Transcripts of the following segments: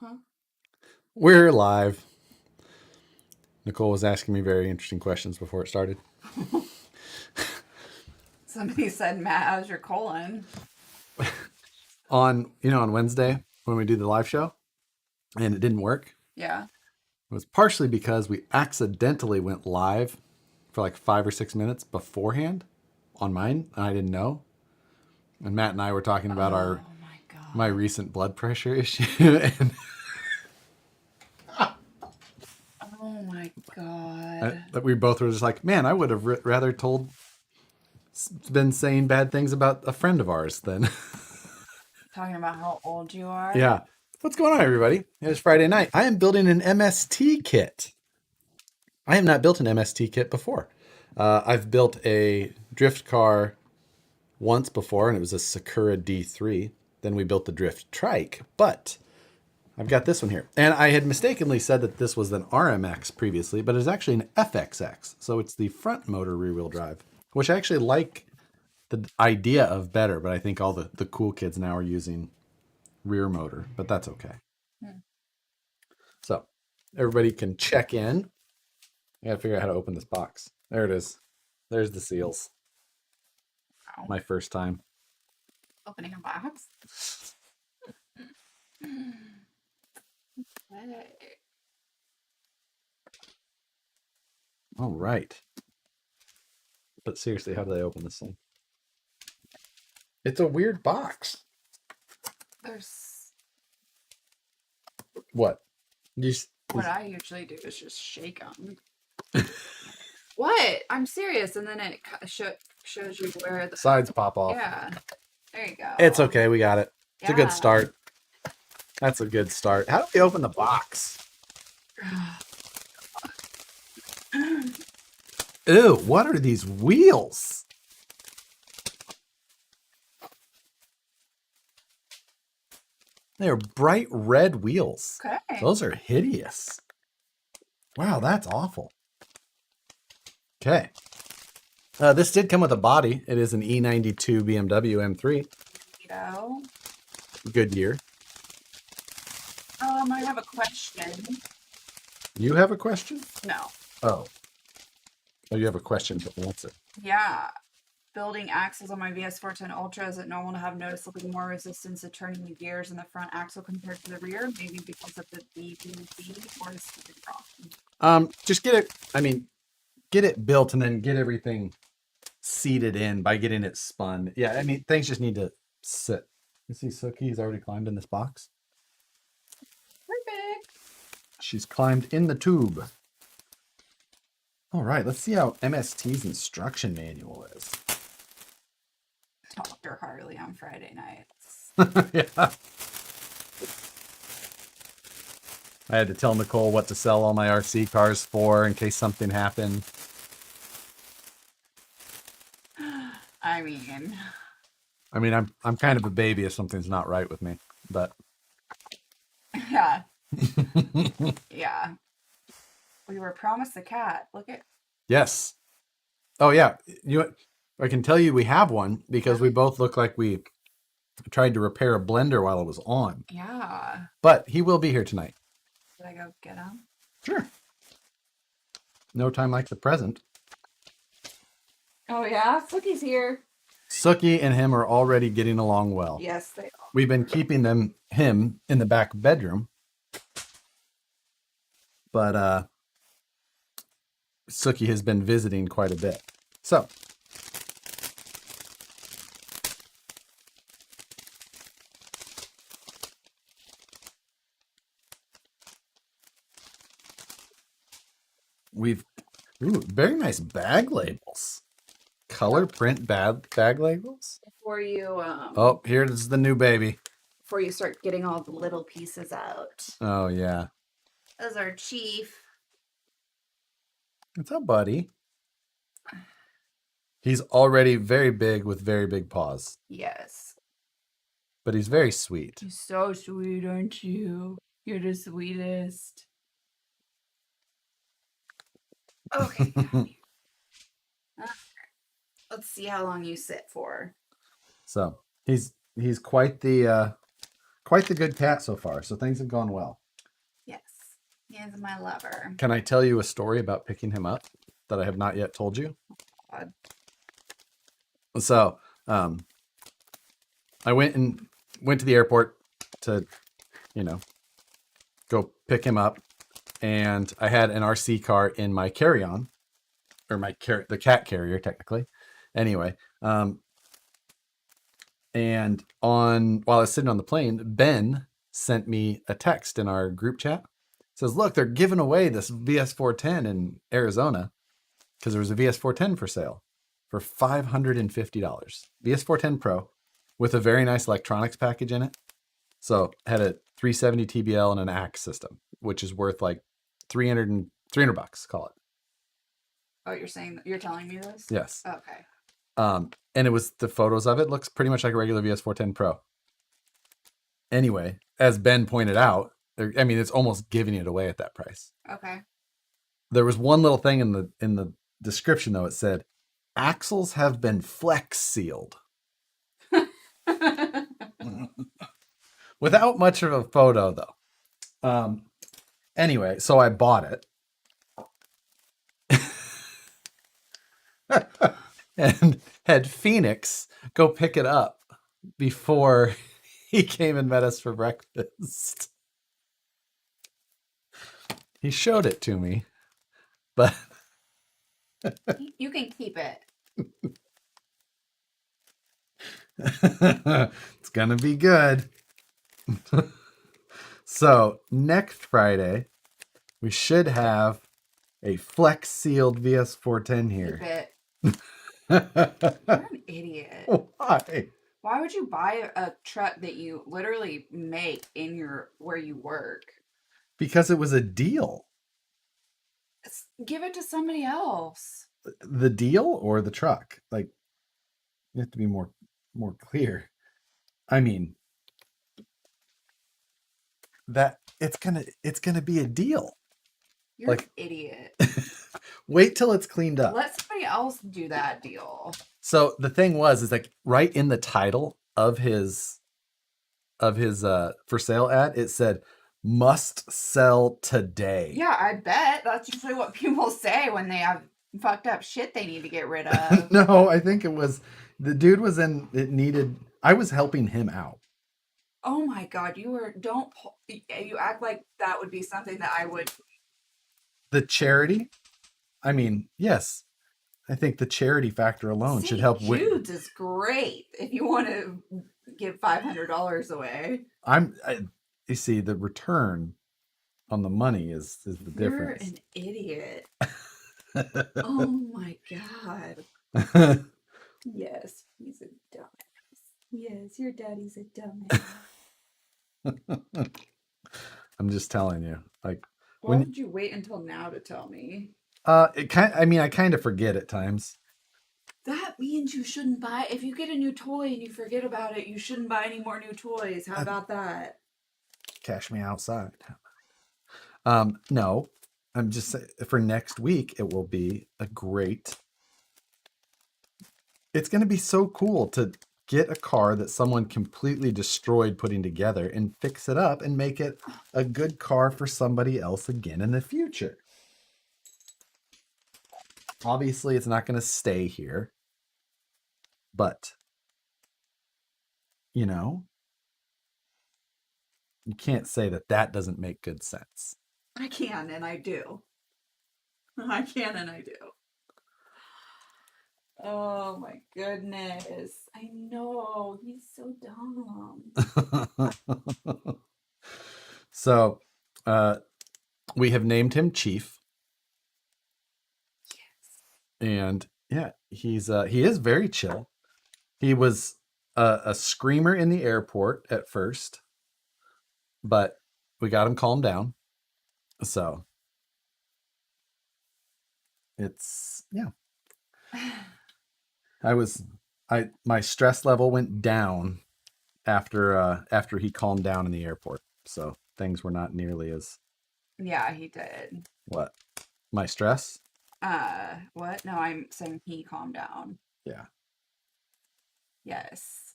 Huh? We're live. Nicole was asking me very interesting questions before it started. Somebody said, Matt, how's your colon? On Wednesday when we do the live show and it didn't work, Yeah. it was partially because we accidentally went live for like 5 or 6 minutes beforehand on mine, and I didn't know. And Matt and I were talking about Oh my my God. recent blood pressure issue, and Oh my God. we both were just like, "Man, I would have rather been saying bad things about a friend of ours than." Talking about how old you are? Yeah. What's going on, everybody? It's Friday night. I am building an MST kit. I have not built an MST kit before. I've built a drift car once before, and it was a Sakura D3. Then we built the drift trike, but I've got this one here. And I had mistakenly said that this was an RMX previously, but it's actually an FXX. So it's the front motor rear wheel drive, which I actually like the idea of better, but I think all the cool kids now are using rear motor, but that's okay. So everybody can check in. I gotta figure out how to open this box. There it is. There's the seals. Wow. My first time. Opening a box? Hey. All right. But seriously, how do they open this thing? It's a weird box. There's What? what I usually do is just shake them. What? I'm serious. And then it shows you where the Sides pop off. Yeah. There you go. It's okay. We got it. It's a good Yeah. start. That's a good start. How do we open the box? Ew, what are these wheels? They're bright red wheels. Okay. Those are hideous. Wow, that's awful. Okay. This did come with a body. It is an E92 BMW M3. Neato. Good year. I have a question. You have a question? No. Oh. Oh, you have a question to answer. Yeah. Building axles on my VS410 Ultra, is it normal to have noticeably more resistance to turning the gears in the front axle compared to the rear? Maybe because of the BBB, or is something wrong? Just get it built and then get everything seated in by getting it spun. Yeah, I mean, things just need to sit. You see Suki, he's already climbed in this box. Perfect. She's climbed in the tube. All right, let's see how MST's instruction manual is. Dr. Harley on Friday nights. Yeah. I had to tell Nicole what to sell all my RC cars for in case something happened. I mean, I'm kind of a baby if something's not right with me, but yeah. Yeah. We were promised a cat. Look at. yes. Oh yeah, I can tell you we have one because we both look like we tried to repair a blender while it was on. Yeah. But he will be here tonight. Should I go get him? Sure. No time like the present. Oh yeah, Suki's here. Suki and him are already getting along well. Yes, they are. We've been keeping him in the back bedroom. But Suki has been visiting quite a bit. So we've very nice bag labels. Color print bag labels. Before you Oh, here's the new baby. before you start getting all the little pieces out. Oh yeah. Those are Chief. What's up, buddy? He's already very big with very big paws. Yes. But he's very sweet. You're so sweet, aren't you? You're the sweetest. Okay. Let's see how long you sit for. So he's quite the quite the good cat so far, so things have gone well. Yes. He is my lover. Can I tell you a story about picking him up that I have not yet told you? God. So, I went to the airport to, go pick him up, and I had an RC car in my carry-on, or the cat carrier technically. Anyway, and while I was sitting on the plane, Ben sent me a text in our group chat. It says, "Look, they're giving away this VS410 in Arizona because there was a VS410 for sale for $550. VS410 Pro with a very nice electronics package in it. So had a 370 TBL and an AX system, which is worth like 300 bucks, call it. Oh, you're telling me this? Yes. Okay. And it was the photos of it looks pretty much like a regular VS410 Pro. Anyway, as Ben pointed out, it's almost giving it away at that price. Okay. There was one little thing in the description though. It said, "Axles have been flex sealed." Without much of a photo though. Anyway, so I bought it. And had Phoenix go pick it up before he came and met us for breakfast. He showed it to me, but You can keep it. it's gonna be good. So next Friday, we should have a flex sealed VS410 here. Keep it. You're an idiot. Why? Why would you buy a truck that you literally make where you work? Because it was a deal. Give it to somebody else. The deal or the truck? Like, you have to be more clear. I mean, that it's gonna be a deal. You're an idiot. Wait till it's cleaned up. Let somebody else do that deal. So the thing is like right in the title of his for sale ad, it said "must sell today." Yeah, I bet that's usually what people say when they have fucked up shit they need to get rid of. No, I think it was the dude was in. It needed. I was helping him out. Oh my god, you act like that would be something that I would. The charity. I mean, yes, I think the charity factor alone should help. Jude's is great if you want to give $500 away. You see, the return on the money is the difference. You're an idiot. Oh my god. Yes, he's a dumbass. Yes, your daddy's a dumbass. I'm just telling you. Like, why would you wait until now to tell me? I kind of forget at times. That means you shouldn't buy. If you get a new toy and you forget about it, you shouldn't buy any more new toys. How about that? Cash me outside. No, I'm just saying for next week, it will be a great. It's going to be so cool to get a car that someone completely destroyed putting together and fix it up and make it a good car for somebody else again in the future. Obviously, it's not going to stay here, but you can't say that doesn't make good sense. I can and I do. I can and I do. Oh my goodness. I know. He's so dumb. So, we have named him Chief. Yes. And yeah, he is very chill. He was a screamer in the airport at first, but we got him calmed down. So it's my stress level went down after he calmed down in the airport. So things were not nearly as. Yeah, he did. What? My stress? What? No, I'm saying he calmed down. Yeah. Yes.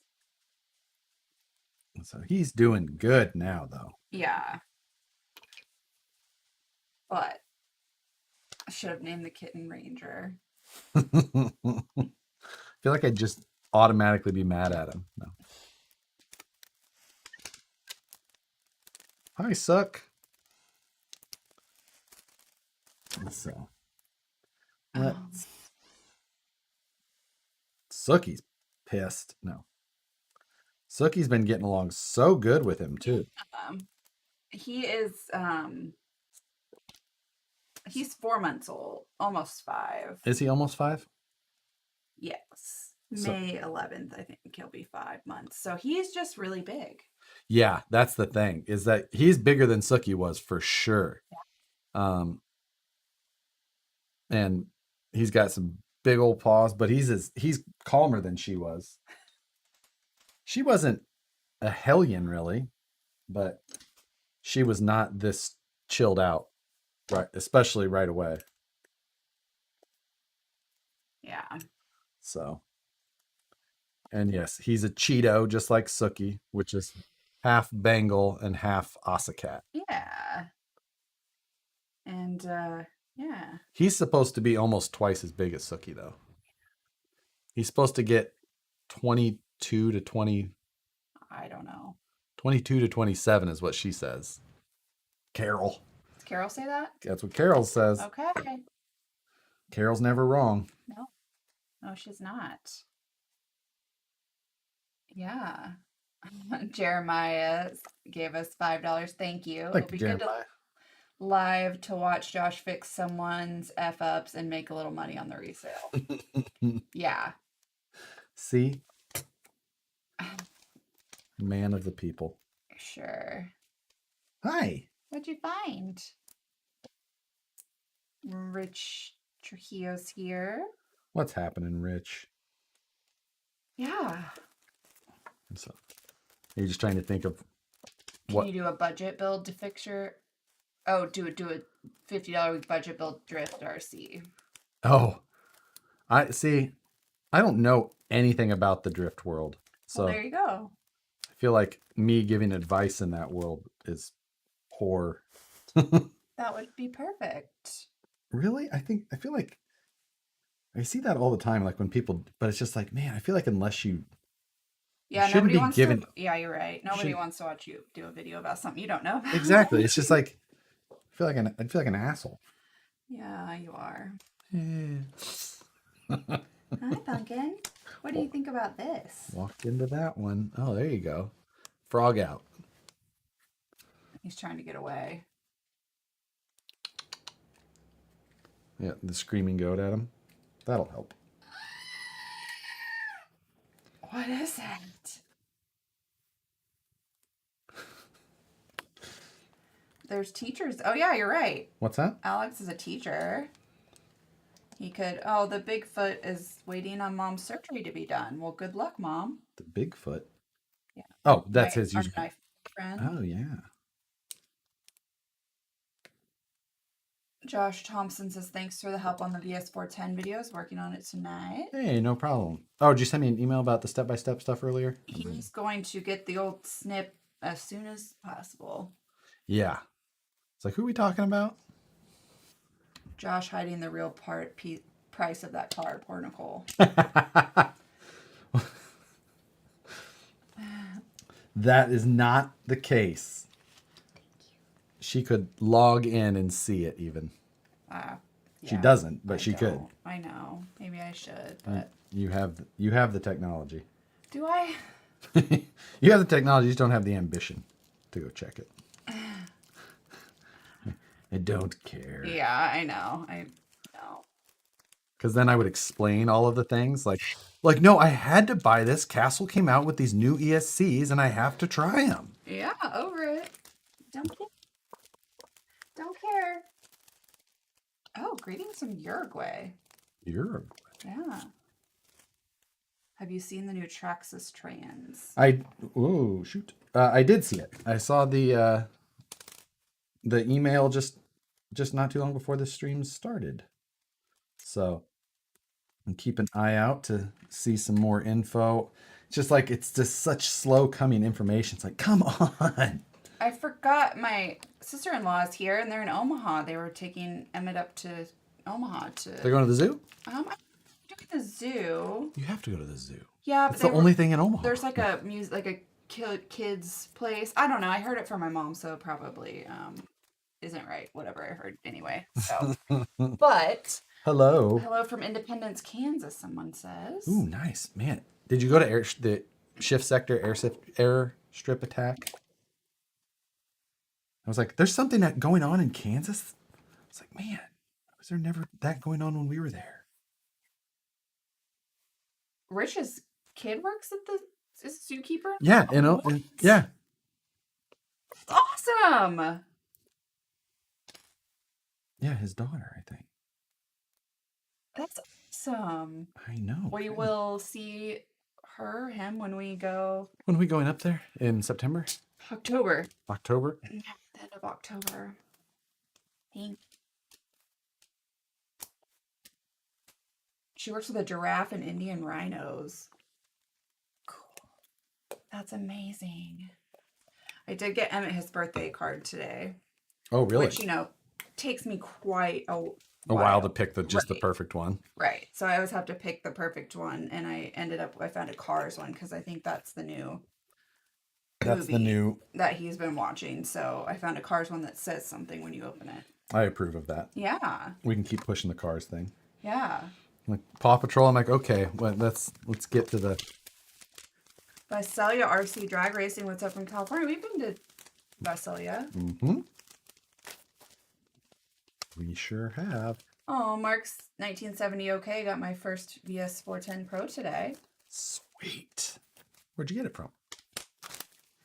So he's doing good now, though. Yeah. But I should have named the kitten Ranger. I feel like I'd just automatically be mad at him. No. Hi, Suck. So let's. Suki's pissed. No. Suki's been getting along so good with him too. He is he's 4 months old, almost 5. Is he almost 5? Yes. So- May 11th, I think he'll be 5 months. So he's just really big. Yeah, that's the thing, is that he's bigger than Suki was for sure. And he's got some big old paws, but he's calmer than she was. She wasn't a hellion really, but she was not this chilled out, right? Especially right away. Yeah. So, and yes, he's a Cheeto just like Suki, which is half Bengal and half Asa-cat. Yeah. And yeah. He's supposed to be almost twice as big as Suki though. He's supposed to get 22 to 20. I don't know. 22 to 27 is what she says. Carol. Does Carol say that? That's what Carol says. Okay. Carol's never wrong. No. No, she's not. Yeah. Jeremiah gave us $5. Thank you. Thank It'll you, be good to Jeremiah. live to watch Josh fix someone's F-ups and make a little money on the resale. Yeah. See? Man of the people. Sure. Hi. What'd you find? Rich Trujillo's here. What's happening, Rich? Yeah. So, you're just trying to think of Can what? you do a budget build to fix your... Oh, do a $50 week budget build drift RC. Oh, I see. I don't know anything about the drift world. So Well, there you go. I feel like me giving advice in that world is poor. That would be perfect. Really? I feel like I see that all the time, like when people, but it's just like, man, I feel like unless you Yeah, shouldn't nobody be wants given. to... Yeah, you're right. Nobody should- wants to watch you do a video about something you don't know about. Exactly. It's just like I feel like an asshole. Yeah, you are. Yeah. Hi, Pumpkin. What do you think about this? Walked into that one. Oh, there you go. Frog out. He's trying to get away. Yeah, the screaming goat at him. That'll help. What is it? There's teachers. Oh, yeah, you're right. What's that? Alex is a teacher. He could... Oh, the Bigfoot is waiting on Mom's surgery to be done. Well, good luck, Mom. The Bigfoot. Yeah. Oh, that's Right, his our user. knife friend. Oh, yeah. Josh Thompson says, thanks for the help on the VS410 videos. Working on it tonight. Hey, no problem. Oh, did you send me an email about the step-by-step stuff earlier? He's going to get the old snip as soon as possible. Yeah. It's like, who are we talking about? Josh hiding the real price of that car, poor Nicole. That is not the case. She could log in and see it even. She Yeah, doesn't, but I she could. don't. I know. Maybe I should, but You have the technology. do I? You have the technology, you just don't have the ambition to go check it. I don't care. Yeah, I know. I know. Because then I would explain all of the things like, no, I had to buy this. Castle came out with these new ESCs and I have to try them. Yeah, over it. Don't care. Don't care. Oh, greetings from Uruguay. Uruguay. Yeah. Have you seen the new Traxxas Trans? Oh shoot! I did see it. I saw the email just not too long before the stream started. So keep an eye out to see some more info. just like it's just such slow coming information. It's like, come on. I forgot my sister-in-law is here and they're in Omaha. They were taking Emmett up to Omaha They're going to the zoo? I doing the zoo. You have to go to the zoo. Yeah, It's but the only thing in Omaha. there's like a kids place. I don't know. I heard it from my mom, so it probably isn't right. Whatever I heard anyway. So, but hello from Independence, Kansas. Someone says. Ooh, nice, man. Did you go to the shift sector airstrip attack? I was like, there's something going on in Kansas. It's like, man, was there never that going on when we were there? Rich's kid works at the zookeeper. Yeah, yeah. Awesome. Yeah, his daughter, I think. That's awesome. I know. We will see him when we go. When are we going up there? In September? October. October? Yeah, the end of October. She works with a giraffe and Indian rhinos. Cool. That's amazing. I did get Emmett his birthday card today. Oh, really? Which, takes me quite a while to pick the perfect one. Right. So I always have to pick the perfect one. And I found a Cars one because I think that's the new that he's been watching. So I found a Cars one that says something when you open it. I approve of that. Yeah. We can keep pushing the Cars thing. Yeah. Like Paw Patrol, I'm like, okay, well, let's get to the Visalia RC Drag Racing. What's up from California? We've been to Visalia. Mm-hmm. We sure have. Oh, Mark's 1970 OK got my first VS 410 Pro today. Sweet. Where'd you get it from?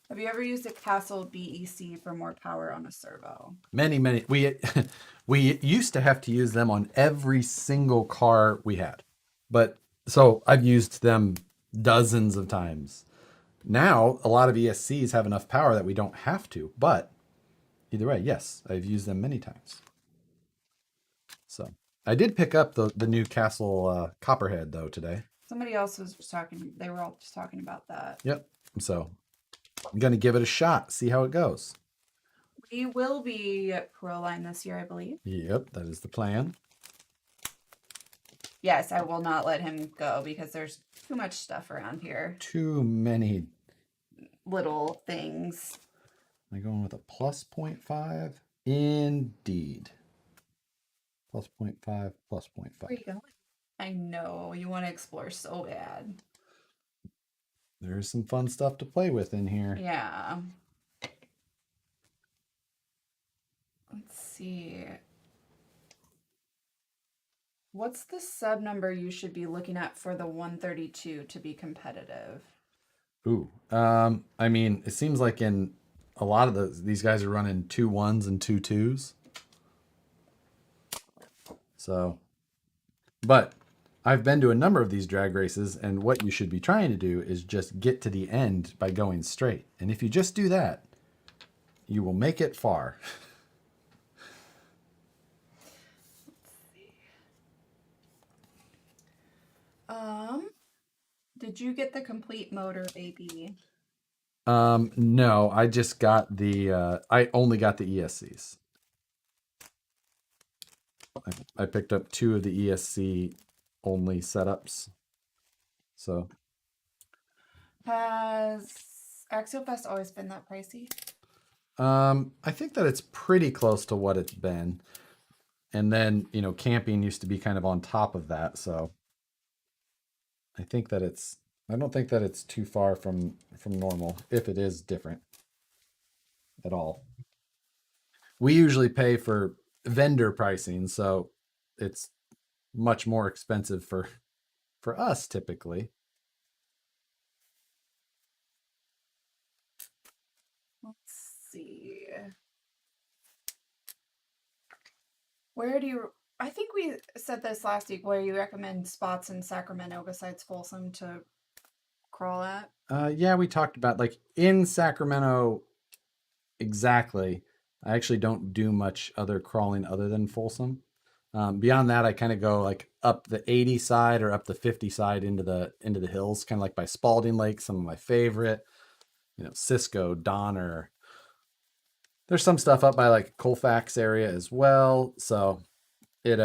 Have you ever used a Castle BEC for more power on a servo? Many. We used to have to use them on every single car we had. But so I've used them dozens of times. Now, a lot of ESCs have enough power that we don't have to. But either way, yes, I've used them many times. So I did pick up the new Castle Copperhead, though, today. Somebody else was just talking. They were all just talking about that. Yep. So I'm going to give it a shot, see how it goes. We will be Pro Line this year, I believe. Yep, that is the plan. Yes, I will not let him go because there's too much stuff around here. Too many little things. Am I going with a plus 0.5? Indeed. Plus 0.5, plus 0.5. Where are you going? I know, you want to explore so bad. There's some fun stuff to play with in here. Yeah. Let's see. What's the sub number you should be looking at for the 132 to be competitive? Ooh, I mean, it seems like in a lot of these guys are running 2 1s and 2 2s. So, but I've been to a number of these drag races, and what you should be trying to do is just get to the end by going straight. And if you just do that, you will make it far. Did you get the complete motor, baby? No, I just got I only got the ESCs. I picked up 2 of the ESC only setups. So. Has Axial Fest always been that pricey? I think that it's pretty close to what it's been. And then, camping used to be kind of on top of that, so I don't think that it's too far from normal, if it is different at all. We usually pay for vendor pricing, so it's much more expensive for us typically. Let's see. I think we said this last week, where you recommend spots in Sacramento besides Folsom to crawl at? Yeah, we talked about like in Sacramento. Exactly. I actually don't do much other crawling other than Folsom. Beyond that, I kind of go like up the 80 side or up the 50 side into the hills, kind of like by Spalding Lake, some of my favorite, Cisco, Donner. There's some stuff up by like Colfax area as well. So it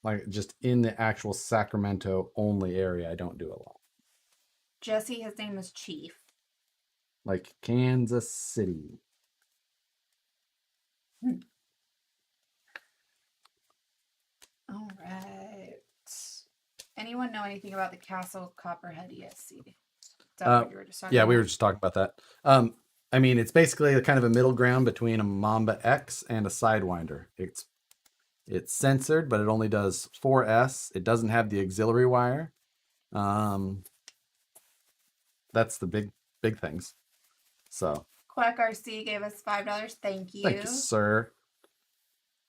like just in the actual Sacramento only area, I don't do a lot. Jesse, his name is Chief. Like Kansas City. All right. Anyone know anything about the Castle Copperhead ESC? Is that what you were just talking Yeah, about? we were just talking about that. I mean, it's basically kind of a middle ground between a Mamba X and a Sidewinder. It's censored, but it only does 4S. It doesn't have the auxiliary wire. That's the big things. So Quack RC gave us $5. Thank you. thank you, sir.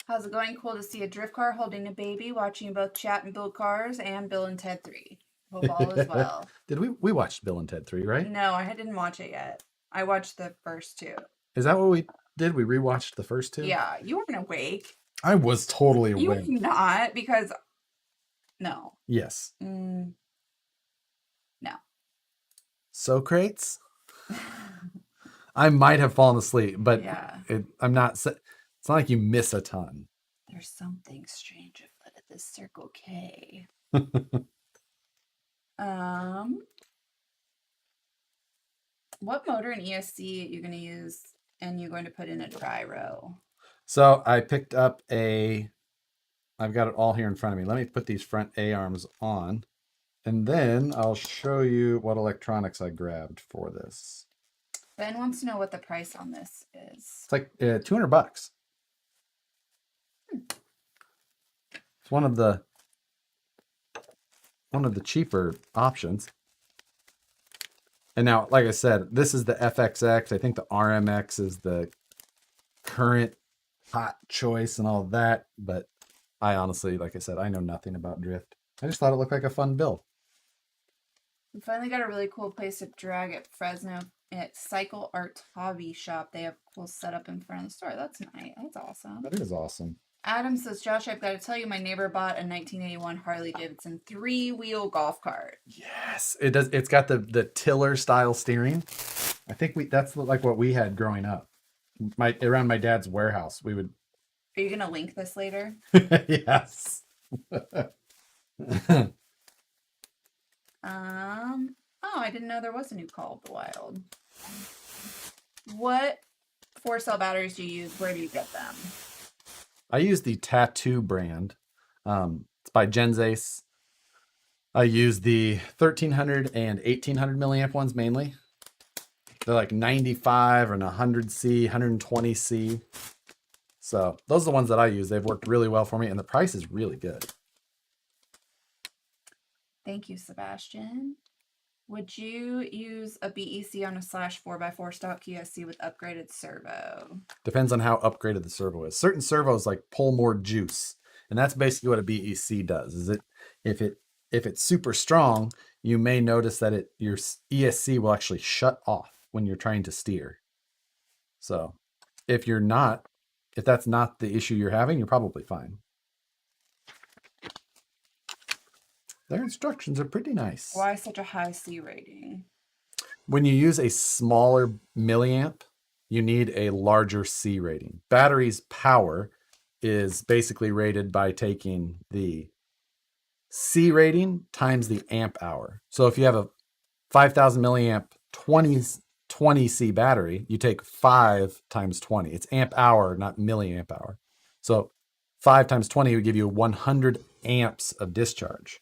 How's it going? Cool to see a drift car holding a baby, watching you both chat and build cars, and Bill and Ted 3. Hope all is well. Did we watched Bill and Ted 3, right? No, I didn't watch it yet. I watched the first two. Is that what we did? We rewatched the first two? Yeah, you weren't awake. I was totally You awake. were not, because no. Yes. No. Socrates? I might have fallen asleep, but Yeah. I'm not. It's not like you miss a ton. There's something strange afoot at this Circle K. What motor in ESC are you going to use, and you're going to put in a gyro? So I picked up I've got it all here in front of me. Let me put these front A-arms on, and then I'll show you what electronics I grabbed for this. Ben wants to know what the price on this is. It's like $200. It's one of the cheaper options. And now, like I said, this is the FXX. I think the RMX is the current hot choice and all that. But I honestly, like I said, I know nothing about drift. I just thought it looked like a fun build. We finally got a really cool place to drag at Fresno at Cycle Art Hobby Shop. They have a cool setup in front of the store. That's nice. That's awesome. That is awesome. Adam says, Josh, I've got to tell you, my neighbor bought a 1981 Harley Davidson 3-wheel golf cart. Yes, it does. It's got the tiller style steering. I think that's like what we had growing up. Around my dad's warehouse, we would. Are you gonna link this later? Yes. Oh, I didn't know there was a new Call of the Wild. What 4-cell batteries do you use? Where do you get them? I use the Tattoo brand. It's by Genzace. I use the 1300 and 1800 milliamp ones mainly. They're like 95 and 100C, 120C. So those are the ones that I use. They've worked really well for me, and the price is really good. Thank you, Sebastian. Would you use a BEC on a /4x4 stock ESC with upgraded servo? Depends on how upgraded the servo is. Certain servos like pull more juice, and that's basically what a BEC does. If it's super strong, you may notice that your ESC will actually shut off when you're trying to steer. So if that's not the issue you're having, you're probably fine. Their instructions are pretty nice. Why such a high C rating? When you use a smaller milliamp, you need a larger C rating. Battery's power is basically rated by taking the C rating times the amp hour. So if you have a 5,000 milliamp 20C battery, you take 5 times 20. It's amp hour, not milliamp hour. So 5 times 20 would give you 100 amps of discharge.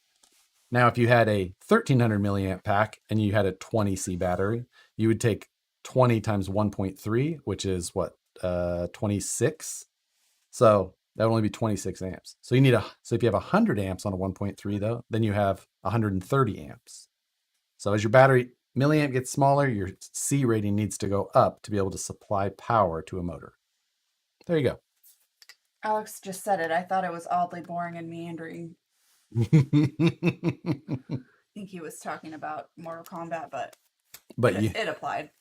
Now, if you had a 1300 milliamp pack and you had a 20C battery, you would take 20 times 1.3, which is what, 26? So that would only be 26 amps. So so if you have 100 amps on a 1.3 though, then you have 130 amps. So as your battery milliamp gets smaller, your C rating needs to go up to be able to supply power to a motor. There you go. Alex just said it. I thought it was oddly boring and meandering. I think he was talking about Mortal Kombat, but it applied.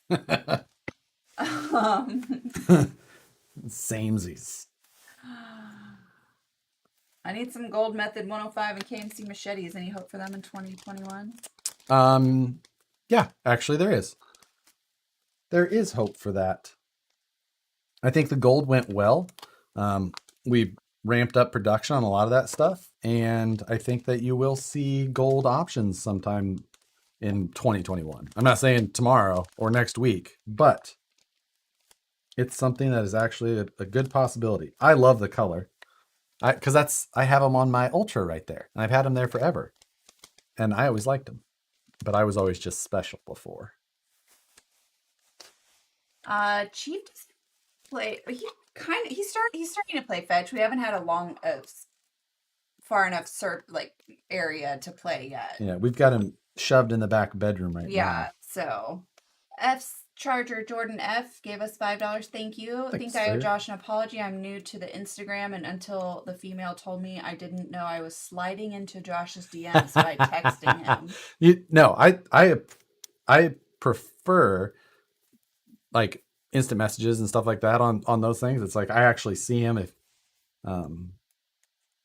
Samesies. I need some Gold Method 105 and KMC machetes. Any hope for them in 2021? Yeah, actually there is. There is hope for that. I think the gold went well. We ramped up production on a lot of that stuff, and I think that you will see gold options sometime in 2021. I'm not saying tomorrow or next week, but it's something that is actually a good possibility. I love the color. Because I have them on my Ultra right there, and I've had them there forever, and I always liked them, but I was always just special before. Chief doesn't play. He's starting to play fetch. We haven't had a far enough area to play yet. Yeah, we've got him shoved in the back bedroom right now. Yeah, so F's Charger Jordan F gave us $5. Thank you. I think I owe Josh an apology. I'm new to the Instagram, and until the female told me, I didn't know I was sliding into Josh's DMs by texting him. I prefer like instant messages and stuff like that on those things. It's like I actually see him. If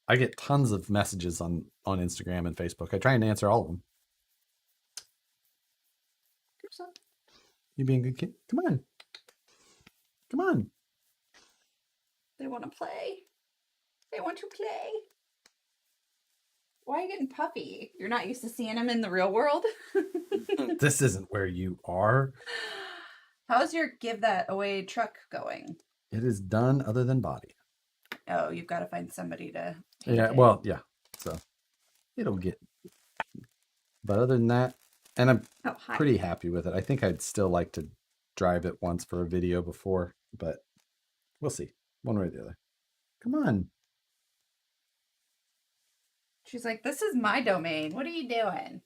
I get tons of messages on Instagram and Facebook. I try and answer all of them. You being a good kid? Come on. Come on. They want to play. They want to play. Why are you getting puffy? You're not used to seeing him in the real world? This isn't where you are. How's your give that away truck going? It is done other than body. Oh, you've got to find somebody to Yeah, well, yeah. So it'll get. But other than that, and I'm pretty happy with it. I think I'd still like to drive it once for a video before, but we'll see. One way or the other. Come on. She's like, this is my domain. What are you doing?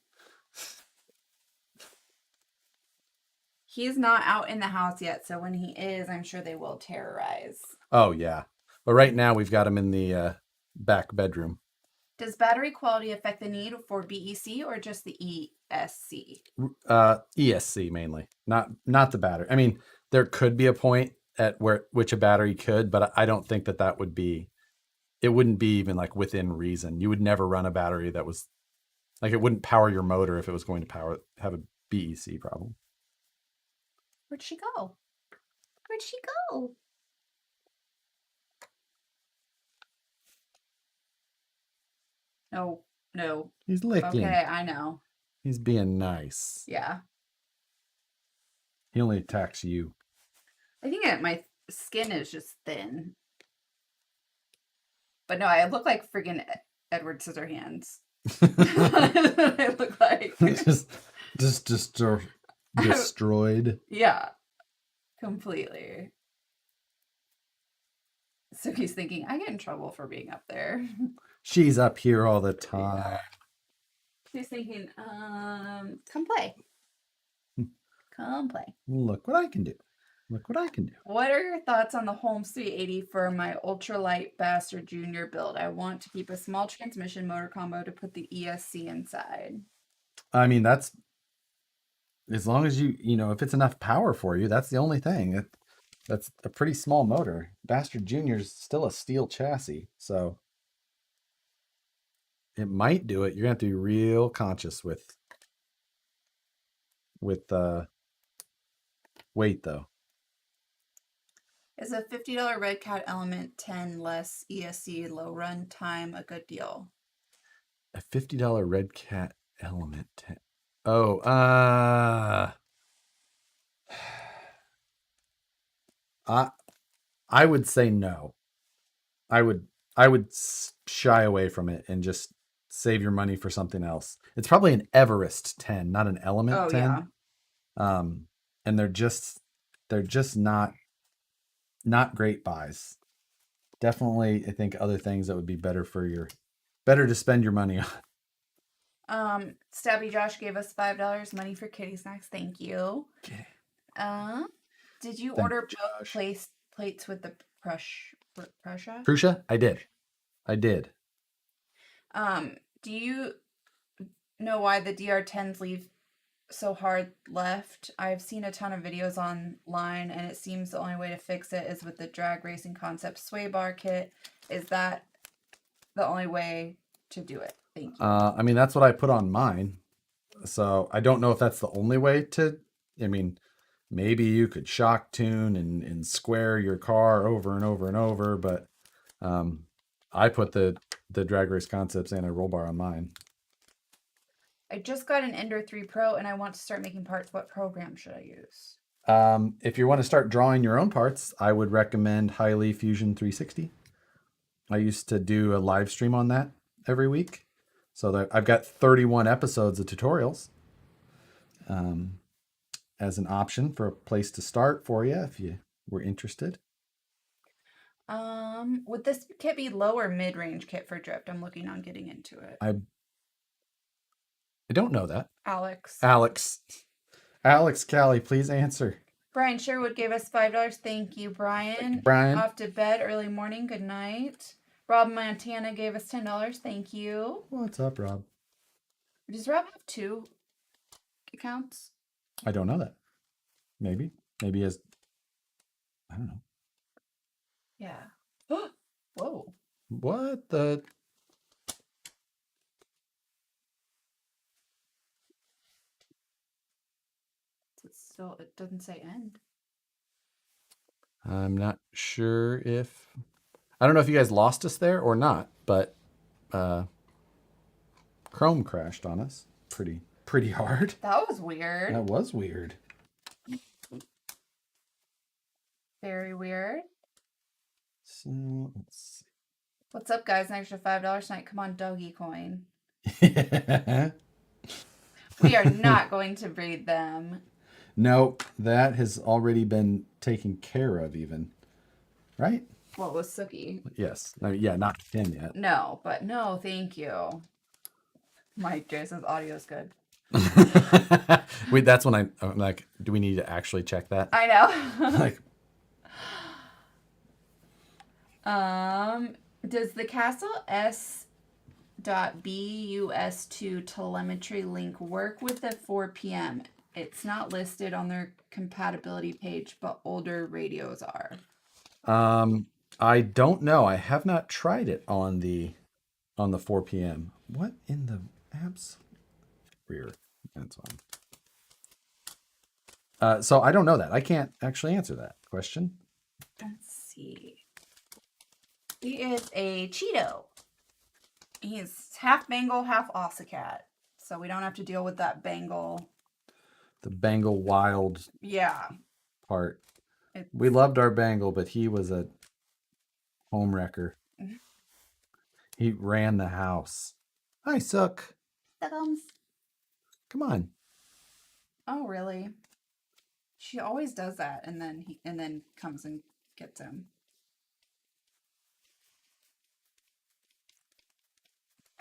He's not out in the house yet, so when he is, I'm sure they will terrorize. Oh, yeah. But right now, we've got him in the back bedroom. Does battery quality affect the need for BEC or just the ESC? ESC mainly, not the battery. I mean, there could be a point at which a battery could, but I don't think that would be. It wouldn't be even like within reason. You would never run a battery that was like it wouldn't power your motor if it was going to have a BEC problem. Where'd she go? Where'd she go? No. He's licking. Okay, I know. He's being nice. Yeah. He only attacks you. I think my skin is just thin. But no, I look like friggin' Edward Scissorhands. I look like. just destroyed. Yeah. Completely. So he's thinking, I get in trouble for being up there. She's up here all the time. Yeah. She's thinking, come play. Come play. Look what I can do. Look what I can do. What are your thoughts on the Holmes 380 for my ultralight Bastard Junior build? I want to keep a small transmission motor combo to put the ESC inside. I mean, that's as long as if it's enough power for you, that's the only thing. That's a pretty small motor. Bastard Junior is still a steel chassis, so it might do it. You're gonna have to be real conscious with weight, though. Is a $50 Red Cat Element 10 less ESC low run time a good deal? A $50 Red Cat Element 10. Oh, I would say no. I would shy away from it and just save your money for something else. It's probably an Everest 10, not an Element 10. Yeah. And they're just not great buys. Definitely, I think other things that would be better to spend your money on. Stabby Josh gave us $5 money for kitty snacks. Thank you. Okay. Did you order both plates with the Prussia? Prussia? I did. Do you know why the DR10s leave so hard left. I've seen a ton of videos online, and it seems the only way to fix it is with the drag racing concept sway bar kit. Is that the only way to do it? Thank you. I mean, that's what I put on mine. So I don't know if that's the only way to, I mean, maybe you could shock tune and square your car over and over and over, but I put the drag race concepts and a roll bar on mine. I just got an Ender 3 Pro and I want to start making parts. What program should I use? If you want to start drawing your own parts, I would recommend Highly Fusion 360. I used to do a live stream on that every week. So that I've got 31 episodes of tutorials as an option for a place to start for you if you were interested. Would this kit be low or mid-range kit for drift? I'm looking on getting into it. I don't know that. Alex. Alex Callie, please answer. Brian Sherwood gave us $5. Thank you, Brian. Thank you, Brian. Off to bed, early morning. Good night. Rob Montana gave us $10. Thank you. What's up, Rob? Does Rob have 2 accounts? I don't know that. Maybe he has. I don't know. Yeah. Whoa. What the? It doesn't say end. I'm not sure if. I don't know if you guys lost us there or not, but Chrome crashed on us pretty hard. That was weird. That was weird. Very weird. So let's see. What's up, guys? An extra $5 tonight. Come on, doggy coin. We are not going to breed them. Nope, that has already been taken care of, even. Right? What was Sookie? Yes. No, yeah, not him yet. No, but no, thank you. Mike Jason's audio is good. Wait, that's when I'm like, do we need to actually check that? I know. Like, does the Castle S.BUS2 telemetry link work with the 4 p.m.? It's not listed on their compatibility page, but older radios are. I don't know. I have not tried it on the 4 p.m. What in the abs? Rear. That's fine. So I don't know that. I can't actually answer that question. Let's see. He is a Cheeto. He's half Bengal, half Ossicat. So we don't have to deal with that Bengal. The Bengal wild part. We loved our Bengal, but he was a home wrecker. He ran the house. Hi, Sook. Thumbs. Come on. Oh, really? She always does that, and then comes and gets him.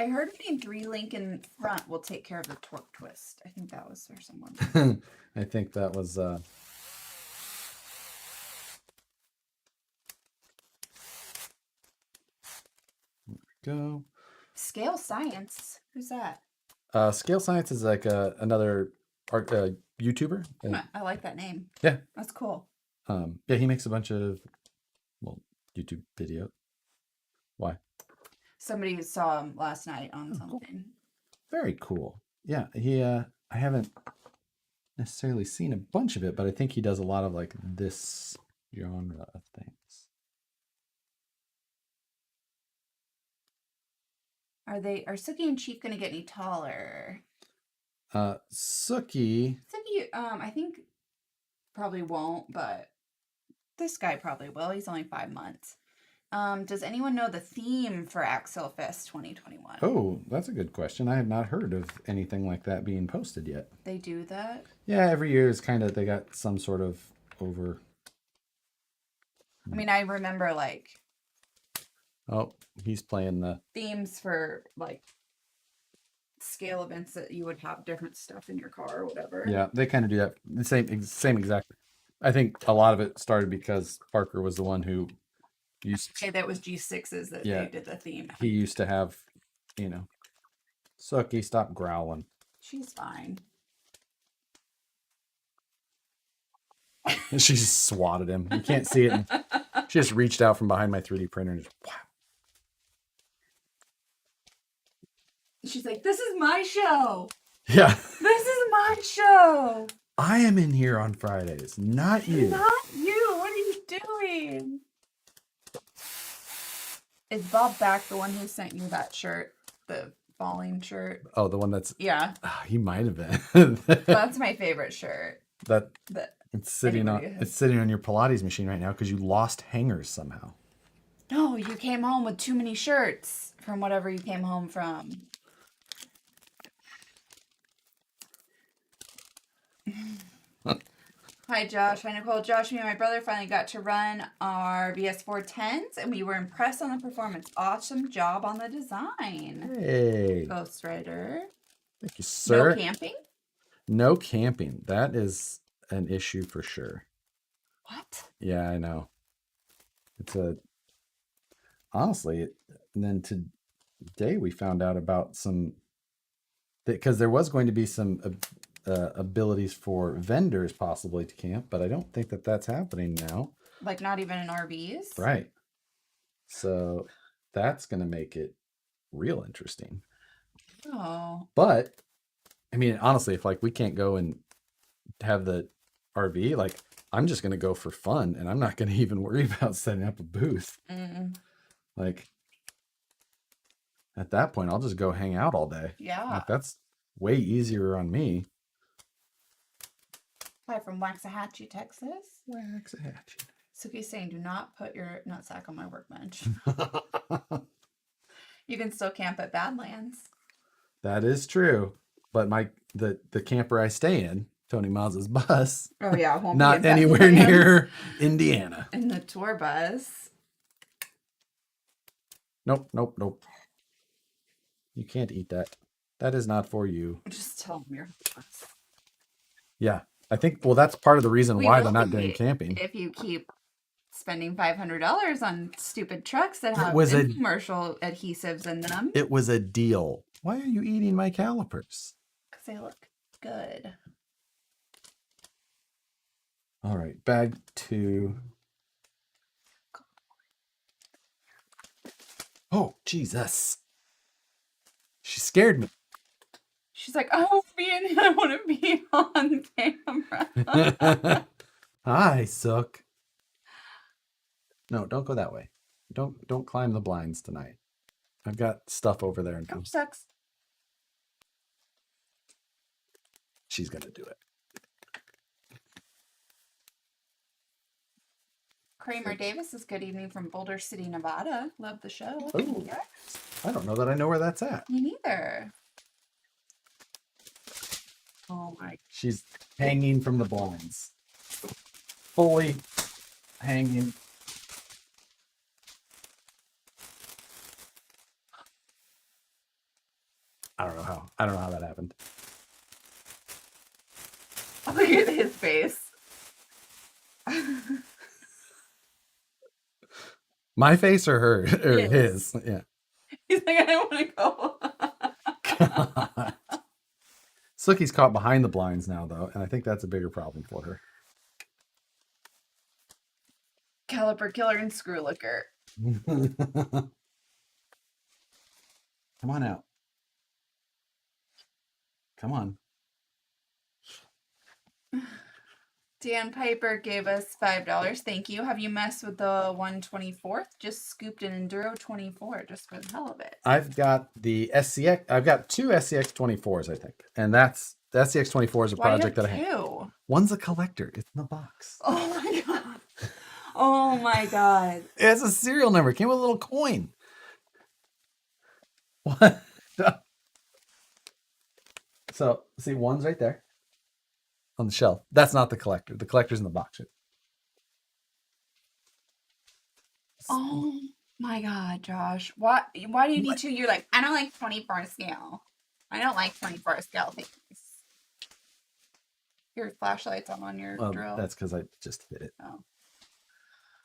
I heard getting 3-link in front will take care of the torque twist. I think that was for someone. I think that was there we go. Scale Science. Who's that? Scale Science is like another art YouTuber. I like that name. Yeah. That's cool. Yeah, he makes a bunch of YouTube videos. Why? Somebody saw him last night on something. Cool. Very cool. Yeah, he I haven't necessarily seen a bunch of it, but I think he does a lot of like this genre of things. Are Sookie and Chief gonna get any taller? Sookie, I think probably won't, but this guy probably will. He's only 5 months. Does anyone know the theme for Axel Fest 2021? Oh, that's a good question. I have not heard of anything like that being posted yet. They do that? Yeah, every year is kind of, they got some sort of over. I mean, I remember like. Oh, he's playing the themes for like scale events that you would have different stuff in your car or whatever. Yeah, they kind of do that. The same exact. I think a lot of it started because Parker was the one who used. Okay, that was G6's that they did the theme. He used to have, Sookie, stop growling. She's fine. And she just swatted him. You can't see it. And she just reached out from behind my 3D printer and just, wow. She's like, this is my show. Yeah. This is my show. I am in here on Fridays, not you. Not you. What are you doing? Is Bob back the one who sent you that shirt? The falling shirt? Oh, the one that's... Yeah. He might have been. That's my favorite shirt. That That it's sitting on your Pilates machine right now because you lost hangers somehow. No, you came home with too many shirts from whatever you came home from. Hi, Josh. Hi, Nicole. Josh, me and my brother finally got to run our BS410s, and we were impressed on the performance. Awesome job on the design. Hey. Ghost Rider. Thank you, sir. No camping? No camping. That is an issue for sure. What? Yeah, I know. Honestly, and then today we found out about because there was going to be some abilities for vendors possibly to camp, but I don't think that that's happening now. Like not even in RVs? Right. So that's going to make it real interesting. Oh. But I mean, honestly, if like we can't go and have the RV, like I'm just going to go for fun and I'm not going to even worry about setting up a booth. Like at that point, I'll just go hang out all day. Yeah. Like, that's way easier on me. Hi from Waxahachie, Texas. Waxahachie. Suki's saying, do not put your nutsack on my workbench. You can still camp at Badlands. That is true. But the camper I stay in, Tony Maz's bus. Oh yeah, it won't not be anywhere near Indiana. In the tour bus. Nope. You can't eat that. That is not for you. Just tell them you're bus. Yeah. I think, well, that's part of the reason why they're not doing camping. If you keep spending $500 on stupid trucks that have commercial adhesives in them. It was a deal. Why are you eating my calipers? Because they look good. All right, bag 2. Oh, Jesus. She scared me. She's like, I want to be on camera. Hi, Sook. No, don't go that way. Don't climb the blinds tonight. I've got stuff over there. Oh, sucks. She's gonna do it. Kramer Davis is good evening from Boulder City, Nevada. Love the show. Ooh, I don't know that I know where that's at. Me neither. Oh my. She's hanging from the blinds. Fully hanging. I don't know how that happened. Look at his face. My face or her or his? Yeah. He's like, I don't want to go. God. Sookie's caught behind the blinds now, though, and I think that's a bigger problem for her. Caliper killer and screw licker. Come on out. Come on. Dan Piper gave us $5. Thank you. Have you messed with the 124th? Just scooped an Enduro 24 just for the hell of it. I've got the SCX. I've got 2 SCX 24s, I think. And that's the SCX 24 is a project that I have. One's a collector. It's in the box. Oh my God. Oh my God. It has a serial number. It came with a little coin. What? So, see, one's right there on the shelf. That's not the collector. The collector's in the box. Oh my God, Josh. Why do you need to? You're like, I don't like 24 scale. I don't like 24 scale things. Your flashlight's on your drill. That's because I just hit it. Oh.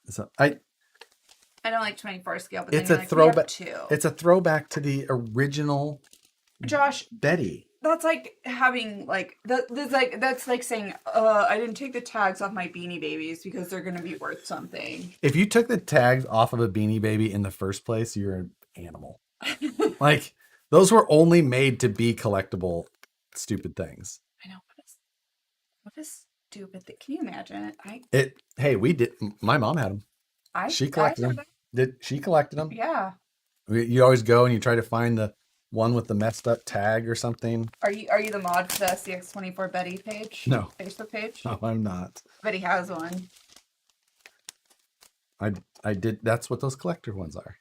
So I don't like 24 scale, but it's then a throwback. too. It's a throwback to the original Josh Betty. that's like having like that's like saying, I didn't take the tags off my Beanie Babies because they're gonna be worth something. If you took the tags off of a Beanie Baby in the first place, you're an animal. Like, those were only made to be collectible, stupid things. I know what is stupid thing. Can you imagine it? Hey, we did. My mom had them. She collected them. She collected them? Yeah. You always go and you try to find the one with the messed up tag or something. Are you the mod for the SCX24 Betty page? No. Facebook page? No, I'm not. Betty has one. I did. That's what those collector ones are.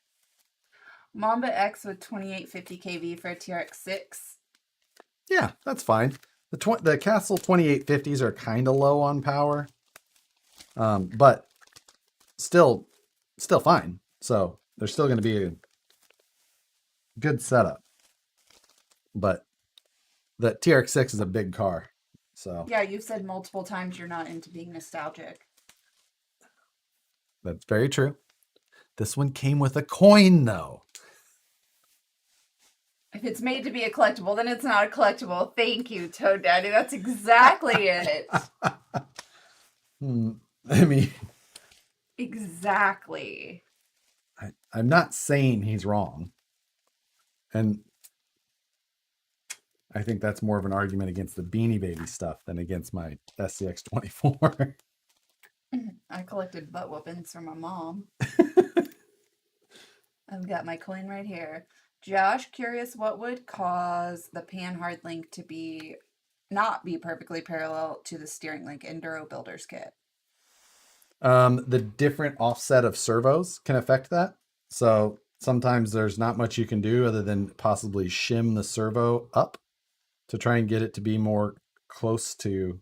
Mamba X with 2850 kV for a TRX6. Yeah, that's fine. The Castle 2850s are kind of low on power, but still fine. So they're still going to be a good setup. But the TRX6 is a big car. So yeah, you've said multiple times you're not into being nostalgic. That's very true. This one came with a coin, though. If it's made to be a collectible, then it's not a collectible. Thank you, Toad Daddy. That's exactly it. I mean, exactly. I'm not saying he's wrong. And I think that's more of an argument against the Beanie Baby stuff than against my SCX24. I collected butt whoopings from my mom. I've got my coin right here. Josh, curious what would cause the Panhard link to not be perfectly parallel to the steering link Enduro Builders kit? The different offset of servos can affect that. So sometimes there's not much you can do other than possibly shim the servo up to try and get it to be more close to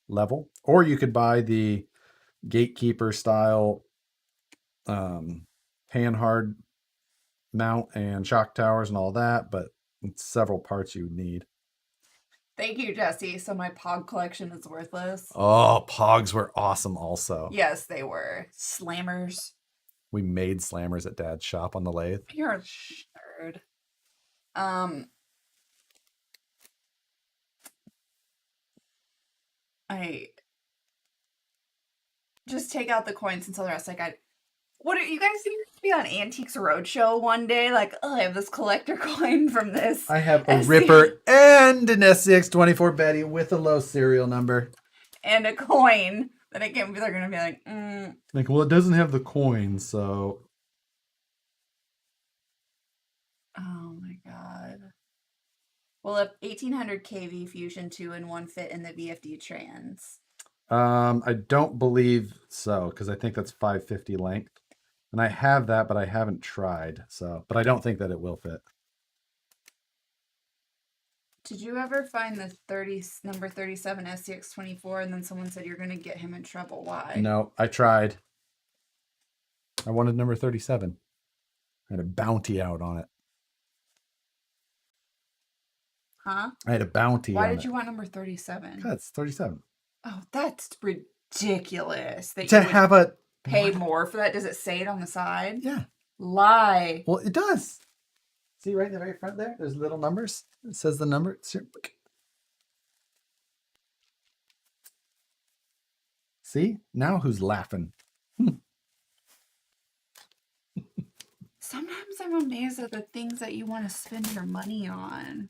level. Or you could buy the gatekeeper style Panhard mount and shock towers and all that, but it's several parts you would need. Thank you, Jesse. So my Pog collection is worthless. Oh, Pogs were awesome also. Yes, they were. Slammers. We made slammers at Dad's shop on the lathe. You're a nerd. I just take out the coins and sell the rest. What are you guys going to be on Antiques Roadshow one day? Like, oh, I have this collector coin from this. I have a Ripper and an SCX24 Betty with a low serial number. And a coin that they're going to be like, Like, well, it doesn't have the coin, so. Oh my God. Will a 1800 kV Fusion 2-in-1 fit in the VFD trans? I don't believe so, because I think that's 550 length. And I have that, but I haven't tried. So, but I don't think that it will fit. Did you ever find the number 37 SCX24 and then someone said you're going to get him in trouble? Why? No, I tried. I wanted number 37. I had a bounty out on it. Huh? I had a bounty. Why did you want number 37? God, it's 37. Oh, that's ridiculous. That To you would have a pay more for that. Does it say it on the side? Yeah. Lie. Well, it does. See right in the very front there? There's little numbers. It says the number. See? Now who's laughing? Sometimes I'm amazed at the things that you want to spend your money on.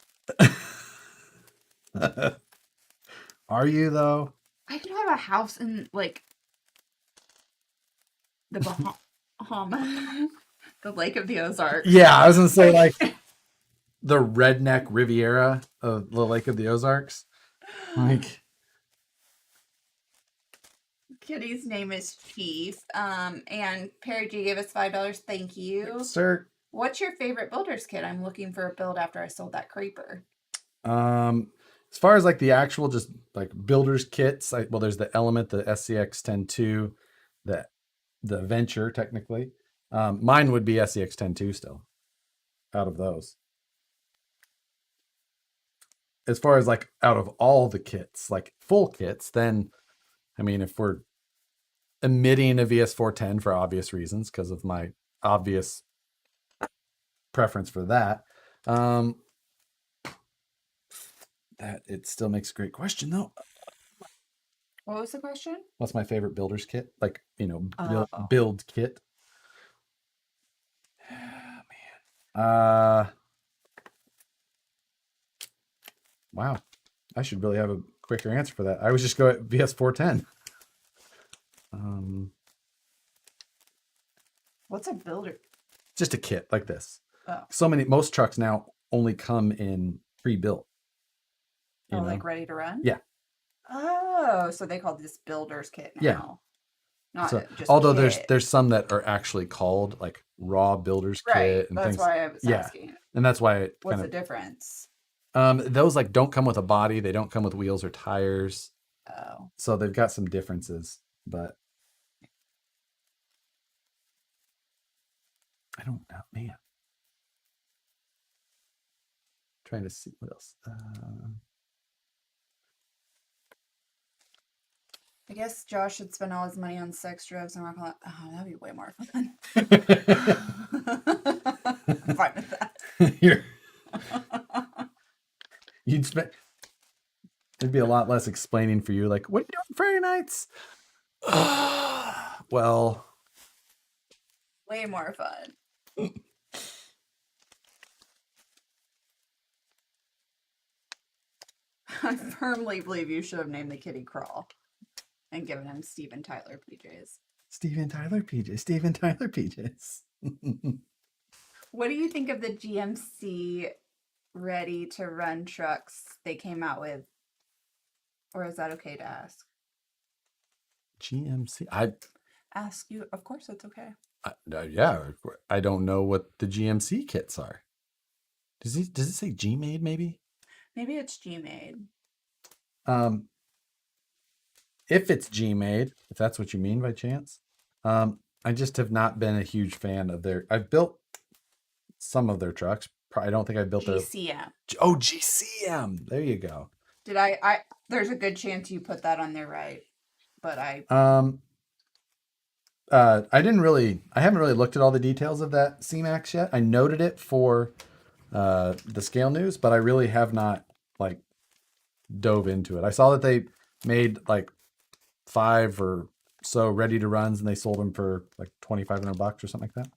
Are you, though? I could have a house in, like, the Bahamas. The Lake of the Ozarks. Yeah, I was going to say, like, the redneck Riviera of the Lake of the Ozarks. Like, Kitty's name is Chief. And Perry G gave us $5. Thank you. Sir. What's your favorite builder's kit? I'm looking for a build after I sold that creeper. As far as like the actual just like builder's kits, well, there's the Element, the SCX 10.2, the Venture technically. Mine would be SCX 10.2 still out of those. As far as like out of all the kits, like full kits, then, I mean, if we're omitting a VS410 for obvious reasons, because of my obvious preference for that, that it still makes a great question, though. What was the question? What's my favorite builder's kit? Like, Oh. build kit. Man. Wow. I should really have a quicker answer for that. I would just go at VS 410. What's a builder? Just a kit like this. Oh. Most trucks now only come in pre-built. Like ready to run? Yeah. Oh, so they call this builder's kit now. Yeah. Not So, just although kit. there's some that are actually called like raw builder's kit and that's things. why I was asking. And that's why What's the difference? Those like don't come with a body, they don't come with wheels or tires. Oh. So they've got some differences, but I don't know, man. Trying to see what else. I guess Josh should spend all his money on sex, drugs, and alcohol. Oh, that'd be way more fun. I'm fine with that. You'd spend. There'd be a lot less explaining for you. Like, what are you doing Friday nights? Well, way more fun. I firmly believe you should have named the kitty Crawl and given him Steven Tyler PJs. Steven Tyler PJs. What do you think of the GMC ready to run trucks they came out with? Or is that okay to ask? GMC? Ask you. Of course, it's okay. Yeah, I don't know what the GMC kits are. Does it say G-Made maybe? Maybe it's G-Made. If it's G-Made, if that's what you mean by chance, I just have not been a huge fan of I've built some of their trucks. I don't think I built GCM. GCM. There you go. Did I there's a good chance you put that on there right. But I haven't really looked at all the details of that C-Max yet. I noted it for the scale news, but I really have not like dove into it. I saw that they made like 5 or so ready to runs and they sold them for like $2,500 or something like that.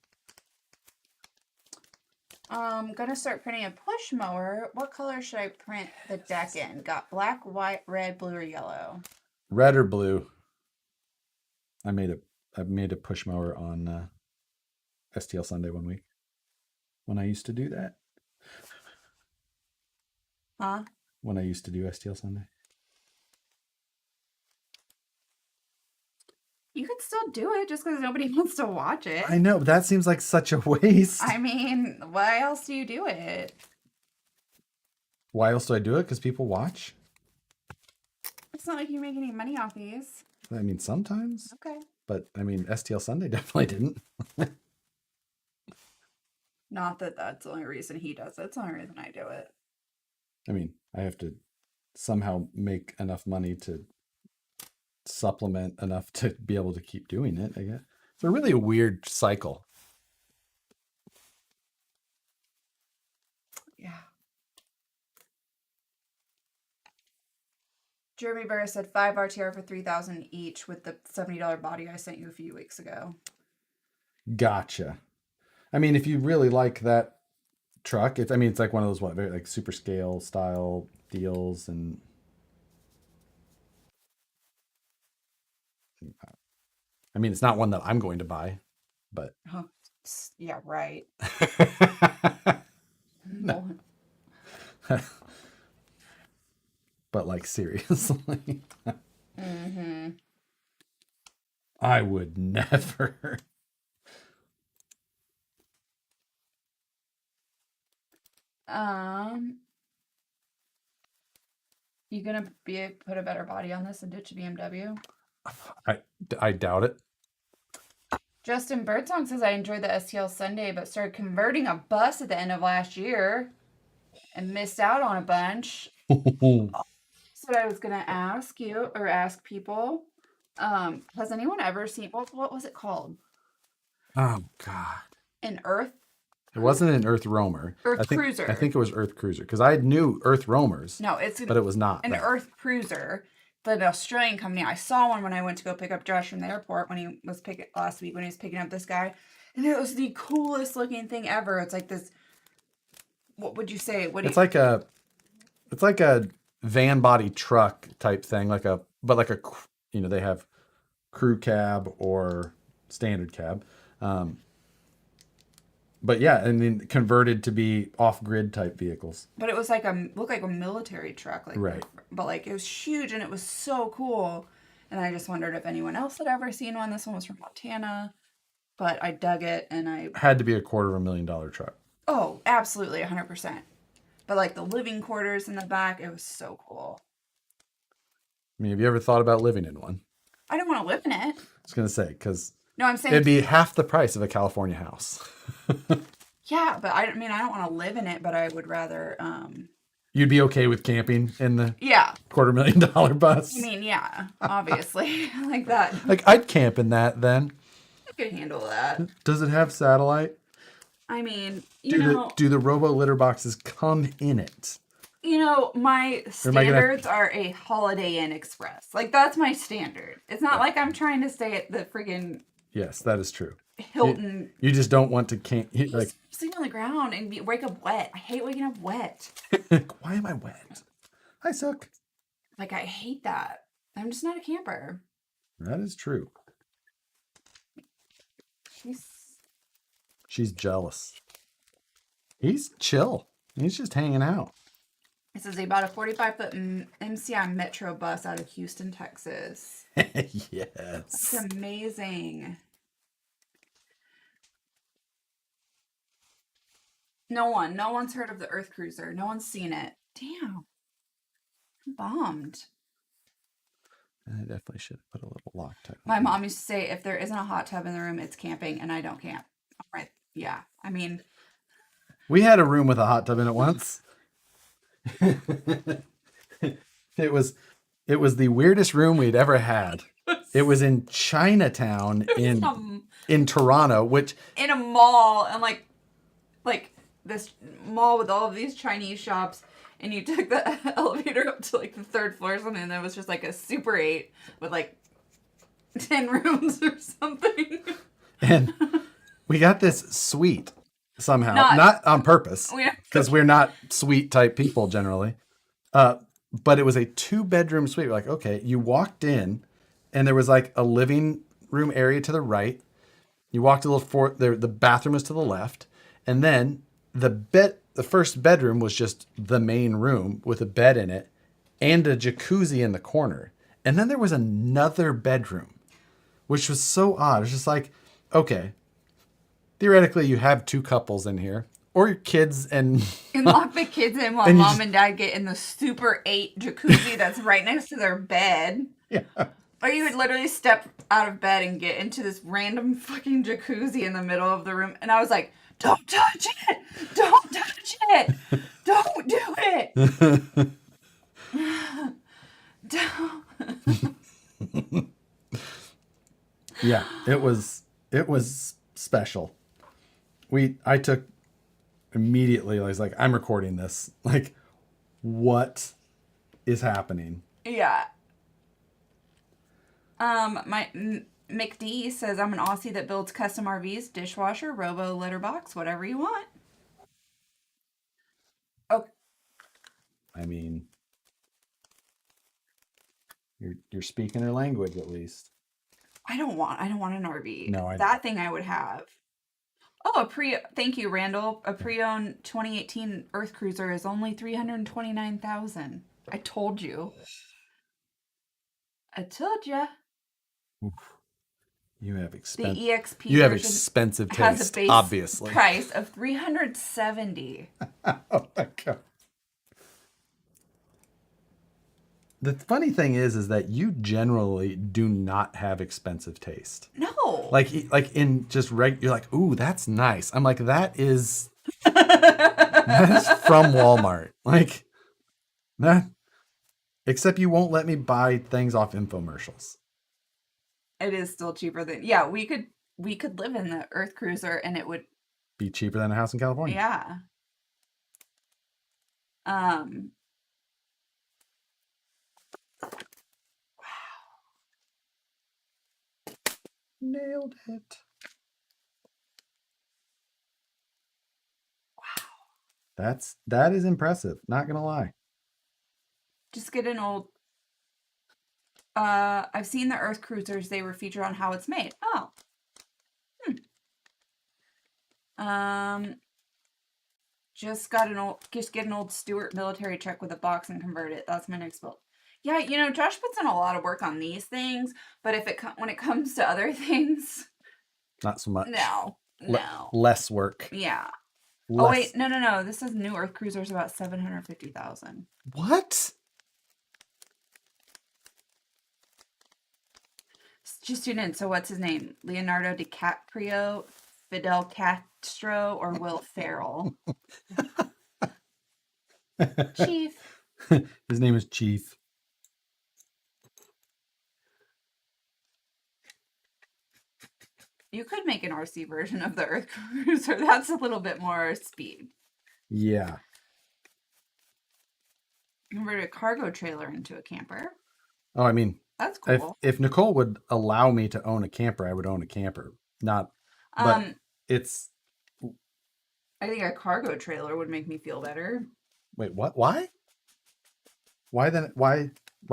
I'm gonna start printing a push mower. What color should I print the deck in? Got black, white, red, blue, or yellow? Red or blue. I made a push mower on STL Sunday one week when I used to do that. Huh? When I used to do STL Sunday. You could still do it just because nobody wants to watch it. I know, but that seems like such a waste. I mean, why else do you do it? Why else do I do it? Because people watch? It's not like you make any money off these. I mean, sometimes. Okay. But, I mean, STL Sunday definitely didn't. Not that that's the only reason he does it. It's the only reason I do it. I mean, I have to somehow make enough money to supplement enough to be able to keep doing it, I guess. It's a really weird cycle. Yeah. Jeremy Burris said 5 RTR for $3,000 each with the $70 body I sent you a few weeks ago. Gotcha. I mean, if you really like that truck, it's like one of those very like super scale style deals, and I mean, it's not one that I'm going to buy, but yeah, right. No. But like seriously. Mm-hmm. I would never. You gonna put a better body on this and ditch a BMW? I doubt it. Justin Birdsong says I enjoyed the STL Sunday, but started converting a bus at the end of last year and missed out on a bunch. That's what I was gonna ask you or ask people. Has anyone ever seen what was it called? Oh God. An Earth It wasn't an Earth Roamer. Earth Cruiser. I think it was Earth Cruiser because I knew Earth Roamers. No, but it was not an that. Earth Cruiser. An Australian company. I saw one when I went to go pick up Josh from the airport when he was last week when he was picking up this guy, and it was the coolest looking thing ever. It's like this. What would you say? It's like a van body truck type thing, they have crew cab or standard cab. But yeah, and then converted to be off-grid type vehicles. But it was looked like a military truck, like right. But like it was huge and it was so cool. And I just wondered if anyone else had ever seen one. This one was from Montana, but I dug it and I had to be a $250,000 truck. Oh, absolutely, 100%. But like the living quarters in the back, it was so cool. I mean, have you ever thought about living in one? I don't want to live in it. I was gonna say because no, I'm saying it'd be half the price of a California house. Yeah, but I mean, I don't want to live in it, but I would rather. You'd be okay with camping in the $250,000 bus? I mean, yeah, obviously, like that. Like I'd camp in that then. I could handle that. Does it have satellite? I mean, do the robo litter boxes come in it? My standards are a Holiday Inn Express. Like that's my standard. It's not like I'm trying to stay at the friggin' Yes, that is true. Hilton. You just don't want to like sleep on the ground and wake up wet. I hate waking up wet. Why am I wet? I suck. Like I hate that. I'm just not a camper. That is true. She's jealous. He's chill. He's just hanging out. This is about a 45-foot MCI Metro bus out of Houston, Texas. Yes. That's amazing. No one's heard of the Earth Cruiser. No one's seen it. Damn. I'm bummed. I definitely should put a little Loctite. My mom used to say, if there isn't a hot tub in the room, it's camping, and I don't camp. All right. Yeah. I mean. We had a room with a hot tub in it once. It was the weirdest room we'd ever had. It was in Chinatown in Toronto, which in a mall, and like this mall with all of these Chinese shops, and you took the elevator up to like the third floor or something, and there was just like a Super 8 with like 10 rooms or something. And we got this suite somehow, not on purpose, because we're not suite type people generally. But it was a 2-bedroom suite. We're like, okay, you walked in, and there was like a living room area to the right. You walked a little the bathroom was to the left, and then the first bedroom was just the main room with a bed in it and a jacuzzi in the corner. And then there was another bedroom, which was so odd. It's just like, okay, theoretically you have 2 couples in here, or your kids and lock the kids in while mom and dad get in the Super 8 jacuzzi that's right next to their bed. Yeah. Or you would literally step out of bed and get into this random fucking jacuzzi in the middle of the room. And I was like, don't touch it! Don't touch it! Don't do it! Don't. Yeah, it was special. I took immediately, I was like, I'm recording this. Like, what is happening? Yeah. My McD says I'm an Aussie that builds custom RVs, dishwasher, robo litter box, whatever you want. Oh. I mean, you're speaking their language at least. I don't want an RV. No, that thing I would have. Oh, thank you, Randall. A pre-owned 2018 Earth Cruiser is only $329,000. I told you. I told you. You have expensive. The EXP. You have expensive taste, has a base obviously. Price of $370. Oh my god. The funny thing is that you generally do not have expensive taste. No. Like in just you're like, ooh, that's nice. I'm like, that is from Walmart. Like that. Except you won't let me buy things off infomercials. It is still cheaper than we could live in the Earth Cruiser and it would be cheaper than a house in California. Yeah. Nailed it. That is impressive. Not gonna lie. Just get an old. I've seen the Earth Cruisers. They were featured on How It's Made. Oh. Just get an old Stuart military truck with a box and convert it. That's my next build. Yeah, you know, Josh puts in a lot of work on these things, but when it comes to other things, Not so much. no. Less work. Yeah. Less. Oh wait, no. This is new Earth Cruiser's about 750,000. What? Just tune in. So what's his name? Leonardo DiCaprio, Fidel Castro, or Will Ferrell? Chief. His name is Chief. You could make an RC version of the Earth Cruiser. That's a little bit more speed. Yeah. Convert a cargo trailer into a camper. Oh, I mean, That's cool. if Nicole would allow me to own a camper, I would own a camper. Not, but it's. I think a cargo trailer would make me feel better. Wait, what? Why? Why then? Why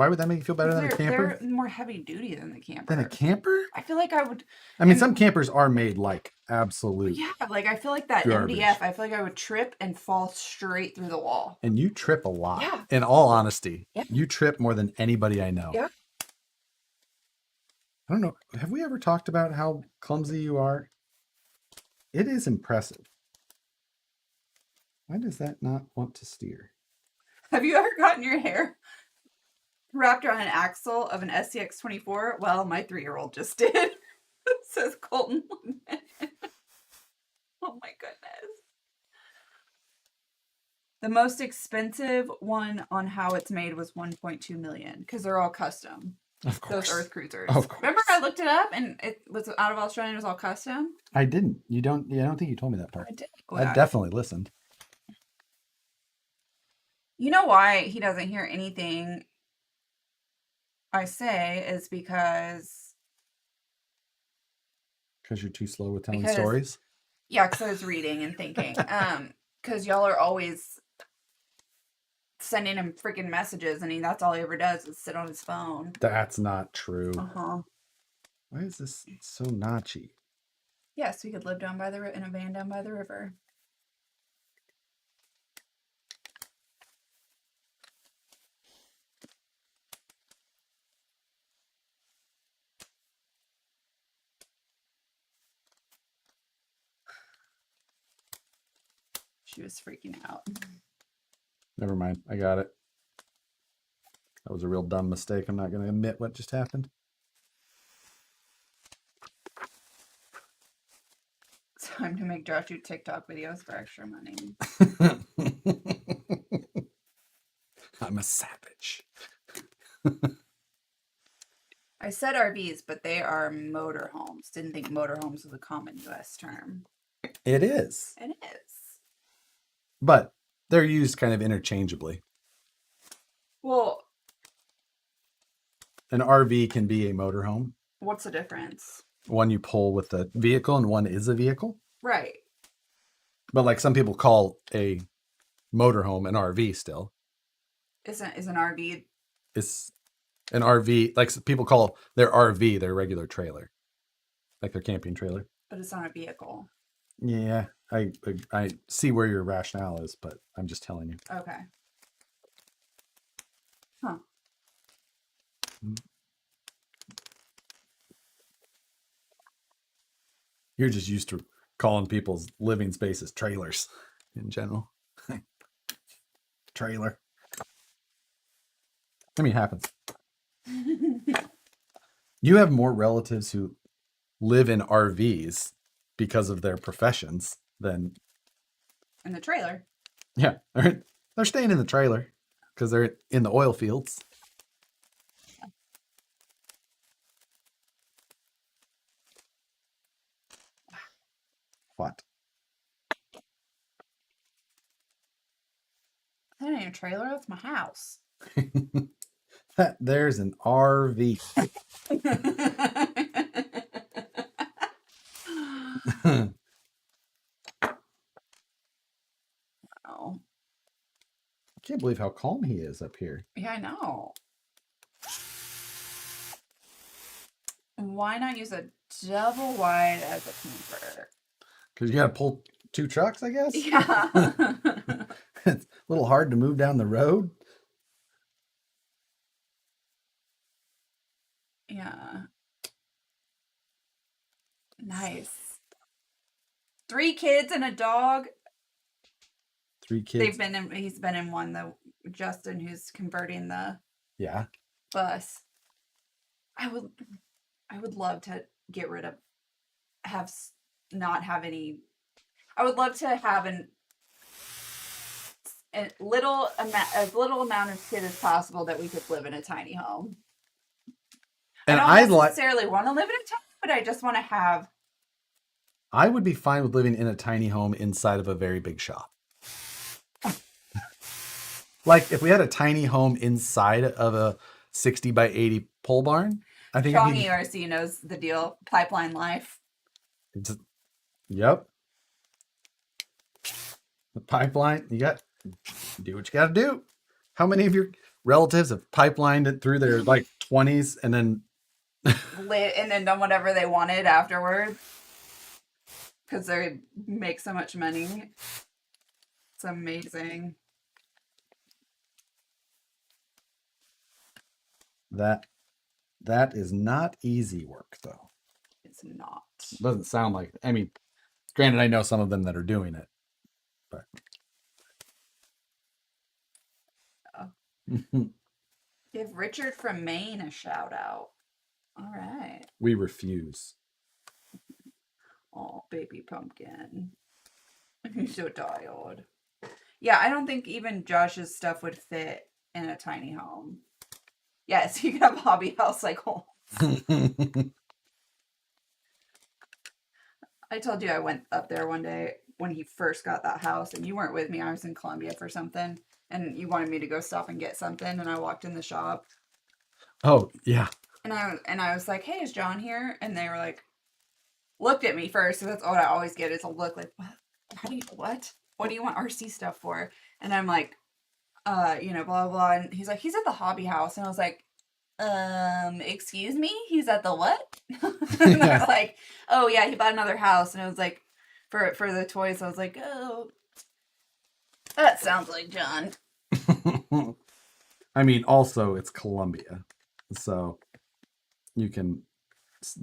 would that make you feel better than a camper? They're more heavy duty than the camper. Than a camper? I feel like I would. I mean, some campers are made like absolute. Yeah, like I feel like that garbage. MDF. I feel like I would trip and fall straight through the wall. And you trip a lot. Yeah. In all honesty, yeah. You trip more than anybody I know. Yeah. I don't know. Have we ever talked about how clumsy you are? It is impressive. Why does that not want to steer? Have you ever gotten your hair wrapped around an axle of an SCX 24? Well, my 3-year-old just did. Says Colton. Oh my goodness. The most expensive one on How It's Made was 1.2 million because they're all custom. Of course. Those Earth Cruisers. Of course. Remember I looked it up and it was out of Australia and it was all custom? I didn't. I don't think you told me that part. I did. I definitely listened. You know why he doesn't hear anything I say is because you're too slow with telling stories? Yeah, because I was reading and thinking. Because y'all are always sending him freaking messages and that's all he ever does is sit on his phone. That's not true. Uh-huh. Why is this so notchy? Yes, we could live in a van down by the river. She was freaking out. Never mind. I got it. That was a real dumb mistake. I'm not going to admit what just happened. It's time to make Josh do TikTok videos for extra money. I'm a savage. I said RVs, but they are motorhomes. Didn't think motorhomes was a common U.S. term. It is. It is. But they're used kind of interchangeably. Well, an RV can be a motorhome. What's the difference? One you pull with a vehicle and one is a vehicle. Right. But like some people call a motorhome an RV still. Is an RV? It's an RV. Like people call their RV their regular trailer. Like their camping trailer. But it's not a vehicle. Yeah, I see where your rationale is, but I'm just telling you. Okay. Huh. You're just used to calling people's living spaces trailers in general. Trailer. I mean, it happens. You have more relatives who live in RVs because of their professions than in the trailer. Yeah, they're staying in the trailer because they're in the oil fields. What? even a trailer. That's my house. There's an RV. Oh, I can't believe how calm he is up here. yeah, I know. Why not use a double wide as a camper? Because you got to pull 2 trucks, I guess. Yeah. It's a little hard to move down the road. Yeah. Nice. 3 kids and a dog. 3 kids. He's been in one though. Justin, who's converting the Yeah. bus. I would love to get rid of not have any. I would love to have a little amount of kid as possible that we could live in a tiny home. And I don't necessarily want to live in a tiny, but I just want to have. I would be fine with living in a tiny home inside of a very big shop. Like if we had a tiny home inside of a 60 by 80 pole barn, I think Strong ERC knows the deal. Pipeline life. Yep. The pipeline, do what you got to do. How many of your relatives have pipelined it through their like 20s and then done whatever they wanted afterward because they make so much money? It's amazing. That is not easy work, though. It's not. It doesn't sound like it. I mean, granted, I know some of them that are doing it, but Give Richard from Maine a shout out. All right. We refuse. Oh, baby pumpkin. He's so tired. Yeah, I don't think even Josh's stuff would fit in a tiny home. Yes, you can have a hobby house like Holmes. I told you I went up there one day when he first got that house, and you weren't with me. I was in Columbia for something, and you wanted me to go stop and get something, and I walked in the shop. Oh, yeah. And I was like, "Hey, is John here?" And they were like, looked at me first. So that's what I always get is a look like, "What? What do you want RC stuff for?" And I'm like, blah, blah. And he's like, "He's at the hobby house." And I was like, excuse me? He's at the what? And I was like, "Oh yeah, he bought another house." And I was like, for the toys, I was like, "Oh, that sounds like John." I mean, also it's Columbia, so you can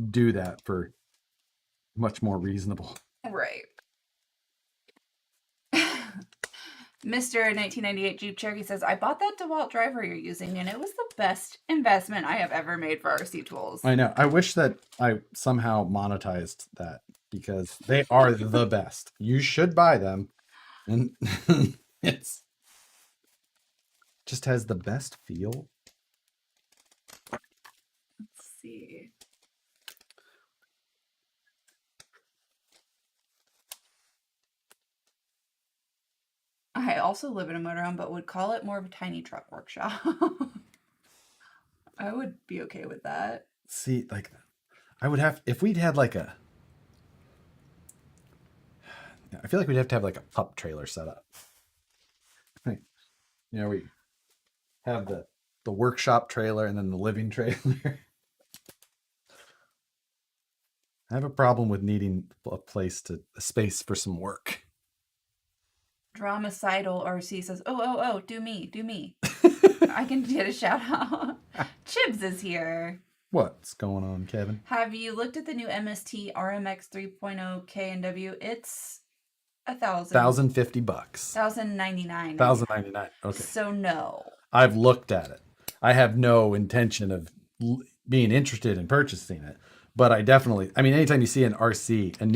do that for much more reasonable. Right. Mr. 1998 Jeep Cherokee says, "I bought that DeWalt driver you're using, and it was the best investment I have ever made for RC tools." I know. I wish that I somehow monetized that because they are the best. You should buy them. And it's just has the best feel. Let's see. I also live in a motorhome, but would call it more of a tiny truck workshop. I would be okay with that. See, like, I would have, if we'd had like I feel like we'd have to have like a pup trailer set up. We have the workshop trailer and then the living trailer. I have a problem with needing a space for some work. Dramacidal RC says, oh, do me. I can get a shout out. Chibs is here. What's going on, Kevin? Have you looked at the new MST RMX 3.0 KNW? It's $1,050. $1,099. $1,099. Okay. So no. I've looked at it. I have no intention of being interested in purchasing it, but I definitely. I mean, anytime you see a new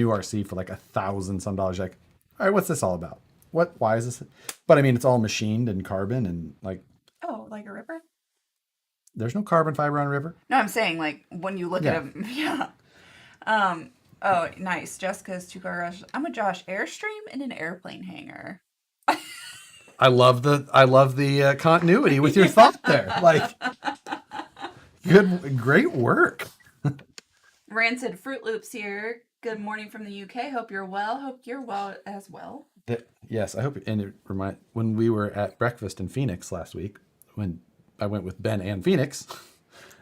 RC for like $1,000 some dollars, you're like, all right, what's this all about? Why is this? But I mean, it's all machined and carbon and like. Oh, like a Ripper? There's no carbon fiber on a Ripper. No, I'm saying like when you look at them, yeah. Oh, nice. Jessica's 2-car garage. I'm a Josh Airstream in an airplane hangar. I love the continuity with your thought there. Like, great work. Rancid Fruit Loops here. Good morning from the UK. Hope you're well. Hope you're well as well. Yes, I hope. And it when we were at breakfast in Phoenix last week, when I went with Ben and Phoenix,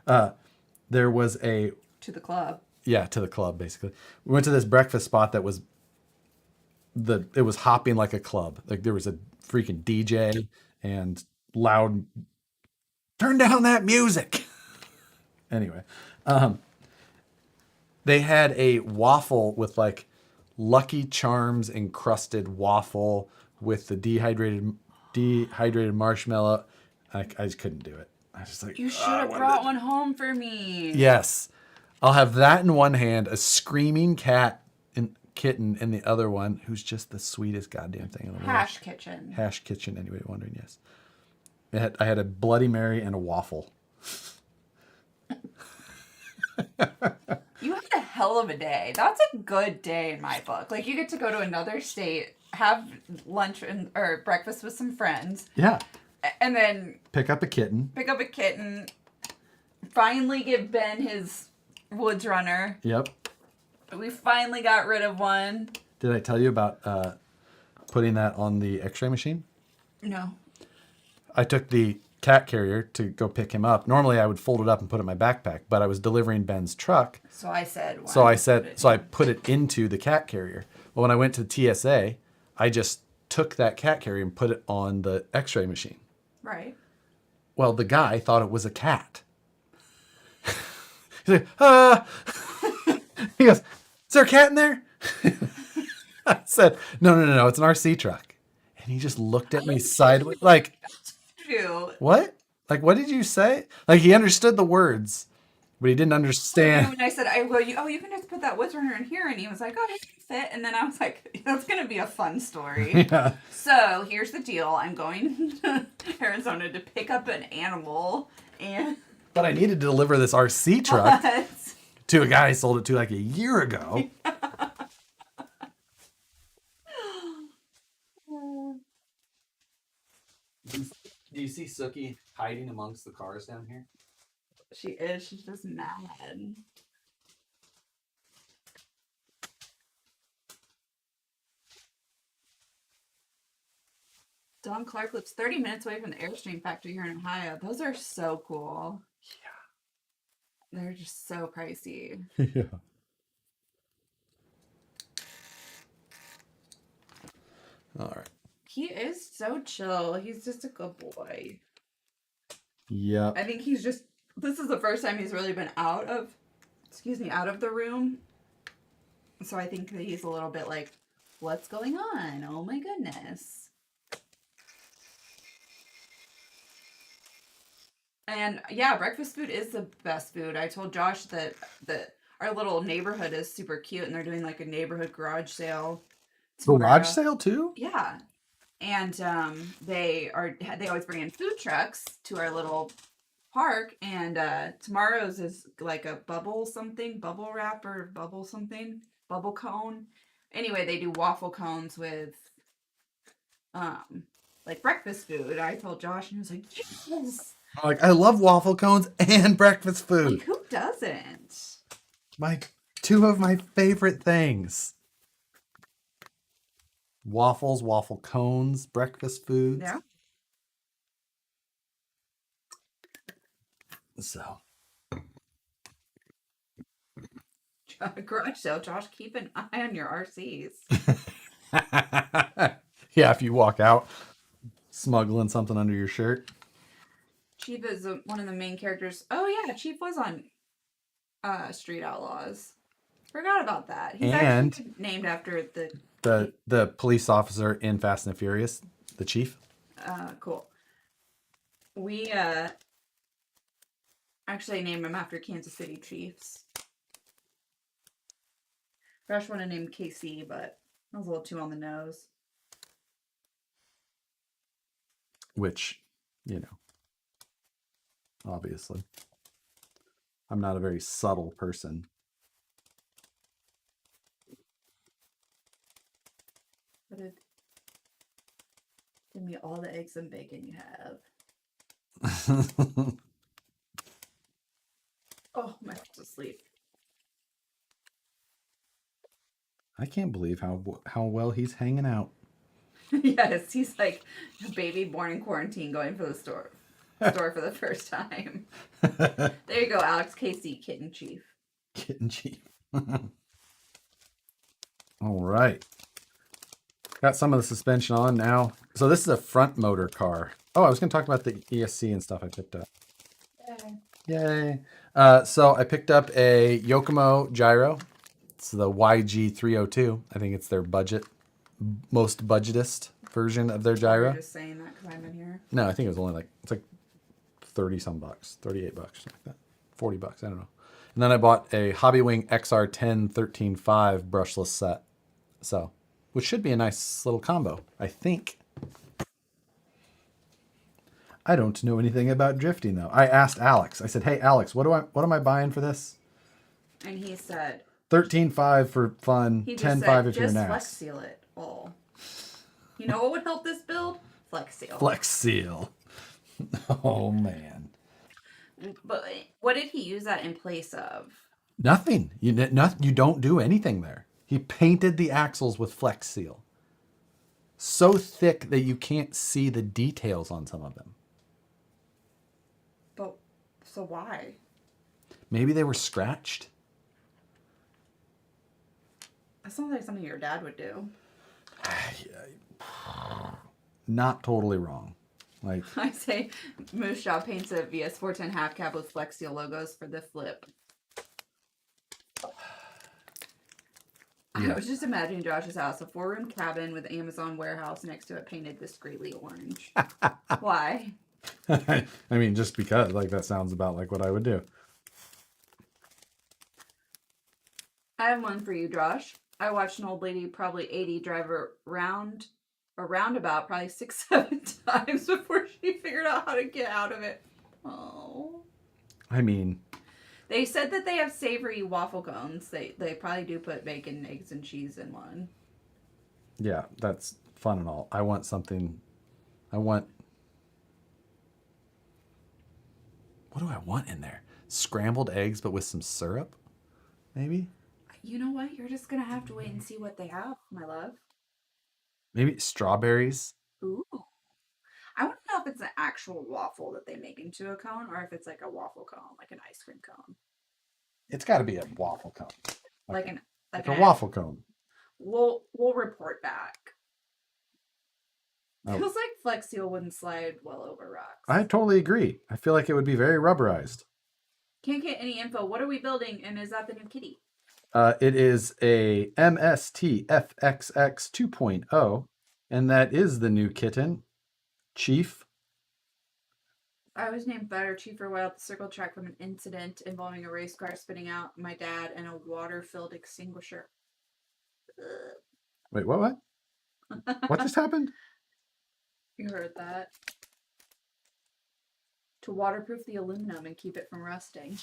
there was To the club. to the club basically. We went to this breakfast spot that was it was hopping like a club. Like there was a freaking DJ and loud, turn down that music. Anyway, they had a waffle with like Lucky Charms encrusted waffle with the dehydrated marshmallow. I just couldn't do it. I was just like, You should have brought one home for me. Yes, I'll have that in one hand, a screaming kitten in the other one, who's just the sweetest goddamn thing in the world. Hash Kitchen. Hash Kitchen, anybody wondering? Yes. I had a Bloody Mary and a waffle. You had a hell of a day. That's a good day in my book. Like, you get to go to another state, have lunch or breakfast with some friends. Yeah. And then pick up a kitten. Finally give Ben his Woods Runner. Yep. We finally got rid of one. Did I tell you about putting that on the x-ray machine? No. I took the cat carrier to go pick him up. Normally I would fold it up and put it in my backpack, but I was delivering Ben's truck. So I said, I put it into the cat carrier. Well, when I went to TSA, I just took that cat carrier and put it on the x-ray machine. Right. Well, the guy thought it was a cat. He's like, he goes, is there a cat in there? I said, no, it's an RC truck. And he just looked at me sideways, like, what? Like, what did you say? Like, he understood the words, but he didn't understand. And I said, you can just put that Woods Runner in here. And he was like, oh, it can fit. And then I was like, that's going to be a fun story. Yeah. So here's the deal. I'm going to Arizona to pick up an animal. But I needed to deliver this RC truck to a guy I sold it to like a year ago. Do you see Sookie hiding amongst the cars down here? She is. She's just mad. Don Clark lives 30 minutes away from the Airstream factory here in Ohio. Those are so cool. Yeah. They're just so pricey. Yeah. All right. He is so chill. He's just a good boy. Yeah. I think this is the first time he's really been out of the room. So I think that he's a little bit like, what's going on? Oh my goodness. And yeah, breakfast food is the best food. I told Josh that our little neighborhood is super cute and they're doing like a neighborhood garage sale tomorrow. Garage sale too? Yeah. And they always bring in food trucks to our little park, and tomorrow's is like a bubble wrap or bubble cone. Anyway, they do waffle cones with like breakfast food. I told Josh and he was like, yes. Like, I love waffle cones and breakfast food. Like, who doesn't? Two of my favorite things. Waffles, waffle cones, breakfast foods. Yeah. So. Garage sale, Josh, keep an eye on your RCs. Yeah, if you walk out smuggling something under your shirt. Chief is one of the main characters. Oh yeah, Chief was on Street Outlaws. Forgot about that. He's actually named after the police officer in Fast and the Furious, the chief. Cool. We actually named him after Kansas City Chiefs. Josh wanted to name KC, but that was a little too on the nose. Which, obviously. I'm not a very subtle person. But it Give me all the eggs and bacon you have. Oh, my foot's asleep. I can't believe how well he's hanging out. Yes, he's like a baby born in quarantine going for the store for the first time. There you go, Alex Casey, Kitten Chief. Kitten Chief. All right. Got some of the suspension on now. So this is a front motor car. Oh, I was going to talk about the ESC and stuff I picked up. Yay. So I picked up a Yokomo Gyro. It's the YG302. I think it's their most budgetist version of their gyro. You're just saying that because I'm in here. No, I think it was only it's like 30 some bucks, 38 bucks, something like that. 40 bucks, I don't know. And then I bought a Hobbywing XR10 13.5 brushless set. So, which should be a nice little combo, I think. I don't know anything about drifting though. I asked Alex. I said, "Hey Alex, what am I buying for this?" And he said 13.5 for fun, 10.5 if you're an just ass. flex seal it all. You know what would help this build? Flex seal. Flex seal. Oh man. But what did he use that in place of? Nothing. You don't do anything there. He painted the axles with Flex Seal. So thick that you can't see the details on some of them. But so why? Maybe they were scratched. That sounds like something your dad would do. Not totally wrong. Like I say Moose Jaw paints a VS410 half cab with Flex Seal logos for the flip. Yeah. I was just imagining Josh's house, a 4-room cabin with Amazon warehouse next to it painted discreetly orange. Why? I mean, just because that sounds about like what I would do. I have one for you, Josh. I watched an old lady, probably 80, drive a roundabout probably 6-7 times before she figured out how to get out of it. Oh. I mean, they said that they have savory waffle cones. They probably do put bacon, eggs, and cheese in one. Yeah, that's fun and all. I want something. What do I want in there? Scrambled eggs, but with some syrup, maybe? You know what? You're just going to have to wait and see what they have, my love. Maybe strawberries. Ooh. I want to know if it's an actual waffle that they make into a cone or if it's like a waffle cone, like an ice cream cone. It's got to be a waffle cone. Like a waffle cone. We'll report back. Oh. Feels like Flex Seal wouldn't slide well over rocks. I totally agree. I feel like it would be very rubberized. Can't get any info. What are we building? And is that the new kitty? It is a MST FXX 2.0, and that is the new kitten, Chief. I was named Better Chief for a while at the circle track from an incident involving a race car spitting out my dad and a water-filled extinguisher. Ugh. Wait, what? What just happened? You heard that. To waterproof the aluminum and keep it from rusting.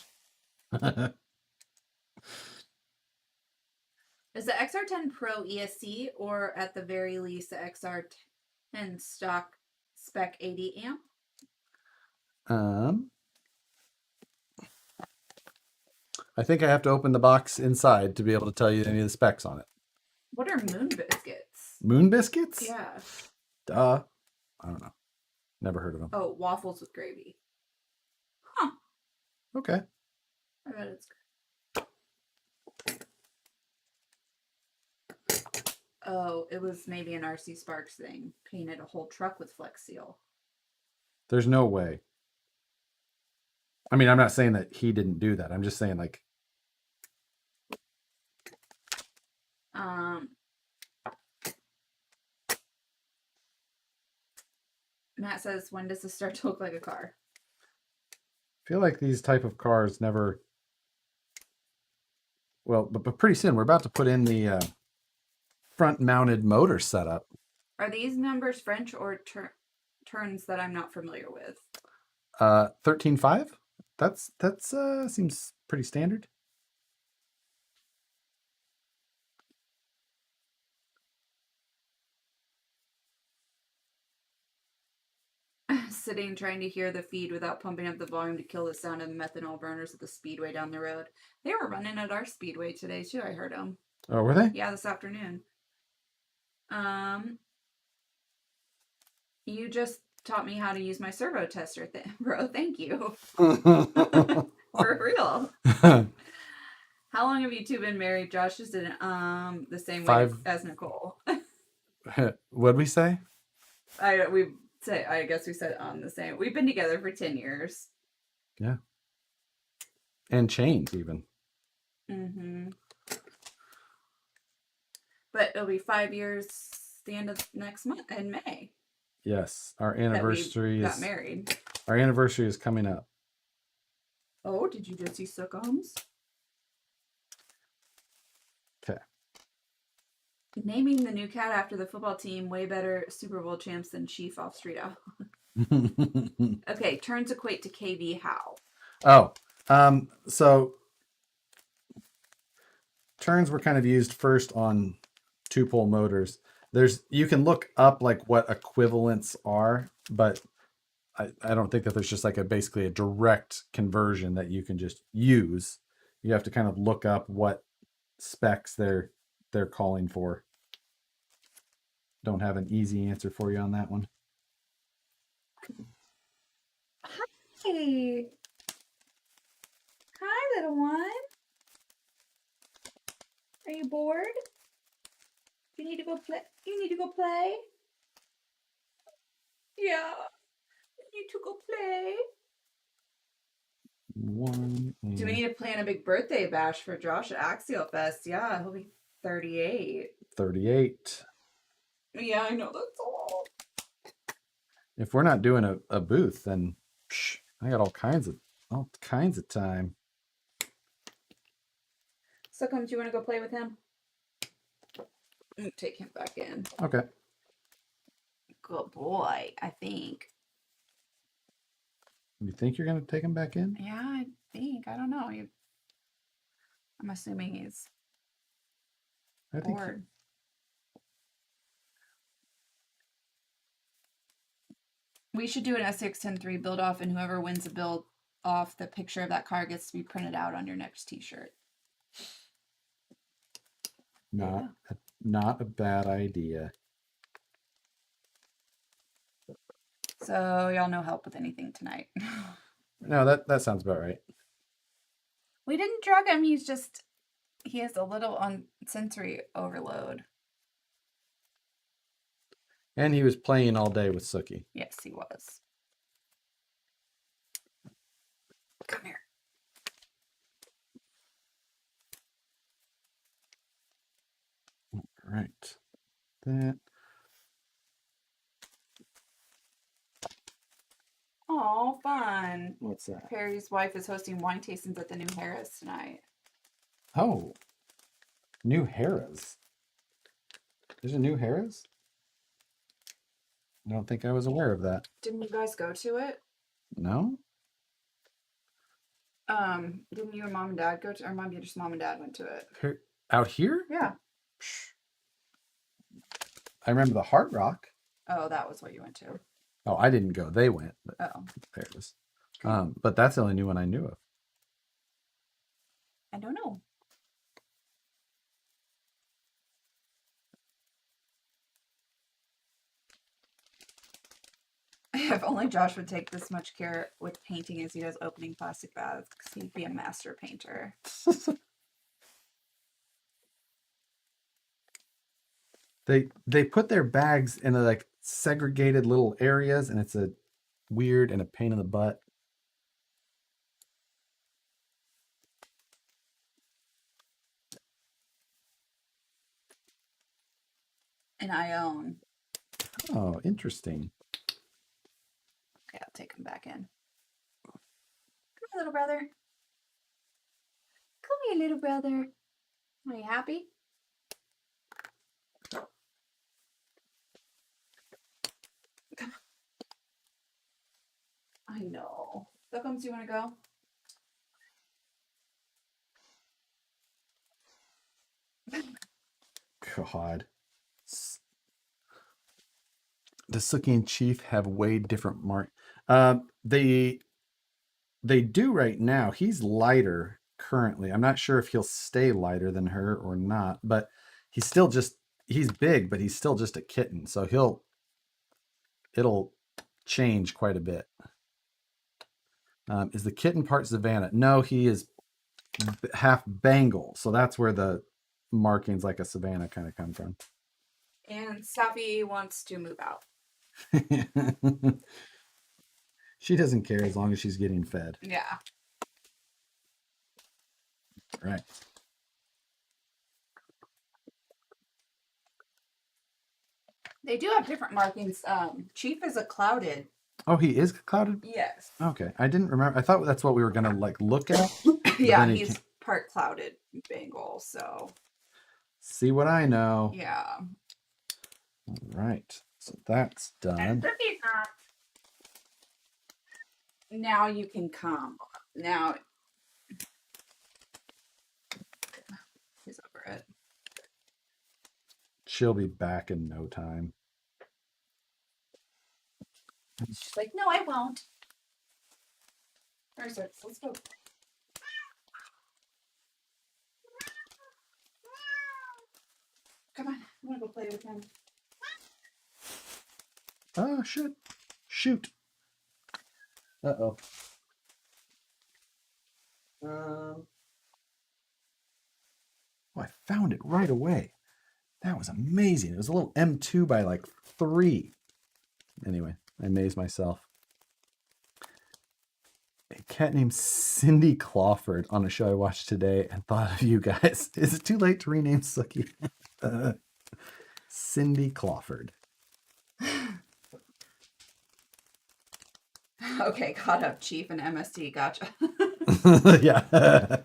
Is the XR10 Pro ESC or at the very least the XR10 stock spec 80 amp? I think I have to open the box inside to be able to tell you any of the specs on it. What are moon biscuits? Moon biscuits? Yeah. Duh. I don't know. Never heard of them. Oh, waffles with gravy. Huh. Okay. I bet it's good. Oh, it was maybe an RC Sparks thing. Painted a whole truck with Flex Seal. There's no way. I mean, I'm not saying that he didn't do that. I'm just saying Matt says, when does this start to look like a car? I feel like these type of cars never... Well, but pretty soon we're about to put in the front-mounted motor setup. Are these numbers French or turns that I'm not familiar with? 13.5? That's seems pretty standard. sitting trying to hear the feed without pumping up the volume to kill the sound of methanol burners at the speedway down the road. They were running at our speedway today too. I heard them. Oh, were they? Yeah, this afternoon. You just taught me how to use my servo tester, bro. Thank you. For real. How long have you two been married? Josh just did the same way as Nicole. What'd we say? I guess we said the same. We've been together for 10 years. Yeah. And chains even. Mm-hmm. But it'll be 5 years the end of next month in May. Yes. Our anniversary got married. Our anniversary is coming up. Oh, did you just see Sookums? Okay. Naming the new cat after the football team, way better Super Bowl champs than Chief off Street Owl. Okay, turns equate to KV how? Oh, so turns were kind of used first on two-pole motors. You can look up like what equivalents are, but I don't think that there's just like basically a direct conversion that you can just use. You have to kind of look up what specs they're calling for. Don't have an easy answer for you on that one. Hi. Hi, little one. Are you bored? You need to go play? You need to go play? Yeah. You need to go play? Do we need to plan a big birthday bash for Josh at Axial Fest? Yeah, he'll be 38. 38. Yeah, I know that's all. If we're not doing a booth, then I got all kinds of time. So come, do you want to go play with him? Take him back in. Okay. Good boy, I think. You think you're going to take him back in? Yeah, I think. I don't know. I'm assuming he's bored. We should do an SX103 build off, and whoever wins the build off, the picture of that car gets to be printed out on your next t-shirt. Not a bad idea. So y'all no help with anything tonight. No, that sounds about right. We didn't drug him. He has a little on sensory overload. And he was playing all day with Sookie. Yes, he was. Come here. All right. That. Oh, fun. What's that? Perry's wife is hosting wine tastings at the New Harris tonight. Oh. New Harris. There's a New Harris? I don't think I was aware of that. Didn't you guys go to it? No? Didn't you and mom and dad go to, or maybe just mom and dad went to it? Out here? Yeah. I remember the Hard Rock. Oh, that was what you went to. Oh, I didn't go. They went. But Oh. There it is. But that's the only new one I knew of. I don't know. If only Josh would take this much care with painting as he does opening plastic bags, because he'd be a master painter. They put their bags in like segregated little areas, and it's a weird and a pain in the butt. And I own. Oh, interesting. Okay, I'll take him back in. Come here, little brother. Come here, little brother. Are you happy? Come on. I know. So comes, you want to go? God. Does Sookie and Chief have way different mark? They do right now. He's lighter currently. I'm not sure if he'll stay lighter than her or not, but he's still just he's big, but he's still just a kitten. So it'll change quite a bit. Is the kitten part Savannah? No, he is half Bengal. So that's where the markings like a Savannah kind of come from. And Safi wants to move out. She doesn't care as long as she's getting fed. Yeah. Right. They do have different markings. Chief is a clouded. Oh, he is clouded? Yes. Okay. I didn't remember. I thought that's what we were going to like look at. Yeah, he's part clouded Bengal, so. See what I know. Yeah. All right. So that's done. Now you can come. Now he's over it. She'll be back in no time. She's like, no, I won't. Where's it? Let's go. Come on, I want to go play with him. Oh, shit. Shoot. Uh-oh. Oh, I found it right away. That was amazing. It was a little M2 by like 3. Anyway, I amazed myself. A cat named Cindy Clawford on a show I watched today and thought of you guys. Is it too late to rename Sookie? Cindy Clawford. Okay, caught up, Chief and MST. Gotcha. Yeah.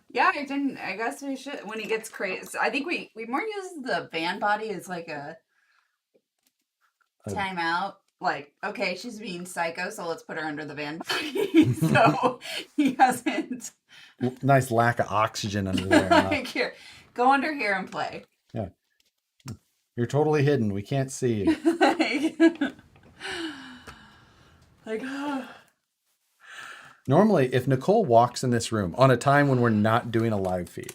Yeah, I didn't. I guess we should. When he gets crazy, I think we more use the van body as like a timeout. Like, okay, she's being psycho, so let's put her under the van body. So he hasn't. Nice lack of oxygen under there. Huh? Like, here, go under here and play. Yeah. You're totally hidden. We can't see you. like Normally, if Nicole walks in this room on a time when we're not doing a live feed,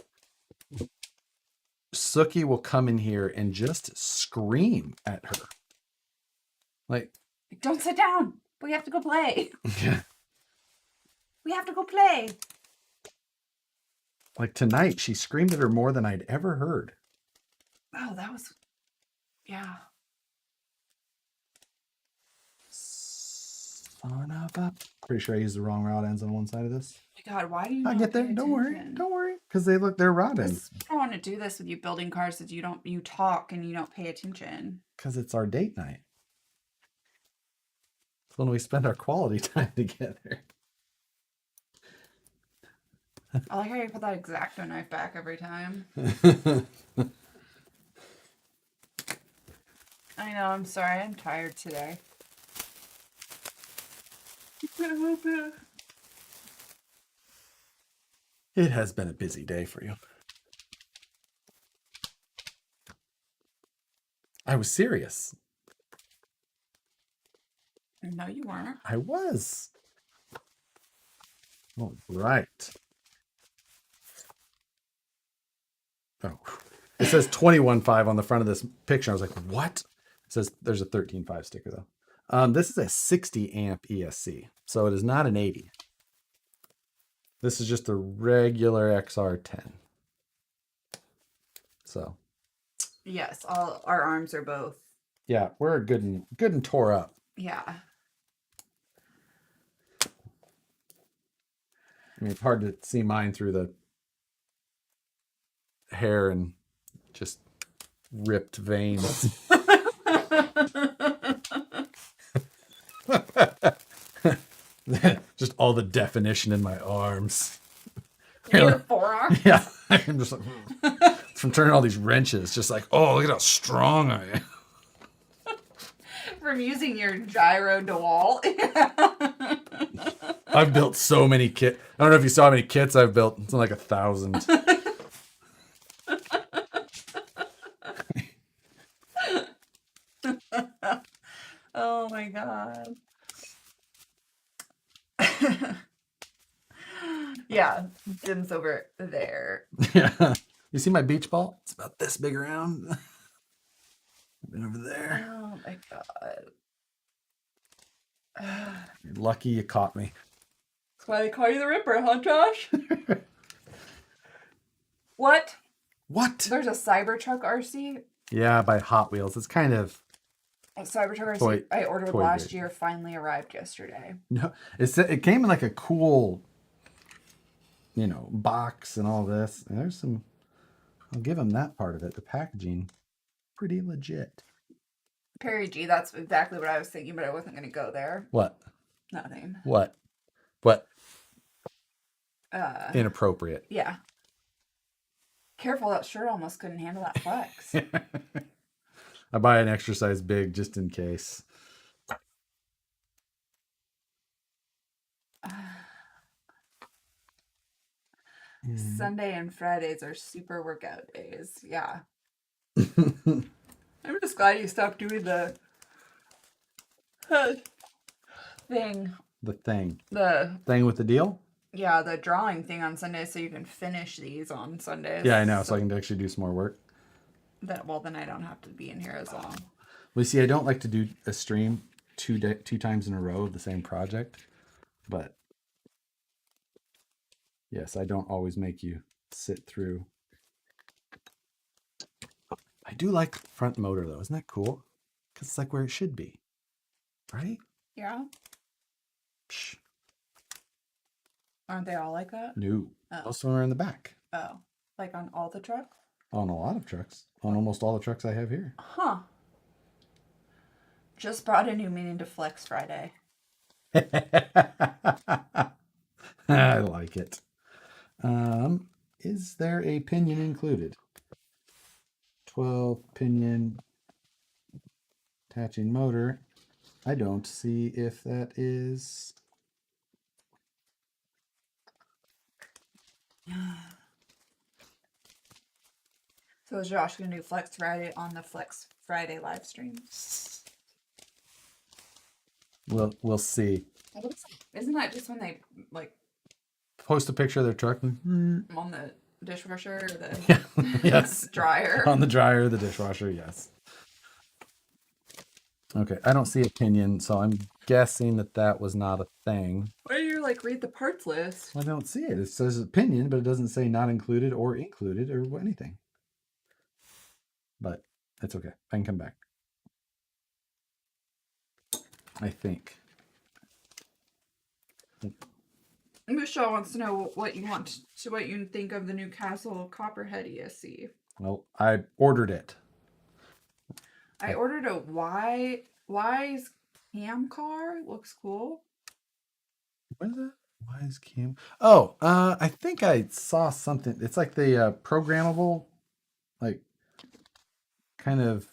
Sookie will come in here and just scream at her. Like, don't sit down. We have to go play. Yeah. We have to go play. Like tonight, she screamed at her more than I'd ever heard. Oh, that was, yeah. Son of a... Pretty sure I used the wrong rod ends on one side of this. Oh my God, why do you I'll not get there. pay Don't worry. attention? Don't worry. Because they're rod ends. I don't want to do this with you building cars that you talk and you don't pay attention. Because it's our date night. It's when we spend our quality time together. I like how you put that X-Acto knife back every time. I know, I'm sorry. I'm tired today. It has been a busy day for you. I was serious. No, you weren't. I was. All right. Oh, it says 21.5 on the front of this picture. I was like, what? It says there's a 13.5 sticker though. This is a 60 amp ESC, so it is not an 80. This is just a regular XR10. So. Yes, all our arms are both. Yeah, we're good and tore up. Yeah. I mean, it's hard to see mine through the hair and just ripped veins. Just all the definition in my arms. Your forearm? Yeah. I'm just like, from turning all these wrenches, just like, oh, look at how strong I am. From using your gyro DeWalt. I've built so many kits. I don't know if you saw how many kits I've built. It's like 1,000. my god. Yeah, Jim's over there. Yeah. You see my beach ball? It's about this big around. Been over there. Oh my god. You're lucky you caught me. That's why they call you the Ripper, huh, Josh? What? What? There's a Cybertruck RC. Yeah, by Hot Wheels. It's kind of A Cybertruck RC Toy- I ordered toy last grade. year finally arrived yesterday. no. It came in like a cool, box and all this. And there's some. I'll give them that part of it. The packaging, pretty legit. Perry G, that's exactly what I was thinking, but I wasn't going to go there. What? Nothing. What? Inappropriate. Yeah. Careful, that shirt almost couldn't handle that flex. I buy an extra size big just in case. Sunday and Fridays are super workout days. Yeah. I'm just glad you stopped doing the thing. The thing. The Thing with the deal? the drawing thing on Sunday so you can finish these on Sundays. Yeah, I know. So I can actually do some more work. Then I don't have to be in here as long. Well, you see, I don't like to do a stream two times in a row of the same project. But yes, I don't always make you sit through. I do like front motor though. Isn't that cool? Because it's like where it should be. Right? Yeah? Psh, Aren't they all like that? no. Oh. Most of them are in the back. Oh. Like on all the trucks? On a lot of trucks. On almost all the trucks I have here. Huh. Just brought a new meaning to Flex Friday. I like it. Is there a pinion included? 12 pinion attaching motor. I don't see if that is. So is Josh gonna do Flex Friday on the Flex Friday live stream? We'll see. Isn't that just when they like Post a picture of their truck. on the dishwasher or the Yeah. Yes. dryer? On the dryer, the dishwasher, yes. Okay, I don't see a pinion, so I'm guessing that was not a thing. Why do you like read the parts list? I don't see it. It says opinion, but it doesn't say not included or included or anything. But it's okay. I can come back. I think. Michelle wants to know what you think of the new Castle Copperhead ESC. Well, I ordered it. I ordered a Wise cam car. Looks cool. What is that? Wise cam. Oh, I think I saw something. It's like the programmable, like kind of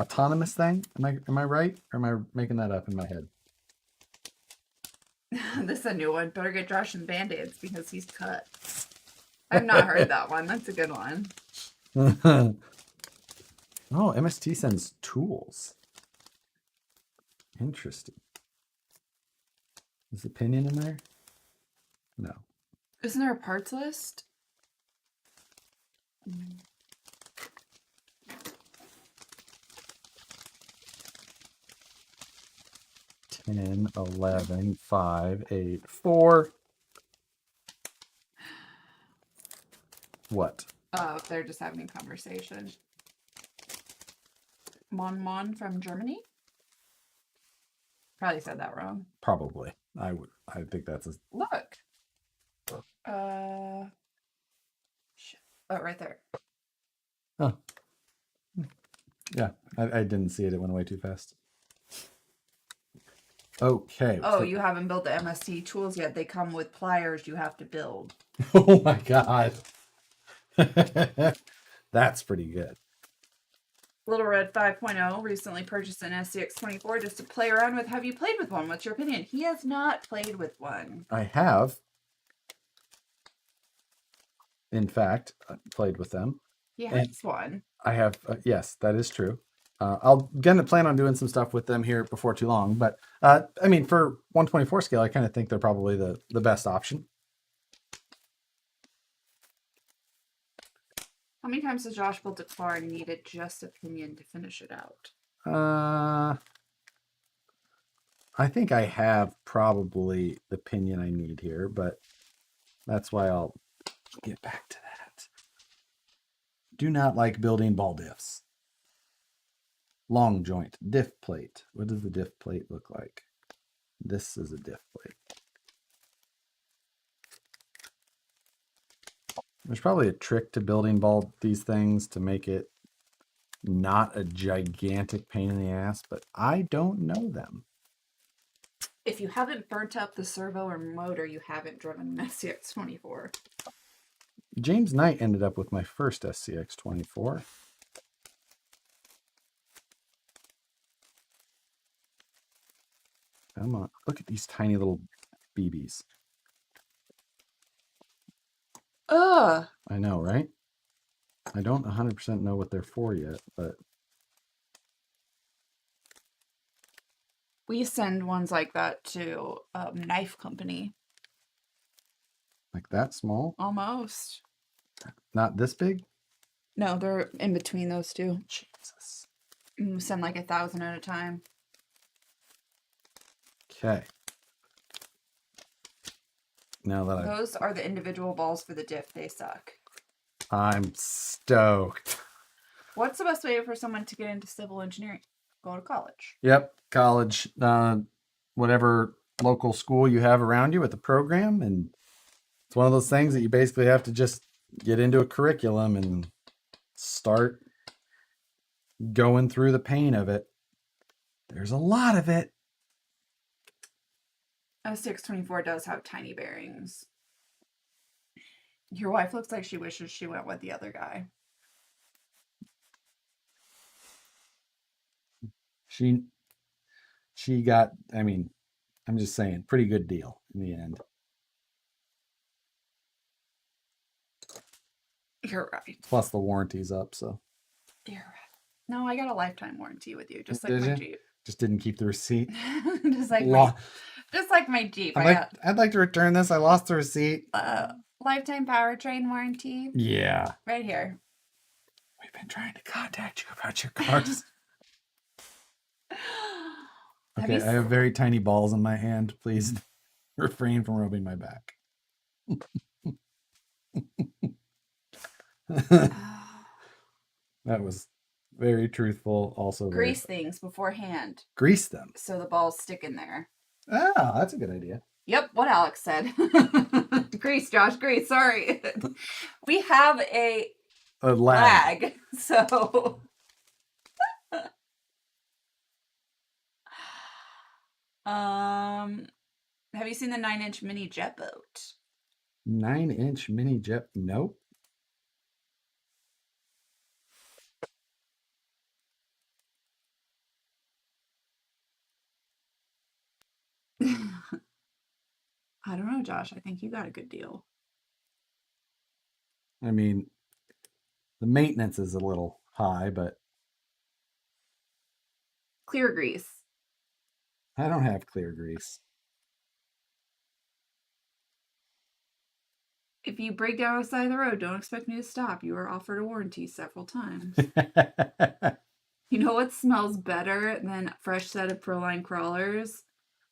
autonomous thing. Am I right? Or am I making that up in my head? This is a new one. Better get Josh some band-aids because he's cut. I've not heard that one. That's a good one. Oh, MST sends tools. Interesting. Is the pinion in there? No. Isn't there a parts list? 10, 11, 5, 8, 4. What? Oh, they're just having a conversation. Mon from Germany? Probably said that wrong. Probably. I think that's a. Look. Shit. Oh, right there. Oh. Yeah, I didn't see it. It went away too fast. Okay. Oh, so- you haven't built the MST tools yet. They come with pliers you have to build. Oh my God. That's pretty good. Little Red 5.0 recently purchased an SCX24 just to play around with. Have you played with one? What's your opinion? He has not played with one. I have, in fact, played with them. He has one. I have, yes, that is true. I'll gonna plan on doing some stuff with them here before too long. But I mean, for 124 scale, I kind of think they're probably the best option. How many times has Josh built a car and needed just opinion to finish it out? I think I have probably the opinion I need here, but that's why I'll get back to that. Do not like building ball diffs. Long joint, diff plate. What does the diff plate look like? This is a diff plate. There's probably a trick to building ball these things to make it not a gigantic pain in the ass, but I don't know them. If you haven't burnt up the servo or motor, you haven't driven an SCX24. James Knight ended up with my first SCX24. Come on, look at these tiny little BBs. Ugh. I know, right? I don't 100% know what they're for yet, but We send ones like that to a knife company. like that small? Almost. Not this big? No, they're in between those two. Jesus. We send like 1,000 at a time. Okay. Now that Those are the individual balls for the diff. They suck. I'm stoked. What's the best way for someone to get into civil engineering? Go to college. Yep, college, whatever local school you have around you with the program, and it's one of those things that you basically have to just get into a curriculum and start going through the pain of it. There's a lot of it. SCX24 does have tiny bearings. Your wife looks like she wishes she went with the other guy. She got, I mean, I'm just saying, pretty good deal in the end. You're right. Plus the warranty's up, so. You're right. No, I got a lifetime warranty with you, just like Did my you? Jeep. Just didn't keep the receipt. just like my Jeep. I'd like to return this. I lost the receipt. Lifetime powertrain warranty. Yeah. Right here. We've been trying to contact you about your cars. Okay, I have very tiny balls in my hand. Please refrain from rubbing my back. That was very truthful. Also, grease things beforehand. Grease them so the balls stick in there. Ah, that's a good idea. Yep, what Alex said. Grease, Josh, grease. Sorry, we have a lag. So. Have you seen the 9-inch mini jet boat? 9-inch mini jet? Nope. I don't know, Josh. I think you got a good deal. I mean, the maintenance is a little high, but clear grease. I don't have clear grease. If you break down on the side of the road, don't expect me to stop. You are offered a warranty several times. You know what smells better than a fresh set of Proline crawlers?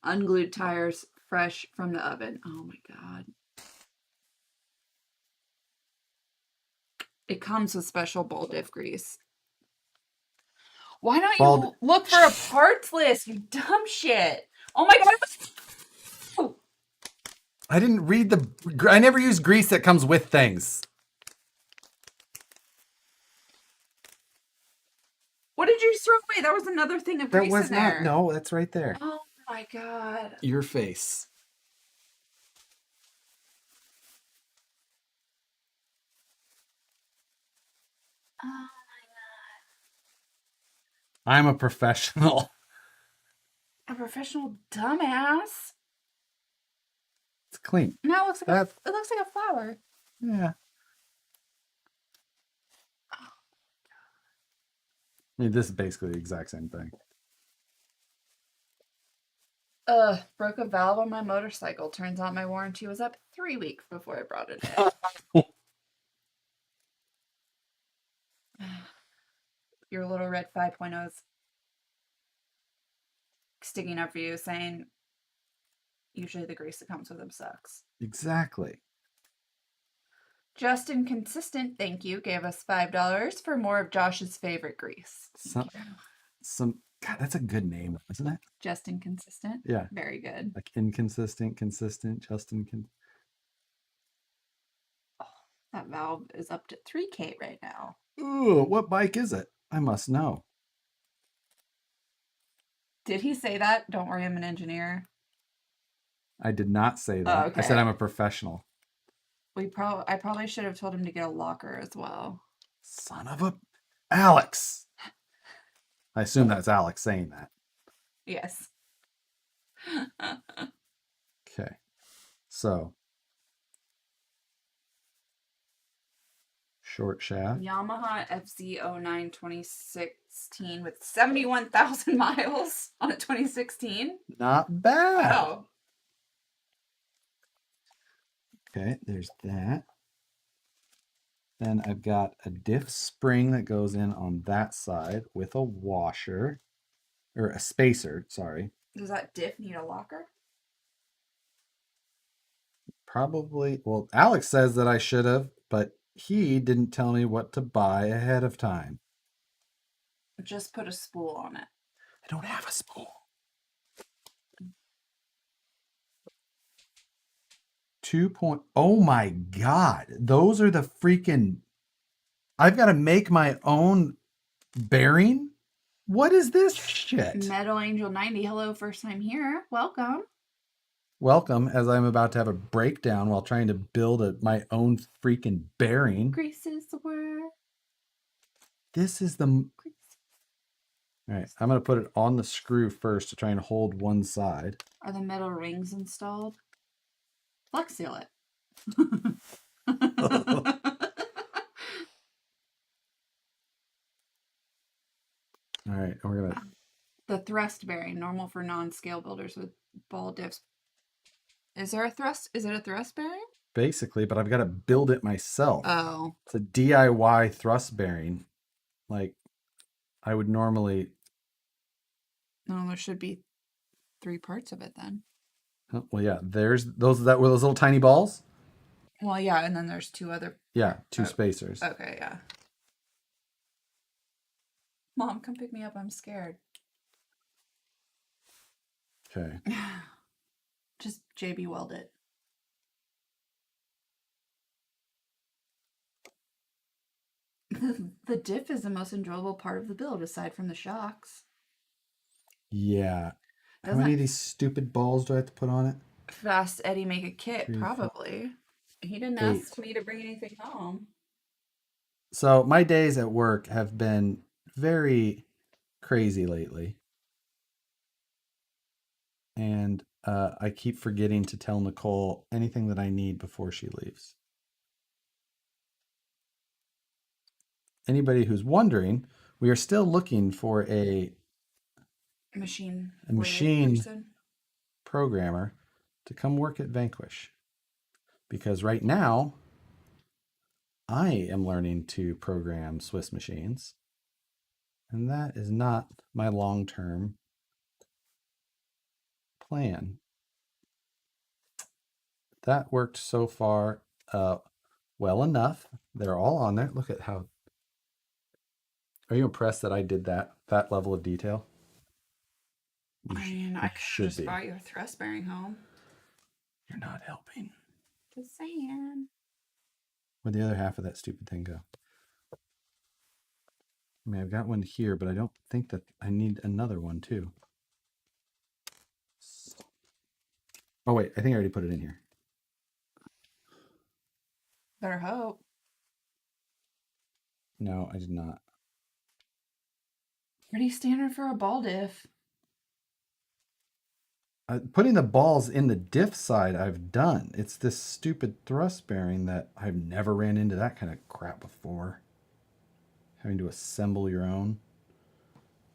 Unglued tires fresh from the oven. Oh my God. It comes with special ball diff grease. Why don't you look for a parts list, you dumb shit? Oh my God. I didn't read I never use grease that comes with things. What did you just throw away? That was another thing of grease in there. No, that's right there. Oh my God. Your face. Oh my God. I'm a professional. A professional dumbass. It's clean. No, it looks like a flower. Yeah. I mean, this is basically the exact same thing. Broke a valve on my motorcycle. Turns out my warranty was up 3 weeks before I brought it in. Your little red 5.0's sticking up for you, saying usually the grease that comes with them sucks. Exactly. Justin Consistent, thank you, gave us $5 for more of Josh's favorite grease. God, that's a good name, isn't it? Justin Consistent? Yeah. Very good. Like inconsistent, consistent, Oh, that valve is up to 3K right now. Ooh, what bike is it? I must know. Did he say that? Don't worry, I'm an engineer. I did not say that. Okay. I said I'm a professional. I probably should have told him to get a locker as well. Son of a Alex. I assume that's Alex saying that. Yes. Okay. So short shaft. Yamaha FZ09 2016 with 71,000 miles on a 2016. Not bad. Wow. Okay, there's that. Then I've got a diff spring that goes in on that side with a washer, or a spacer, sorry. Does that diff need a locker? Probably, well, Alex says that I should have, but he didn't tell me what to buy ahead of time. Just put a spool on it. I don't have a spool. 2 point, oh my God. Those are the freaking, I've got to make my own bearing? What is this shit? Metal Angel 90. Hello, first time here. Welcome. Welcome, as I'm about to have a breakdown while trying to build my own freaking bearing. Grease is the word. This is the... All right, I'm going to put it on the screw first to try and hold one side. Are the metal rings installed? Flex seal it. All right, and we're going to... The thrust bearing, normal for non-scale builders with ball diffs. Is there a thrust? Is it a thrust bearing? Basically, but I've got to build it myself. Oh. It's a DIY thrust bearing. Like, I would normally... No, there should be 3 parts of it then. Oh, well, yeah, there's those little tiny balls. Well, yeah, and then there's 2 other... Yeah, 2 spacers. Okay, yeah. Mom, come pick me up. I'm scared. Okay. Just JB weld it. The diff is the most enjoyable part of the build, aside from the shocks. Yeah. How Doesn't many it- of these stupid balls do I have to put on it? Fast Eddie make a kit, 3, 4, probably. He didn't 8. ask me to bring anything home. So my days at work have been very crazy lately. And I keep forgetting to tell Nicole anything that I need before she leaves. Anybody who's wondering, we are still looking for a Machine machine programmer to come work at Vanquish. Because right now, I am learning to program Swiss machines. And that is not my long-term plan. That worked so far well enough. They're all on there. Look at how... Are you impressed that I did that level of detail? I mean, I could have just brought your thrust bearing home. You're not helping. Just saying. Where'd the other half of that stupid thing go? I mean, I've got one here, but I don't think that I need another one too. Oh wait, I think I already put it in here. Better hope. No, I did not. Pretty standard for a ball diff. Putting the balls in the diff side, I've done. It's this stupid thrust bearing that I've never ran into that kind of crap before. Having to assemble your own.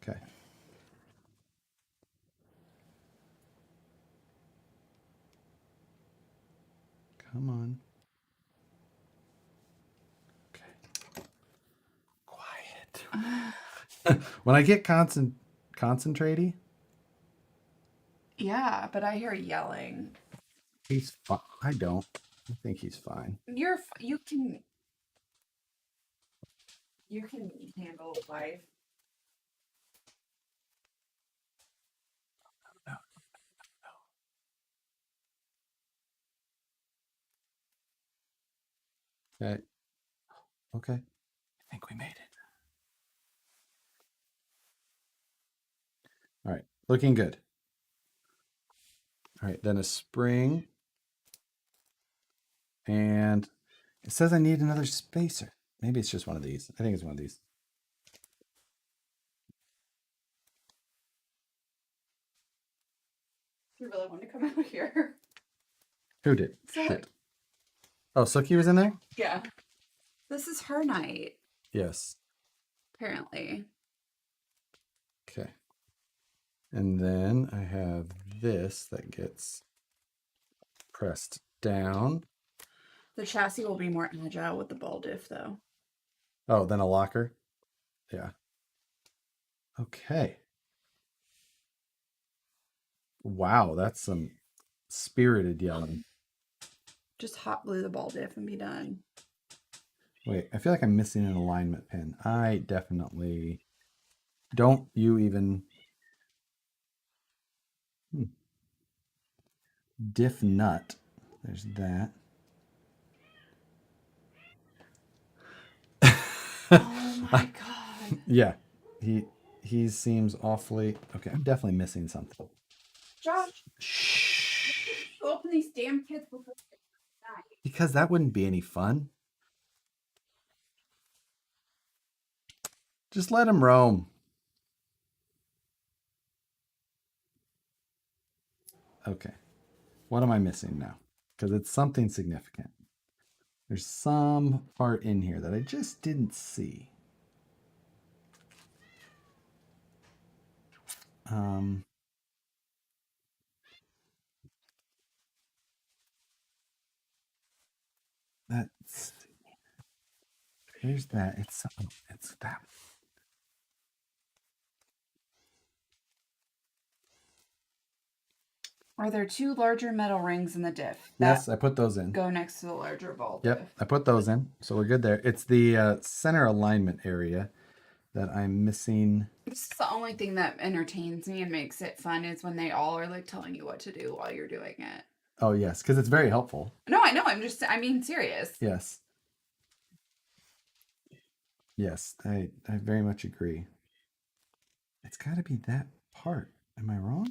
Okay. Come on. Okay. Quiet. When I get concentraty, Yeah, but I hear yelling. he's fine. I don't. I think he's fine. You can handle life. Okay. Okay. I think we made it. All right. Looking good. All right. Then a spring. And it says I need another spacer. Maybe it's just one of these. I think it's one of these. You really want to come out here? Who did? So, Shit. Oh, Suki was in there? yeah. This is her night, Yes. apparently. Okay. And then I have this that gets pressed down. The chassis will be more agile with the ball diff, though. Oh, then a locker. Yeah. Okay. Wow, that's some spirited yelling. Just hot glue the ball diff and be done. Wait, I feel like I'm missing an alignment pin. I definitely don't you even diff nut. There's that. Oh my god. Yeah. He seems awfully okay. I'm definitely missing something. Josh, Shh. you open these damn kits before night. Because that wouldn't be any fun. Just let him roam. Okay. What am I missing now? Because it's something significant. There's some part in here that I just didn't see. That's there's that. It's that. Are there two larger metal rings in the diff? Yes, I put those in. Go next to the larger ball Yep, diff. I put those in, so we're good there. It's the center alignment area that I'm missing. This is the only thing that entertains me and makes it fun is when they all are like telling you what to do while you're doing it. Oh yes, because it's very helpful. No, I know. I'm being serious. Yes. Yes, I very much agree. It's got to be that part. Am I wrong?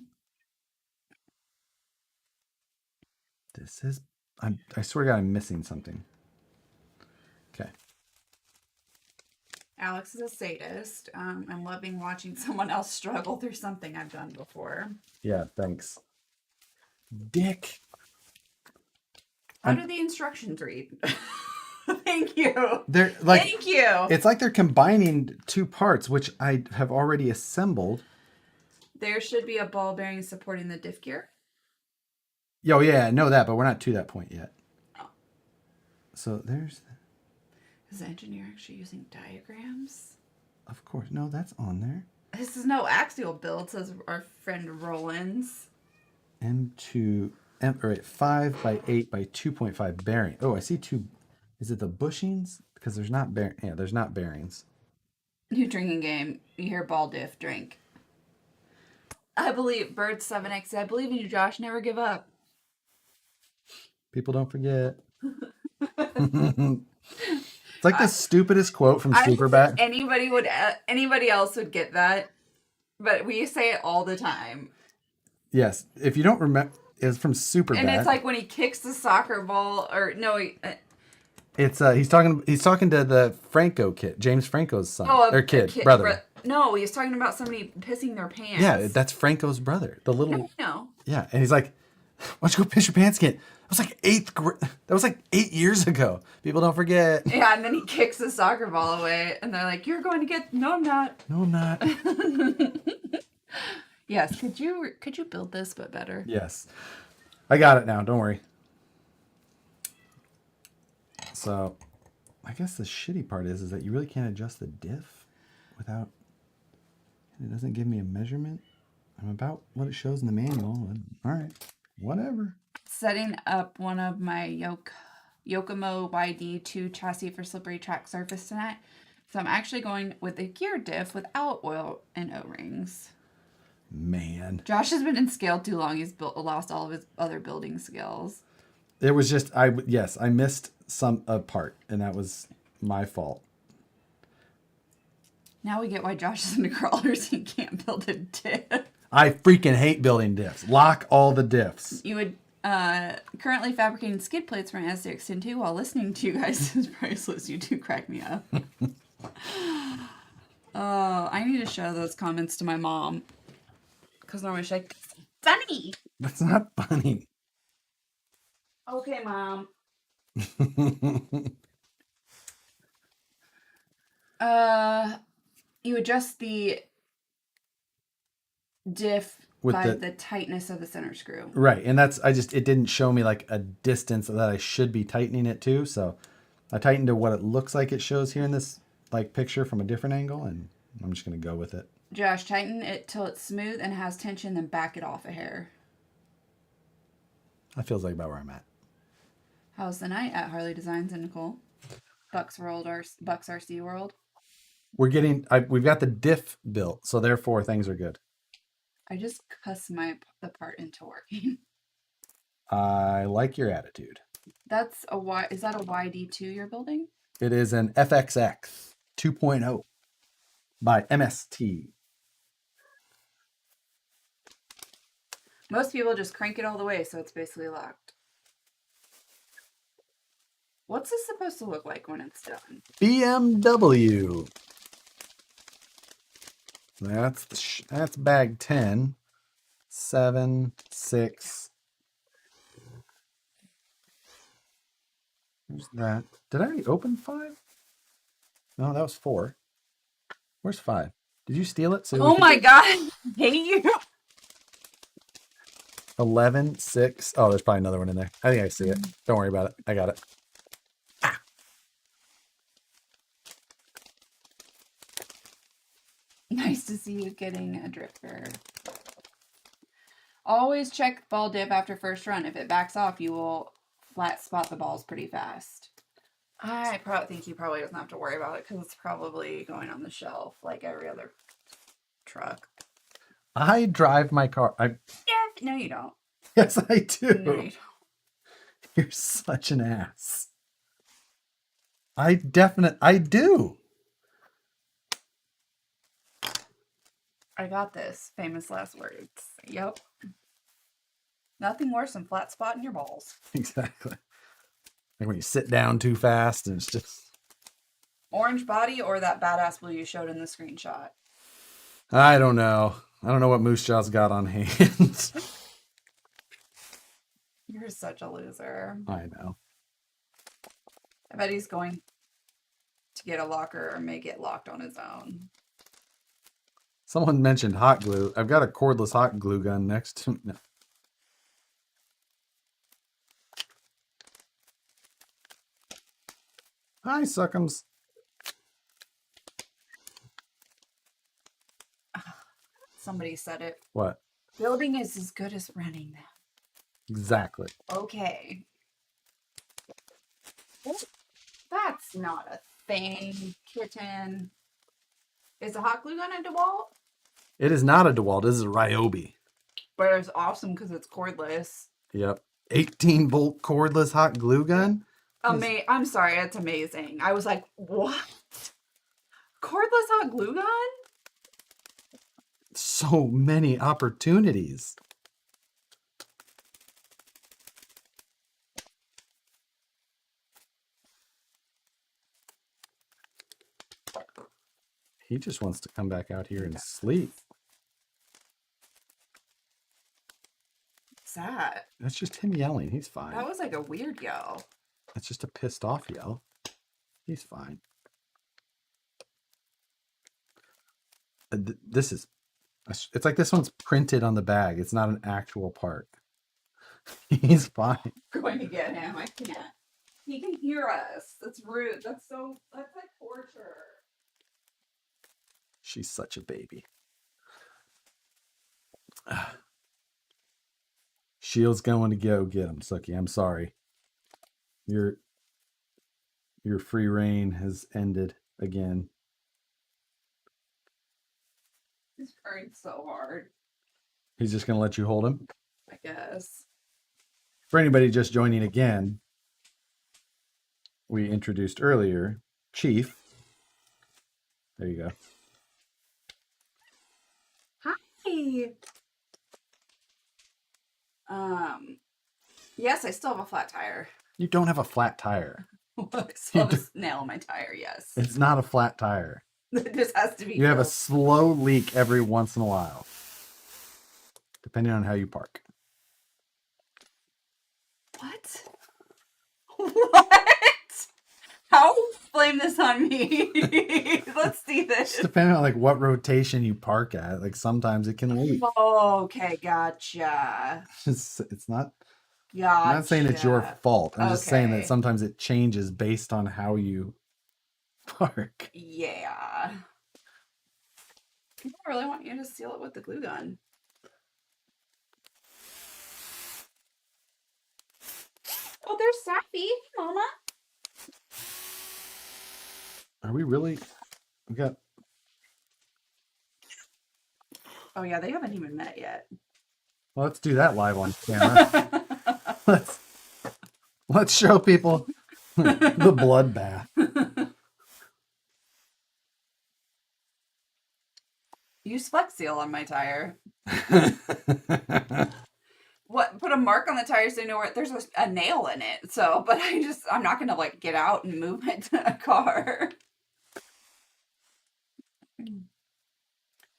This is. I swear to God, I'm missing something. Okay. Alex is a sadist. I'm loving watching someone else struggle through something I've done before. Yeah. Thanks. Dick. How do the instructions read? Thank you. They're like. Thank you. It's like they're combining two parts, which I have already assembled. There should be a ball bearing supporting the diff gear. Oh yeah, I know that, but we're not to that point yet. Oh. So there's. Is the engineer actually using diagrams? Of course, no, that's on there. This is no axial build, says our friend Rollins. M2, all right, 5 by 8 by 2.5 bearing. Oh, I see two. Is it the bushings? Because there's not yeah, there's not bearings. New drinking game. You hear ball diff, drink. I believe Bird 7X. I believe in you, Josh. Never give up. People don't forget. It's like the stupidest quote from Superbad. Anybody else would get that, but we say it all the time. Yes, if you don't remember, it's from Superbad. And it's like when he kicks the soccer ball, or no, it's he's talking to the Franco kid, James Franco's son, or kid, brother. No, he's talking about somebody pissing their pants. Yeah, that's Franco's brother, the little. No. Yeah, and he's like, "Why don't you go piss your pants again?" was like 8th grade. That was like 8 years ago. People don't forget. Yeah, and then he kicks the soccer ball away, and they're like, "You're going to get." No, I'm not. No, I'm not. Yes, could you build this but better? Yes. I got it now. Don't worry. So, I guess the shitty part is that you really can't adjust the diff without. It doesn't give me a measurement. I'm about what it shows in the manual. All right, whatever. Setting up one of my Yokomo YD2 chassis for slippery track surface tonight. So I'm actually going with a gear diff without oil and O-rings. Man, Josh has been in scale too long. He's lost all of his other building skills. it was just I missed a part, and that was my fault. Now we get why Josh is into crawlers. He can't build a diff. I freaking hate building diffs. Lock all the diffs. You would currently fabricating skid plates for an SDX10 while listening to you guys is priceless. You do crack me up. Oh, I need to show those comments to my mom. Because normally she's like, funny. That's not funny. Okay, Mom. You adjust the diff With by the tightness of the center screw. Right, and that's it didn't show me like a distance that I should be tightening it to, so I tightened to what it looks like it shows here in this like picture from a different angle, and I'm just gonna go with it. Josh, tighten it till it's smooth and has tension, then back it off a hair. That feels like about where I'm at. How's the night at Harley Designs and Nicole? Bucks RC World. We've got the diff built, so therefore things are good. I just cussed the part into working. I like your attitude. That's is that a YD2 you're building? It is an FXX 2.0 by MST. Most people just crank it all the way, so it's basically locked. What's this supposed to look like when it's done? BMW. That's bag 10. 7, 6. Where's that? Did I already open 5? No, that was 4. Where's 5? Did you steal it? Oh my god, I hate you. 11, 6. Oh, there's probably another one in there. I think I see it. Don't worry about it. I got it. Ah. Nice to see you getting a drifter. Always check ball dip after first run. If it backs off, you will flat spot the balls pretty fast. I think he probably doesn't have to worry about it because it's probably going on the shelf like every other truck. I drive my car. No, you don't. Yes, I do. No, you don't. You're such an ass. I do. I got this. Famous last words. Yep. Nothing worse than flat spotting your balls. Exactly. Like when you sit down too fast and it's just... Orange body or that badass blue you showed in the screenshot? I don't know. I don't know what Moose Jaw's got on hand. You're such a loser. I know. I bet he's going to get a locker or make it locked on his own. Someone mentioned hot glue. I've got a cordless hot glue gun next to... No. Hi, Suckums. Somebody said it. What? Building is as good as renting them. Exactly. Okay. That's not a thing, kitten. Is a hot glue gun a DeWalt? It is not a DeWalt. This is a Ryobi. But it's awesome because it's cordless. Yep. 18-volt cordless hot glue gun? I'm sorry, it's amazing. I was like, what? Cordless hot glue gun? So many opportunities. He just wants to come back out here and sleep. What's that? That's just him yelling. He's fine. That was like a weird yell. That's just a pissed off yell. He's fine. This is, it's like this one's printed on the bag. It's not an actual part. He's fine. I'm going to get him. I can't. He can hear us. That's rude. That's like torture. She's such a baby. Shield's going to go get him, Sookie. I'm sorry. Your free reign has ended again. He's purring so hard. He's just going to let you hold him? I guess. For anybody just joining again, we introduced earlier Chief. There you go. Hi. Yes, I still have a flat tire. You don't have a flat tire. I still have a nail in my tire, yes. It's not a flat tire. It just has to be. You have a slow leak every once in a while, depending on how you park. What? What? How? Blame this on me. Let's see this. Just depending on like what rotation you park at. Like sometimes it can leak. Okay, gotcha. It's not. Gotcha. I'm not saying it's your fault. I'm just saying that Okay. sometimes it changes based on how you park. Yeah. People really want you to seal it with the glue gun. Oh, there's Sappy, Mama. Are we really? We got. Oh yeah, they haven't even met yet. Well, let's do that live on camera. let's show people the bloodbath. Use Flex Seal on my tire. What? Put a mark on the tire so you know where there's a nail in it. So, but I'm not gonna like get out and move it to a car.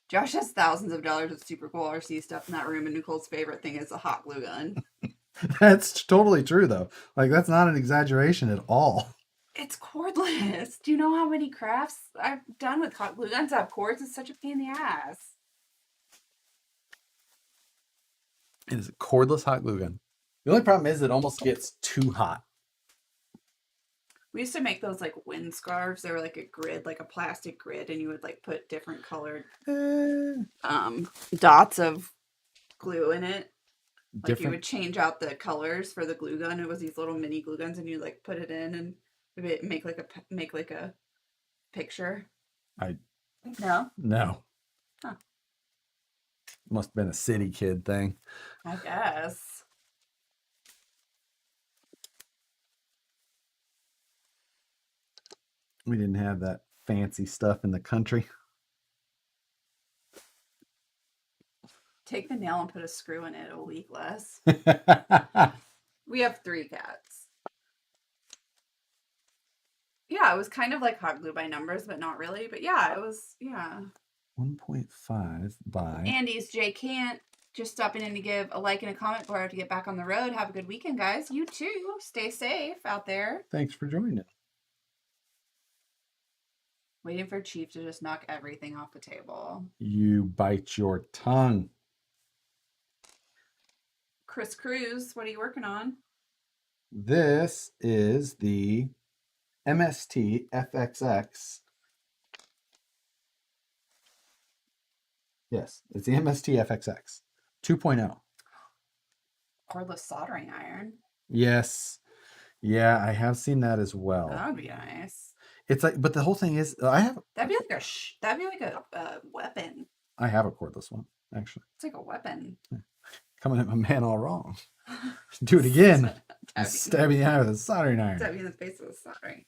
Josh has thousands of dollars of super cool RC stuff in that room, and Nicole's favorite thing is a hot glue gun. That's totally true, though. Like, that's not an exaggeration at all. It's cordless. Do you know how many crafts I've done with hot glue guns that have cords? It's such a pain in the ass. It is a cordless hot glue gun. The only problem is it almost gets too hot. We used to make those like wind scarves. They were like a grid, like a plastic grid, and you would like put different colored dots of glue in it. Like you would change out the colors for the glue gun. It was these little mini glue guns, and you like put it in and make like a picture. No. Huh. Must have been a city kid thing. I guess. We didn't have that fancy stuff in the country. Take the nail and put a screw in it. It'll leak less. We have 3 cats. Yeah, it was kind of like hot glue by numbers, but not really. But yeah, it was, yeah. 1.5 by... Andy's J Can't. Just stopping in to give a like and a comment before I have to get back on the road. Have a good weekend, guys. You too. Stay safe out there. Thanks for joining. Waiting for Chief to just knock everything off the table. You bite your tongue. Chris Cruz, what are you working on? This is the MST FXX. Yes, it's the MST FXX 2.0. Cordless soldering iron. Yes. Yeah, I have seen that as well. That would be nice. It's like, but the whole thing is, That'd be like a weapon. I have a cordless one, actually. It's like a weapon. Coming at my man all wrong. Do it again. Stab you in the eye with a soldering iron. Stab you in the face with a soldering.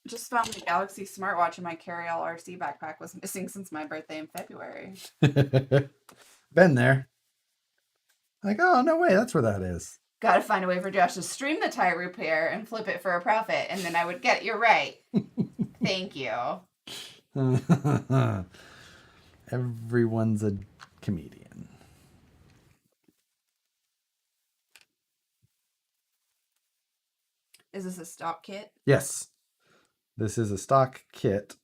Just found the Galaxy smartwatch in my carry-all RC backpack. Was missing since my birthday in February. Been there. Like, oh, no way, that's where that is. Gotta find a way for Josh to stream the tire repair and flip it for a profit, and then I would get it. You're right. Thank you. Everyone's a comedian. Is this a stock kit? Yes, this is a stock kit.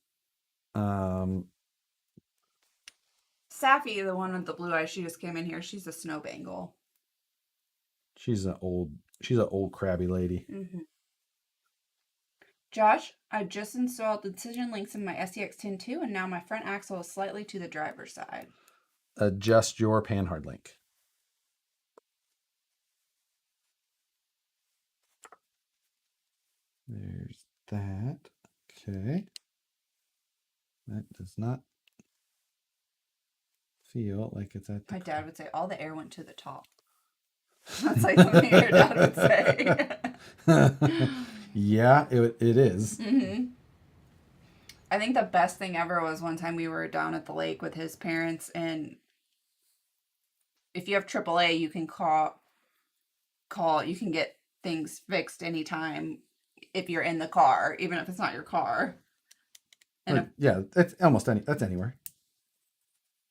Safi, the one with the blue eyes, she just came in here. She's a snow Bengal. She's an old crabby lady. Mm-hmm. Josh, I just installed the decision links in my STX 10.2, and now my front axle is slightly to the driver's side. Adjust your panhard link. There's that. Okay. That does not feel like it's at the My dad would say all the air went to the top. That's like something your dad would say. Yeah, it is. Mm-hmm. I think the best thing ever was one time we were down at the lake with his parents, and if you have AAA, you can call. You can get things fixed anytime if you're in the car, even if it's not your car. And yeah, it's almost that's anywhere.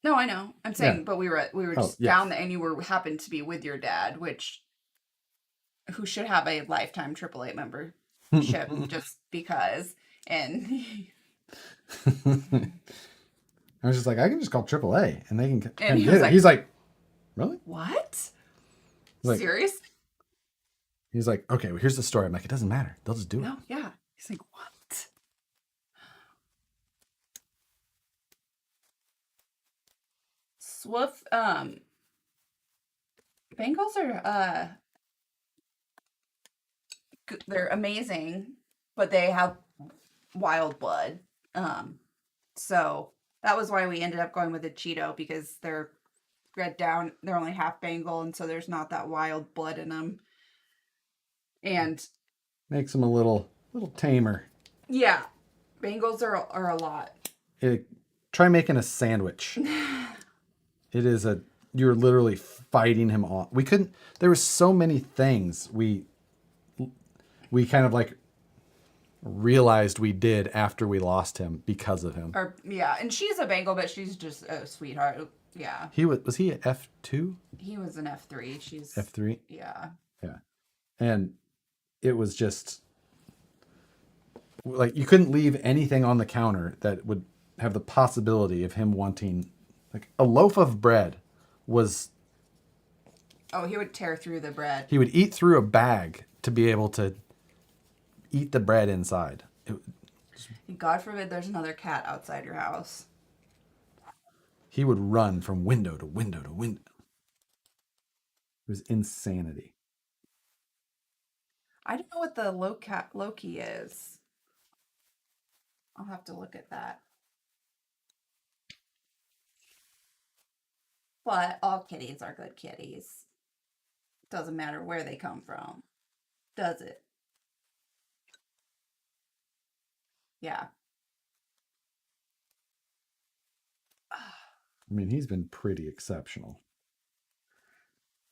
No, I know. I'm saying, Yeah. but we were just down there, and you happened to be with your dad, who should have a lifetime AAA membership just because. And I was just like, I can just call AAA and they can And he get was it. like- He's like, really? what? Like- Serious? He's like, okay, well, here's the story. I'm like, it doesn't matter. They'll just do it. No, yeah. He's like, what? Swoof, Bengals are, they're amazing, but they have wild blood. So that was why we ended up going with a Cheeto, because they're bred down, they're only half Bengal, and so there's not that wild blood in them. And makes them a little tamer. yeah, Bengals are a lot. Try making a sandwich. You're literally fighting him off. We couldn't. There were so many things we kind of like realized we did after we lost him because of him. Yeah, and she's a Bengal, but she's just a sweetheart. Yeah. Was he an F2? He was an F3. She's F3? Yeah. Yeah. And it was just like you couldn't leave anything on the counter that would have the possibility of him wanting, like, a loaf of bread was. Oh, he would tear through the bread. He would eat through a bag to be able to eat the bread inside. God forbid there's another cat outside your house. He would run from window to window to window. It was insanity. I don't know what the Loki is. I'll have to look at that. But all kitties are good kitties. Doesn't matter where they come from. Does it? Yeah. I mean, he's been pretty exceptional.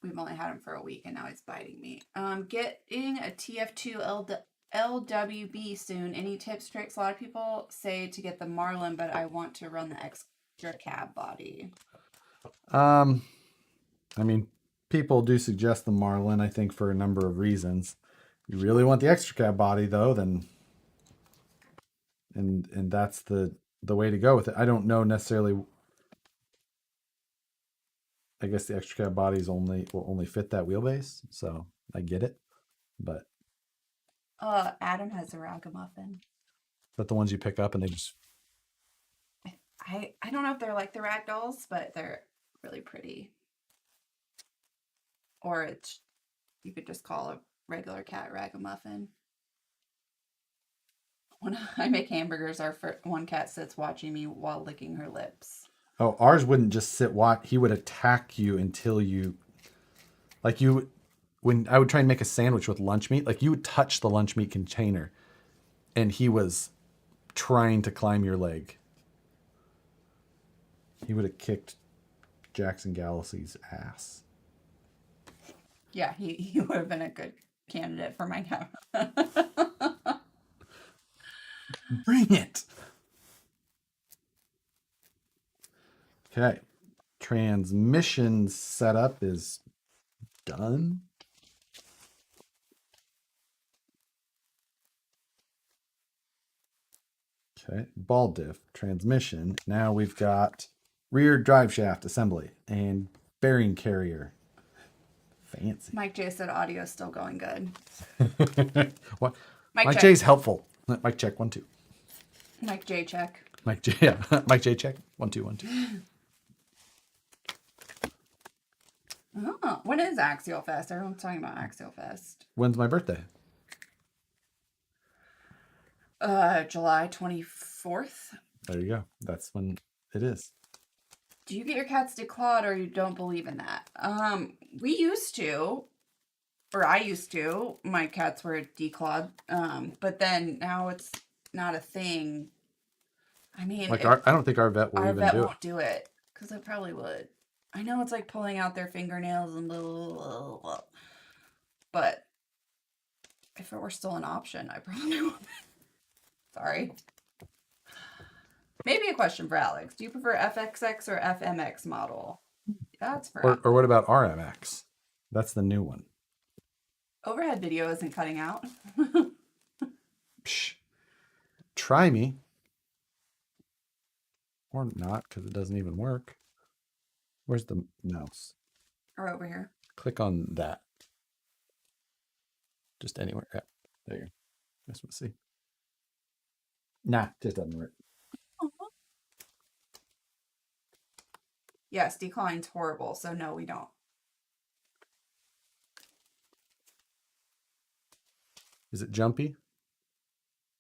We've only had him for a week, and now he's biting me. Getting a TF2 LWB soon. Any tips, tricks? A lot of people say to get the Marlin, but I want to run the extra cab body. I mean, people do suggest the Marlin, I think, for a number of reasons. You really want the extra cab body, though, then and that's the way to go with it. I don't know necessarily. I guess the extra cab bodies will only fit that wheelbase, so I get it. But Adam has a ragamuffin. but the ones you pick up and they just. I don't know if they're like the rag dolls, but they're really pretty. Or you could just call a regular cat ragamuffin. When I make hamburgers, one cat sits watching me while licking her lips. Oh, ours wouldn't just sit watch. He would attack you until you, like you, when I would try and make a sandwich with lunch meat, like you would touch the lunch meat container, and he was trying to climb your leg. He would have kicked Jackson Galaxy's ass. Yeah, he would have been a good candidate for my cat. Bring it. Okay. Transmission setup is done. Okay. Ball diff, transmission. Now we've got rear drive shaft assembly and bearing carrier. Fancy. Mike J said audio is still going good. What? Mike Mike check. J's helpful. Mike check 1 2. Mike J check. Mike J, yeah. Mike J check 1 2 1 2. Oh, when is Axial Fest? Everyone's talking about Axial Fest. When's my birthday? July 24th. There you go. That's when it is. Do you get your cats declawed or you don't believe in that? We used to, or I used to. My cats were declawed. But then now it's not a thing. I mean, Like I don't think our vet will our even vet do won't it. do it because it probably would. I know it's like pulling out their fingernails and blah, blah, blah, blah. But if it were still an option, I probably would. Sorry. Maybe a question for Alex. Do you prefer FXX or FMX model? That's for Or what about RMX? That's the new one. overhead video isn't cutting out. Psh. Try me. Or not, because it doesn't even work. Where's the mouse? Or over here. Click on that. Just anywhere. Yeah, there you go. Just want to see. Nah, just doesn't work. Yes, decline's horrible, so no, we don't. Is it jumpy?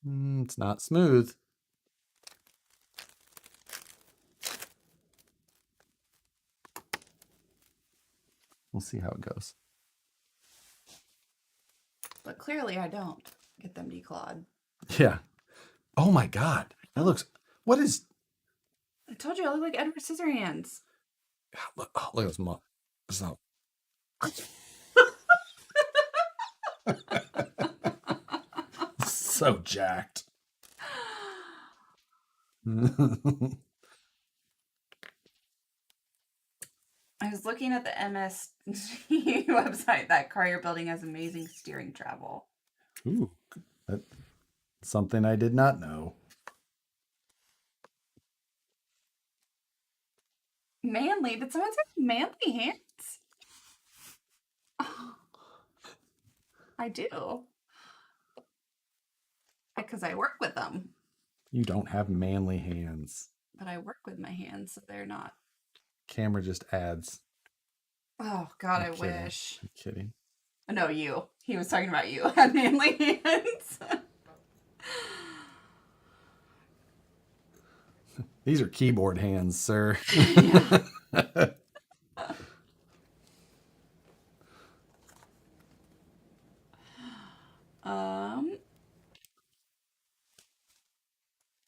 It's not smooth. We'll see how it goes. But clearly I don't get them declawed. Yeah. Oh my God. That looks. What is. I told you I look like Edward Scissorhands. Look, oh, look at this mug. So. So jacked. I was looking at the MST website. That car you're building has amazing steering travel. Ooh, that's something I did not know. Manly? Did someone say manly hands? I do. Because I work with them. You don't have manly hands. But I work with my hands, so they're not. Camera just adds. Oh, God, I'm I kidding. wish. I'm kidding. No, you. He was talking about you. Had manly hands. These are keyboard hands, sir.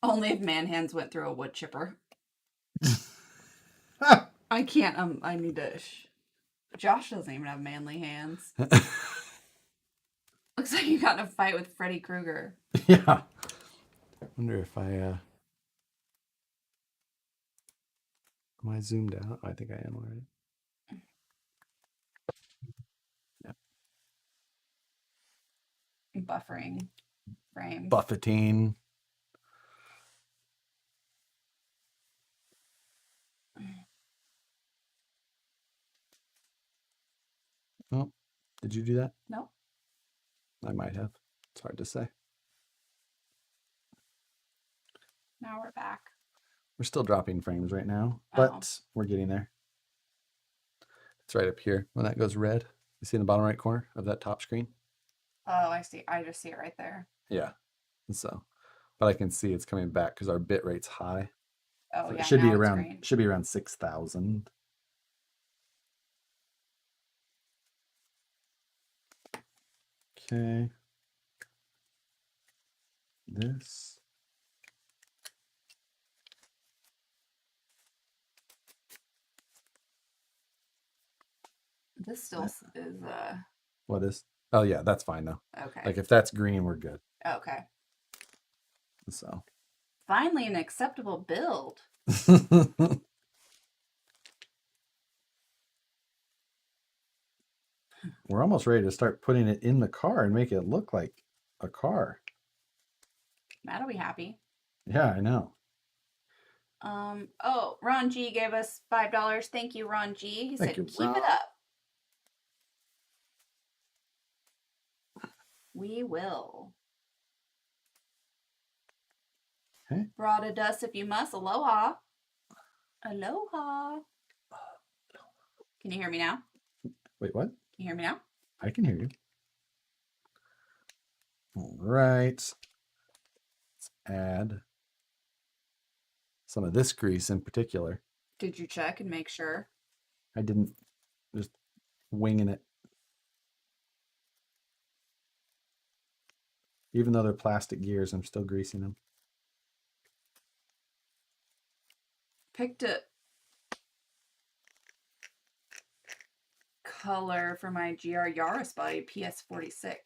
Only if man hands went through a wood chipper. I can't. I need to. Josh doesn't even have manly hands. Looks like you got in a fight with Freddy Krueger. Yeah. I wonder if I am I zoomed out? I think I am already. Yeah. Buffering frame. Buffeting. Oh, did you do that? No. I might have. It's hard to say. Now we're back. We're still dropping frames right now, but we're getting there. It's right up here when that goes red. You see in the bottom right corner of that top screen? Oh, I see. I just see it right there. Yeah. And so, but I can see it's coming back because our bit rate's high. Oh, So yeah. it should be now it's around green. should be around 6,000. Okay. This. This still is What is? Oh yeah, that's fine though. okay. Like if that's green, we're good. Okay. So. Finally, an acceptable build. We're almost ready to start putting it in the car and make it look like a car. Matt'll be happy. Yeah, I know. Oh, Ron G gave us $5. Thank you, Ron G. He Thank said, you, keep Ron. it up. We will. Okay. Brought a dust if you must. Aloha. Aloha. Can you hear me now? Wait, what? Can you hear me now? I can hear you. All right. Let's add some of this grease in particular. Did you check and make sure? I didn't, just winging it. Even though they're plastic gears, I'm still greasing them. Picked a color for my GR Yaris body, PS46.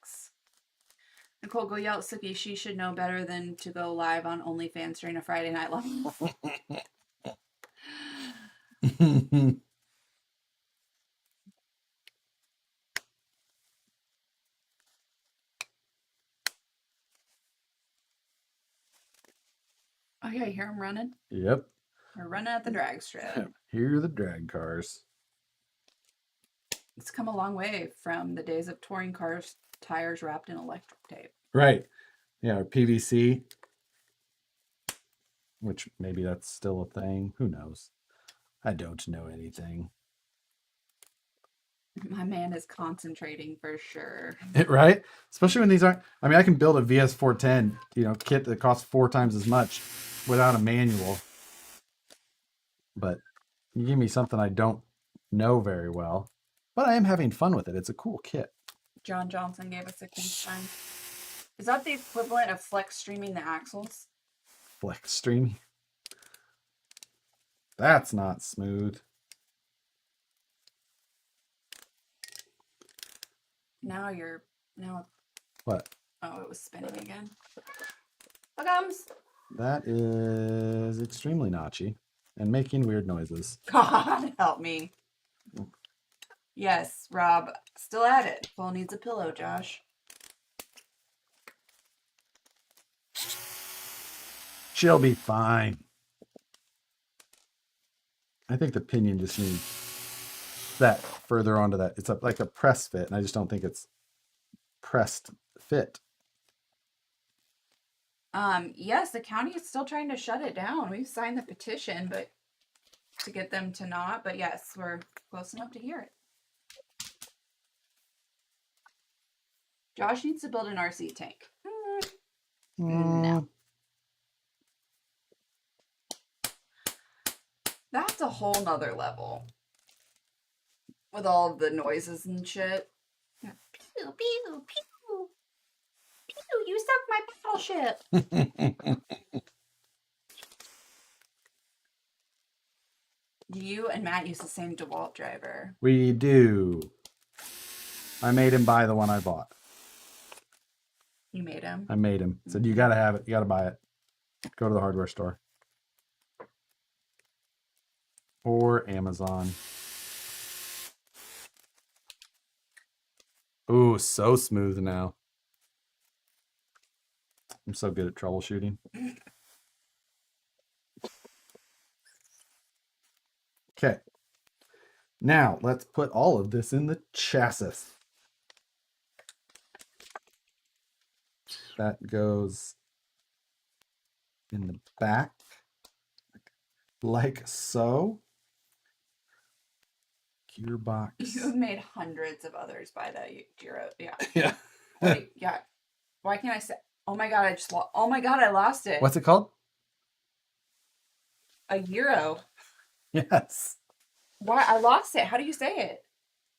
Nicole, go yell at Suki. She should know better than to go live on OnlyFans during a Friday night live. Oh yeah, you hear them running? Yep. We're running at the drag strip. Here are the drag cars. It's come a long way from the days of touring cars, tires wrapped in electric tape. Right. Yeah, or PVC. Which maybe that's still a thing. Who knows? I don't know anything. My man is concentrating for sure. Right? Especially when these aren't. I mean, I can build a VS410, kit that costs 4 times as much without a manual. But you give me something I don't know very well. But I am having fun with it. It's a cool kit. John Johnson gave us a king's time. Is that the equivalent of flex streaming the axles? Flex streaming. That's not smooth. Now What? Oh, it was spinning again. Comes. That is extremely notchy and making weird noises. God help me. Yes, Rob, still at it. Phone needs a pillow, Josh. She'll be fine. I think the pinion just needs that further onto that. It's like a press fit, and I just don't think it's pressed fit. Yes, the county is still trying to shut it down. We've signed the petition, but to get them to not. But yes, we're close enough to hear it. Josh needs to build an RC tank. No. That's a whole nother level. With all of the noises and shit. Pew, pew, pew. Pew, you suck my battleship. You and Matt use the same DeWalt driver. We do. I made him buy the one I bought. You made him? I made him. Said, you got to have it. You got to buy it. Go to the hardware store. Or Amazon. Ooh, so smooth now. I'm so good at troubleshooting. Okay. Now, let's put all of this in the chassis. That goes in the back, like so. Gearbox. You've made hundreds of others by that Gyro. Yeah. Yeah. Wait, yeah. Why can't I say? Oh my god, oh my god, I lost it. What's it called? A Gyro. Yes. Why? I lost it. How do you say it?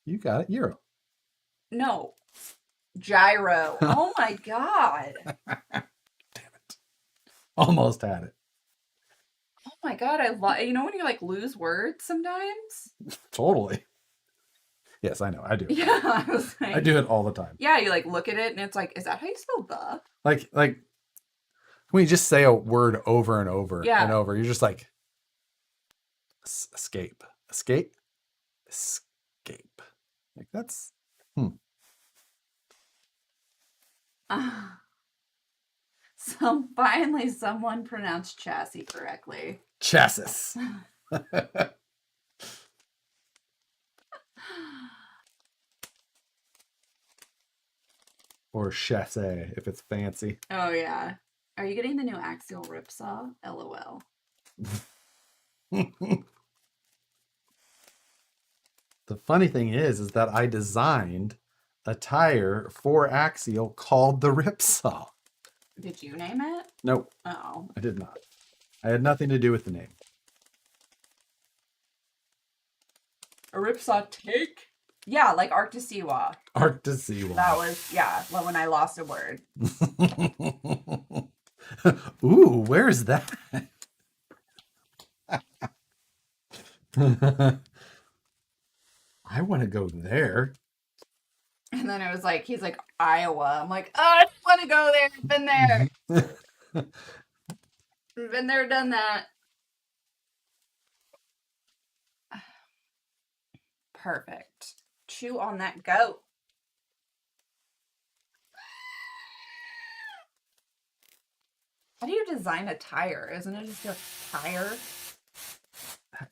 You got it. Euro. No. Gyro. Oh my god. Damn it. Almost had it. Oh my god, you know when you like lose words sometimes? Totally. Yes, I know. I do. Yeah, I was like, I do it all the time. Yeah, you like look at it and it's like, is that how you spell the? Like when you just say a word over and over and over, you're just like escape. Like that's So finally someone pronounced chassis correctly. Chassis. Or chassis if it's fancy. Oh yeah. Are you getting the new axial rip saw? LOL. The funny thing is that I designed a tire for axial called the Ripsaw. Did you name it? Nope, Oh. I did not. I had nothing to do with the name. A rip saw take? Yeah, like Arc to Siwa. Arc to Siwa. That was, yeah, when I lost a word. Ooh, where's that? I want to go there. And then it was like, he's like, Iowa. I'm like, oh, I just want to go there. Been there. Been there, done that. Perfect. Chew on that goat. How do you design a tire? Isn't it just a tire?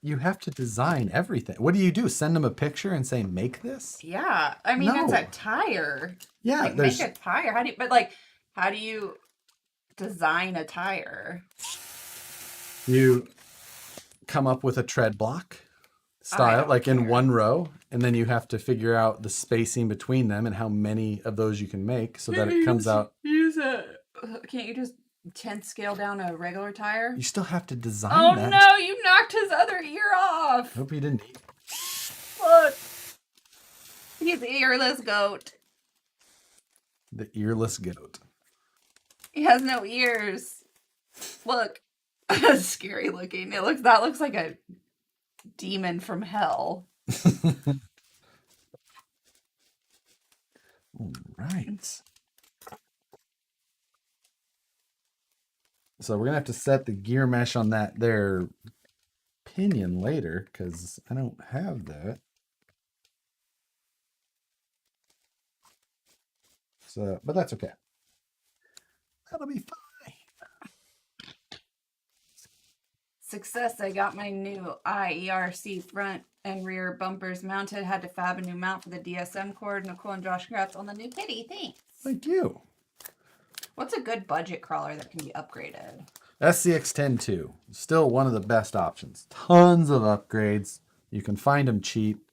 You have to design everything. What do? Send them a picture and say, make this? Yeah. I mean, it's a No. tire. Yeah, Like, make a tire. How do you design a tire? You come up with a tread block style, like in one row, and then you have to figure out the spacing between them and how many of those you can make so that it comes out. Can't you just 10th scale down a regular tire? You still have to design that. Oh no, you knocked his other ear off. Hope you didn't eat. Look. He's an earless goat. The earless goat. He has no ears. Look. Scary looking. That looks like a demon from hell. All right. So we're going to have to set the gear mesh on that there pinion later because I don't have that. So, but that's okay. That'll be fine. Success, I got my new IERC front and rear bumpers mounted. Had to fab a new mount for the DSM cord. Nicole and Josh, congrats on the new kitty. Thanks. Thank you. What's a good budget crawler that can be upgraded? SCX-10-2. Still one of the best options. Tons of upgrades. You can find them cheap.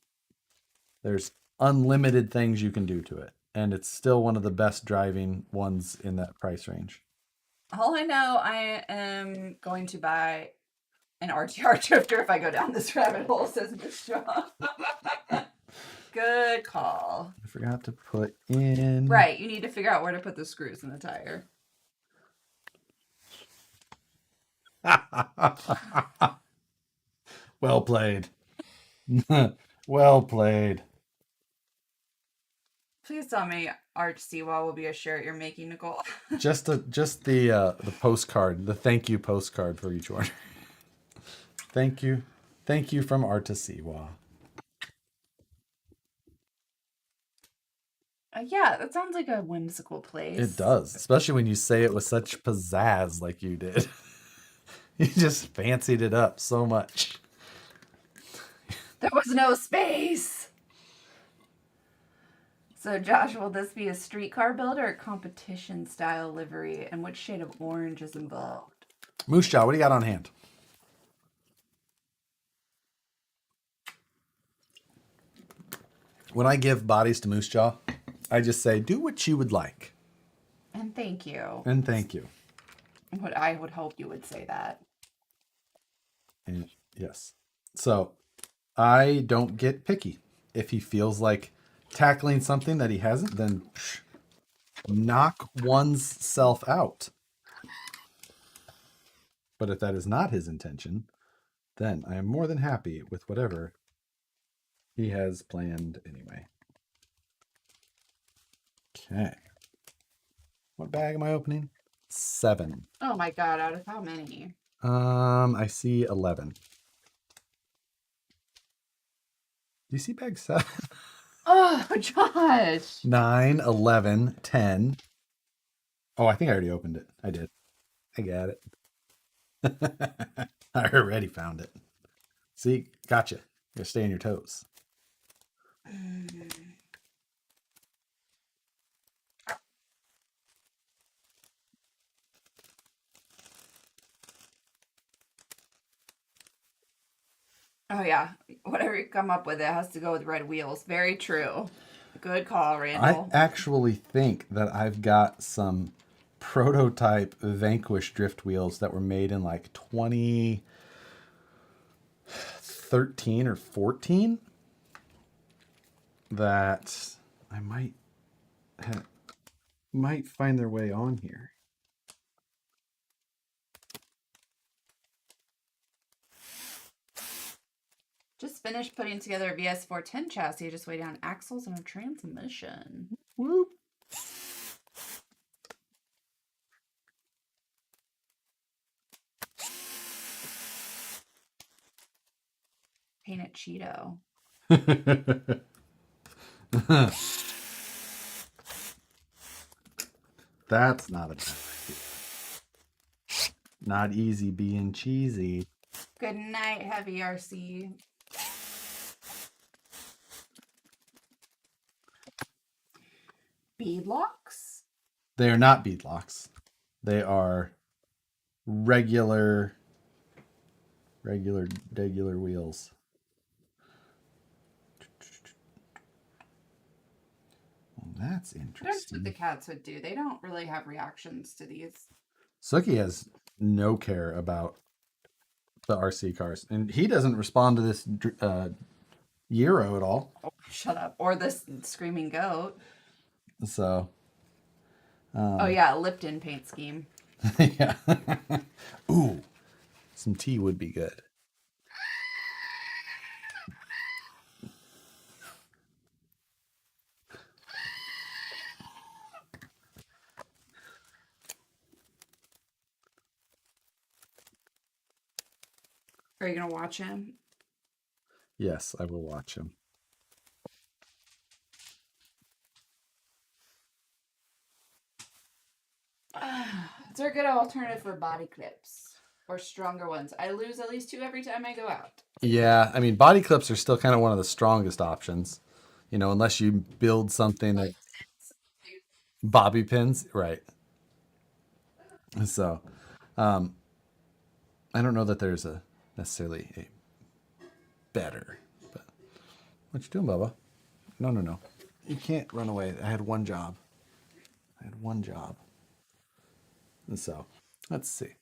There's unlimited things you can do to it. And it's still one of the best driving ones in that price range. All I know, I am going to buy an RTR drifter if I go down this rabbit hole, says Miss Shaw. Good call. I forgot to put in... Right, you need to figure out where to put the screws in the tire. Well played. Well played. Please tell me Arch Seawall will be a shirt you're making, Nicole. just the postcard, the thank you postcard for each order. Thank you from Art to Siwa. Yeah, that sounds like a whimsical place. It does, especially when you say it with such pizzazz like you did. You just fancied it up so much. There was no space. So, Josh, will this be a streetcar build or a competition style livery? And which shade of orange is involved? Moose Jaw, what do you got on hand? When I give bodies to Moose Jaw, I just say, do what you would like. And thank you. And thank you. I would hope you would say that. And yes. So I don't get picky. If he feels like tackling something that he hasn't, then knock one's self out. But if that is not his intention, then I am more than happy with whatever he has planned anyway. Okay. What bag am I opening? 7. Oh my god, out of how many? I see 11. Do you see bag 7? Oh, Josh. 9, 11, 10. Oh, I think I already opened it. I did. I got it. I already found it. See, gotcha. You gotta stay on your toes. Oh yeah, whatever you come up with, it has to go with red wheels. Very true. Good call, I Randall. actually think that I've got some prototype Vanquish drift wheels that were made in like 2013 or 14 that I might find their way on here. Just finished putting together a VS410 chassis. Just waiting on axles and a transmission. Whoop. Paint it Cheeto. That's not a bad idea. Not easy being cheesy. Good night, Heavy RC. Beadlocks? They are not beadlocks. They are regular wheels. Well, that's That's what interesting. the cats would do. They don't really have reactions to these. Sookie has no care about the RC cars, and he doesn't respond to this Gyro at all. Oh, shut up. Or this screaming goat. So, Oh yeah, Lipton paint scheme. yeah. Ooh, some tea would be good. Are you gonna watch him? Yes, I will watch him. Is there a good alternative for body clips? Or stronger ones? I lose at least 2 every time I go out. Yeah, I mean, body clips are still kind of one of the strongest options. You know, unless you build something that bobby pins, right? So, I don't know that there's a necessarily a better. But what you doing, Bubba? No. You can't run away. I had one job. And so, let's see.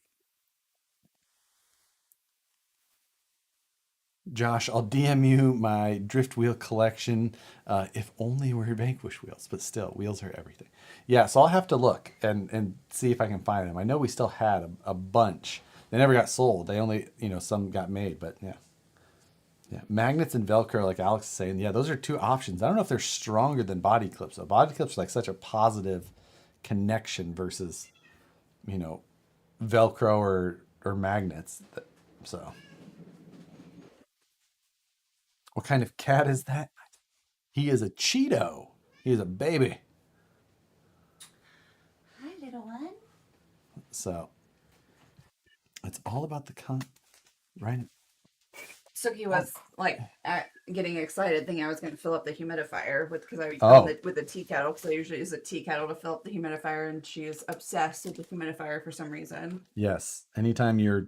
Josh, I'll DM you my drift wheel collection. If only we're Vanquish wheels, but still, wheels are everything. Yeah, so I'll have to look and see if I can find them. I know we still had a bunch. They never got sold. They only, some got made, but yeah. Yeah, magnets and Velcro, like Alex is saying, yeah, those are 2 options. I don't know if they're stronger than body clips. So body clips are like such a positive connection versus, Velcro or magnets. So, what kind of cat is that? He is a Cheeto. He is a baby. Hi, little one. So, it's all about the right? Suki was like getting excited, thinking I was going to fill up the humidifier because with the tea kettle, because I usually use a tea kettle to fill up the humidifier, and she is obsessed with the humidifier for some reason. Yes. Anytime which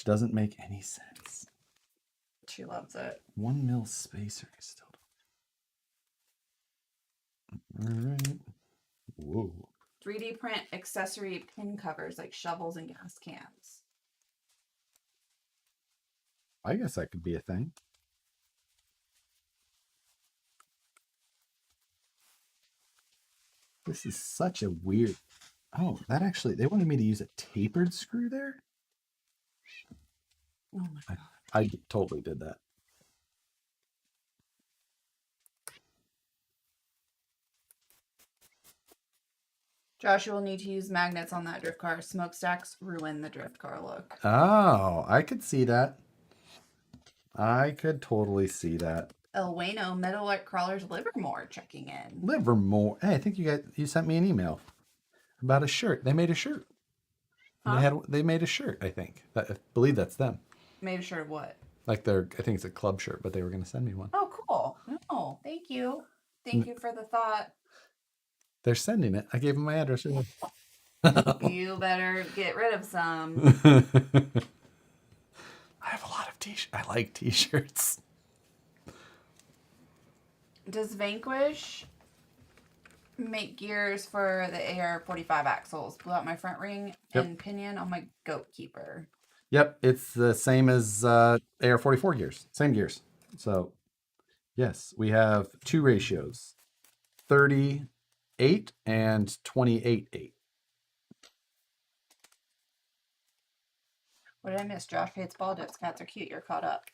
doesn't make any sense. She loves it. 1 mil spacer is still. All right. Whoa. 3D print accessory pin covers like shovels and gas cans. I guess that could be a thing. This is such a weird. Oh, that actually, they wanted me to use a tapered screw there? Oh my god. I totally did that. Joshua will need to use magnets on that drift car. Smokestacks ruin the drift car look. Oh, I could see that. I could totally see that. El Wayno Meadowlark Crawlers Livermore checking in. Livermore. Hey, I think you sent me an email about a shirt. They made a shirt. Huh? They made a shirt. I think I believe that's them. Made a shirt of what? Like I think it's a club shirt, but they were going to send me one. Oh, cool. No, thank you. Thank you for the thought. They're sending it. I gave them my address. You better get rid of some. I have a lot of t-shirts. I like t-shirts. Does Vanquish make gears for the AR-45 axles? Blew out my front ring and pinion on my Goat Keeper. Yep, it's the same as AR-44 gears. Same gears. So, yes, we have two ratios, 30-8 and 28-8. What did I miss? Josh hates ball dips. Cats are cute. You're caught up.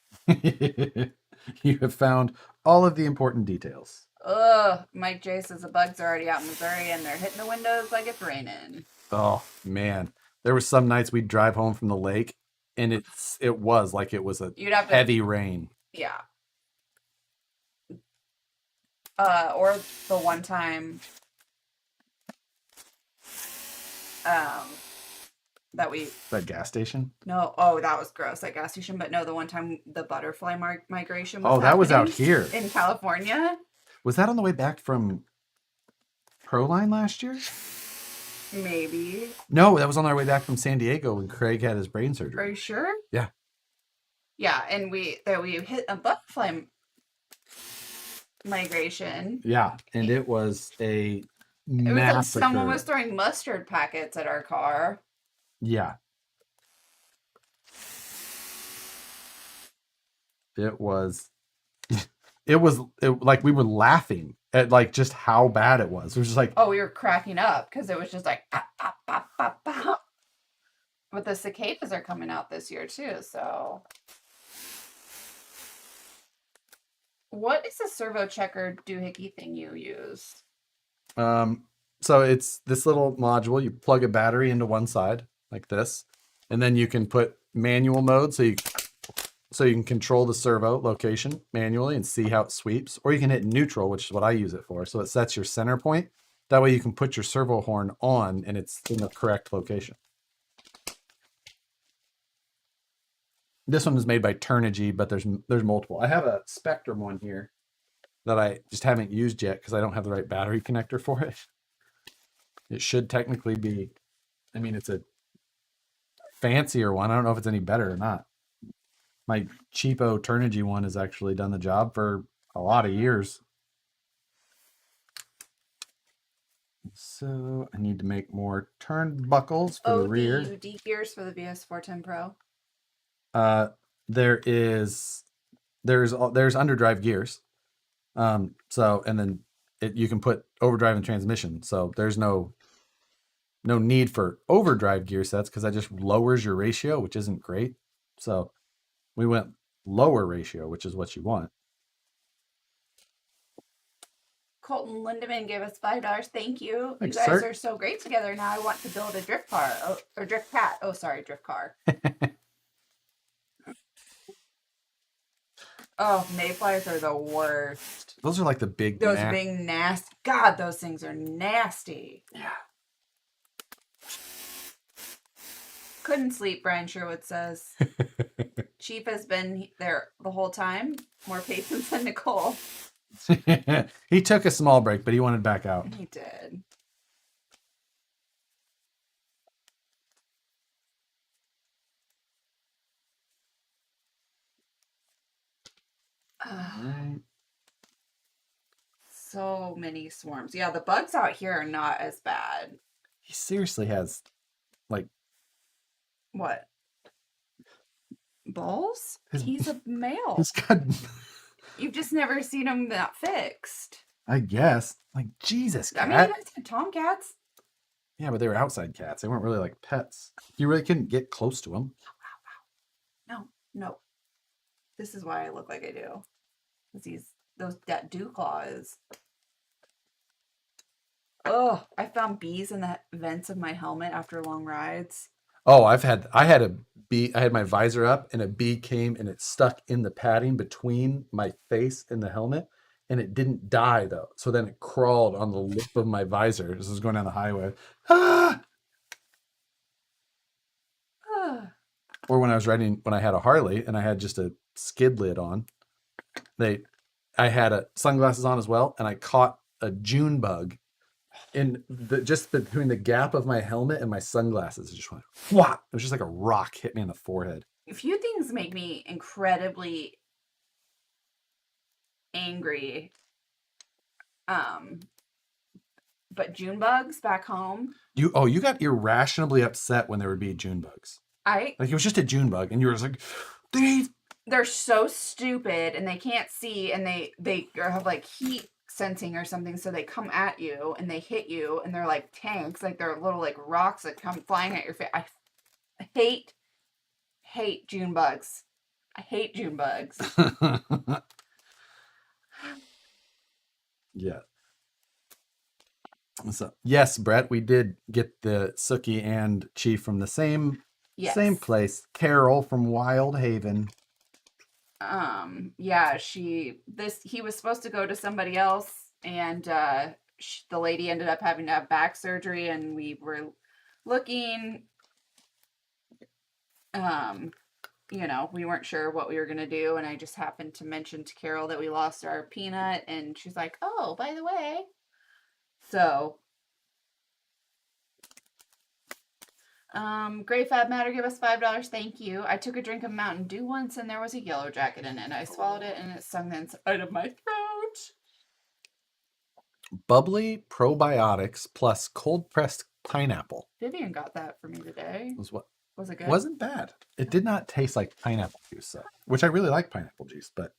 You have found all of the important details. Ugh, Mike J says the bugs are already out in Missouri and they're hitting the windows like it's raining. Oh, man. There were some nights we'd drive home from the lake, and it was like it was a heavy rain. Yeah. Or the one time that gas station. No, oh, that was gross, that gas station. But no, the one time the butterfly migration was that was out here in California. Was that on the way back from Proline last year? Maybe. No, that was on our way back from San Diego when Craig had his brain surgery. Are you sure? Yeah. Yeah, and we hit a butterfly migration. Yeah, and it was a massacre. It was like someone was throwing mustard packets at our car. Yeah. It was like we were laughing at like just how bad it was. It was just like, oh, we were cracking up because it was just like pop, pop, pop, pop, pop. But the cicadas are coming out this year too, so. What is the servo checker doohickey thing you use? So it's this little module. You plug a battery into one side like this, and then you can put manual mode so you can control the servo location manually and see how it sweeps, or you can hit neutral, which is what I use it for. So it sets your center point. That way you can put your servo horn on and it's in the correct location. This one is made by Turnigy, but there's multiple. I have a Spectrum one here that I just haven't used yet because I don't have the right battery connector for it. It should technically be, I mean, it's a fancier one. I don't know if it's any better or not. My cheapo Turnigy one has actually done the job for a lot of years. So I need to make more turnbuckles for the rear. Do you do gears for the VS410 Pro? There's underdrive gears. So, and then you can put overdrive and transmission. So there's no need for overdrive gear sets because that just lowers your ratio, which isn't great. So we went lower ratio, which is what you want. Colton Lindemann gave us $5. Thank you. Thanks, you guys sir. are so great together. Now I want to build a drift car. Or drift cat. Oh, sorry, drift car. Oh, mayflies are the worst. Those are like the big... Those big nasty... God, those things are nasty. Yeah. Couldn't sleep, Brian Sherwood says. Chief has been there the whole time. More patience than Nicole. He took a small break, but he wanted back out. He did. Right. So many swarms. Yeah, the bugs out here are not as bad. He seriously has, like... What? Balls? He's a male. He's got... You've just never seen him that fixed. I guess. Like, Jesus, cat. I mean, you guys had tomcats. Yeah, but they were outside cats. They weren't really like pets. You really couldn't get close to them. No. This is why I look like I do. That dew claw is. Oh, I found bees in the vents of my helmet after long rides. Oh, I had a bee. I had my visor up, and a bee came and it stuck in the padding between my face and the helmet, and it didn't die though. So then it crawled on the lip of my visor. This was going down the highway. Ah! Or when I was riding, when I had a Harley and I had just a skid lid on, I had sunglasses on as well, and I caught a June bug in just between the gap of my helmet and my sunglasses. It just went, whap! It was just like a rock hit me in the forehead. A few things make me incredibly angry. But June bugs back home. You got irrationally upset when there would be June bugs. Like it was just a June bug, and you were just like, they're so stupid, and they can't see, and they have like heat sensing or something, so they come at you and they hit you, and they're like tanks, like they're little like rocks that come flying at your face. I hate June bugs. I hate June bugs. Yeah. So yes, Brett, we did get the Sookie and Chief from the same place. Carol from Wild Haven. Yeah, he was supposed to go to somebody else, and the lady ended up having to have back surgery, and we were looking, we weren't sure what we were gonna do, and I just happened to mention to Carol that we lost our Peanut, and she's like, oh, by the way. So Gray Fab Matter, give us $5. Thank you. I took a drink of Mountain Dew once, and there was a yellow jacket in it. I swallowed it, and it stung the inside of my throat. Bubbly probiotics plus cold pressed pineapple. Vivian got that for me today. Was it good? Wasn't bad. It did not taste like pineapple juice, though, which I really like pineapple juice, but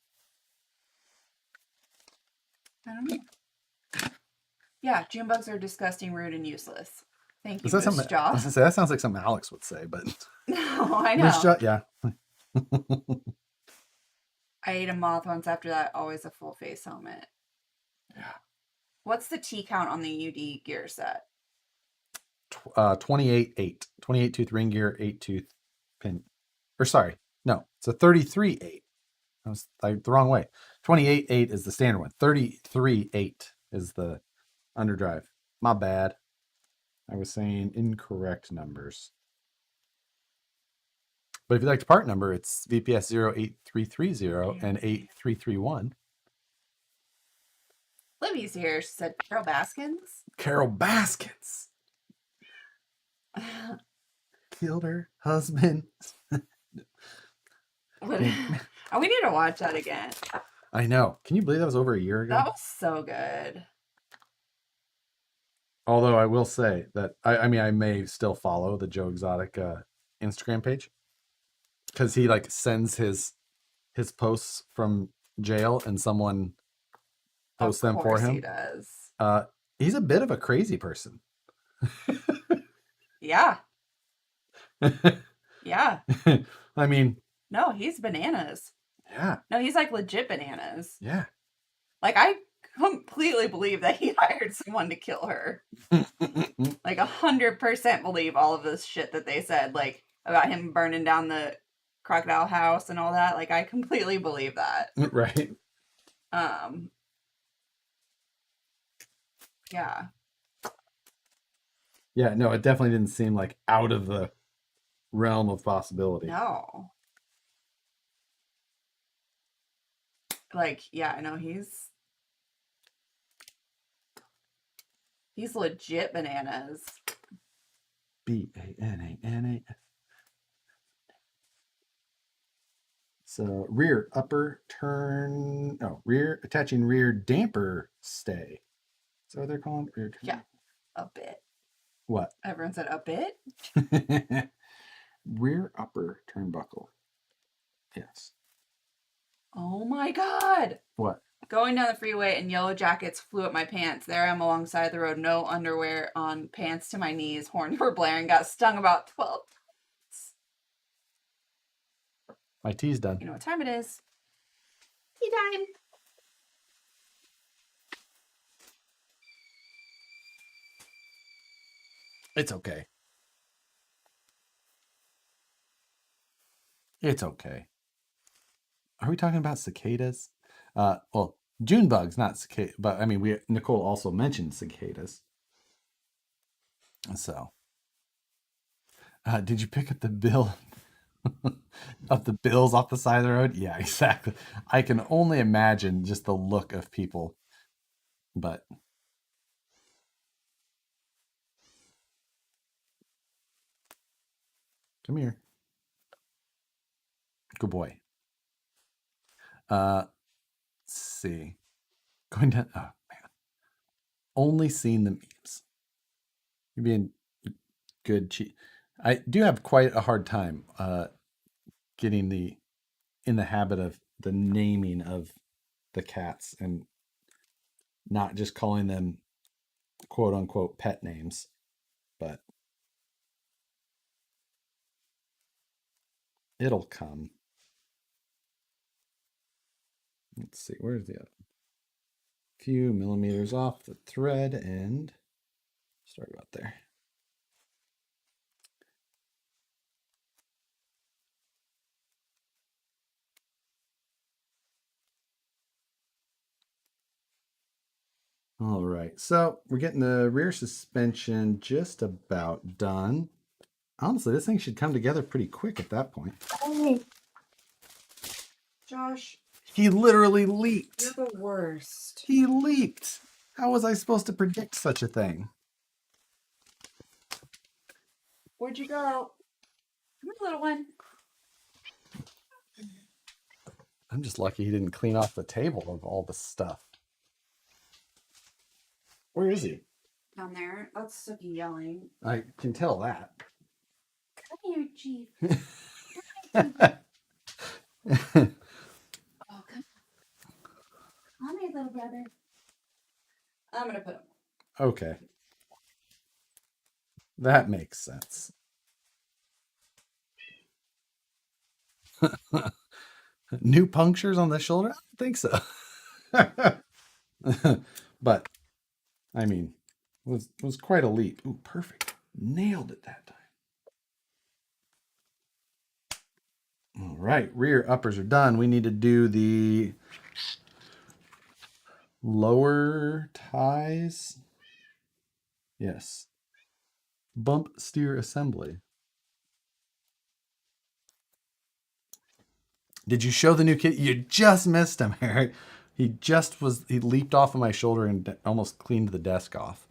I don't know. Yeah, June bugs are disgusting, rude, and useless. Thank you, Miss Jaw. I was gonna say, that sounds like something Alex would say, but no, I know. Miss Jaw, yeah. I ate a moth once after that. Always a full face helmet. Yeah. What's the T count on the UD gear set? 28-8. 28 tooth ring gear, 8 tooth pin. Or sorry, no, it's a 33-8. I was the wrong way. 28-8 is the standard one. 33-8 is the underdrive. My bad. I was saying incorrect numbers. But if you'd like to part number, it's VPS 08330 and 8331. Libby's here. She said Carol Baskins. Carol Baskins killed her husband. We need to watch that again. I know. Can you believe that was over a year ago? That was so good. Although I will say that I may still follow the Joe Exotic Instagram page, because he like sends his posts from jail and someone posts them for him. He does. He's a bit of a crazy person. Yeah. Yeah. I mean, no, he's bananas. Yeah. No, he's like legit bananas. Yeah. Like, I completely believe that he hired someone to kill her. Like 100% believe all of this shit that they said, like about him burning down the crocodile house and all that. Like, I completely believe that. Right. Yeah. Yeah, no, it definitely didn't seem like out of the realm of possibility. No. Like, yeah, I know he's legit bananas. BANANA. So rear upper turn, rear attaching rear damper stay. Is that what they're calling rear turn? Yeah, a bit. What? Everyone said a bit? Rear upper turnbuckle. Yes. Oh my God. What? Going down the freeway and yellow jackets flew up my pants. There I am alongside the road, no underwear on, pants to my knees, horns were blaring, got stung about 12 times. My tea's done. You know what time it is? Tea time. It's okay. It's okay. Are we talking about cicadas? Well, June bugs, not cicada, but I mean, Nicole also mentioned cicadas. So, did you pick up the bill of the bills off the side of the road? Yeah, exactly. I can only imagine just the look of people. But come here, good boy. Let's see. Going down. Oh man, only seen the memes. You're being good. I do have quite a hard time getting in the habit of the naming of the cats and not just calling them quote unquote pet names. But it'll come. Let's see, where's the other? Few millimeters off the thread end. Sorry about there. All right, so we're getting the rear suspension just about done. Honestly, this thing should come together pretty quick at that point. Oh, Josh, He literally leaped. you're the worst. He leaped. How was I supposed to predict such a thing? Where'd you go? Come here, little one. I'm just lucky he didn't clean off the table of all the stuff. Where is he? Down there. That's Sookie yelling. I can tell that. Come here, Chief. Come here, Chief. Oh, come here, little brother. I'm gonna put him. Okay. That makes sense. New punctures on the shoulder? I don't think so. But I mean, was quite a leap. Ooh, perfect. Nailed it that time. All right, rear uppers are done. We need to do the lower ties. Yes. Bump steer assembly. Did you show the new kit? You just missed him, Eric. He leaped off of my shoulder and almost cleaned the desk off.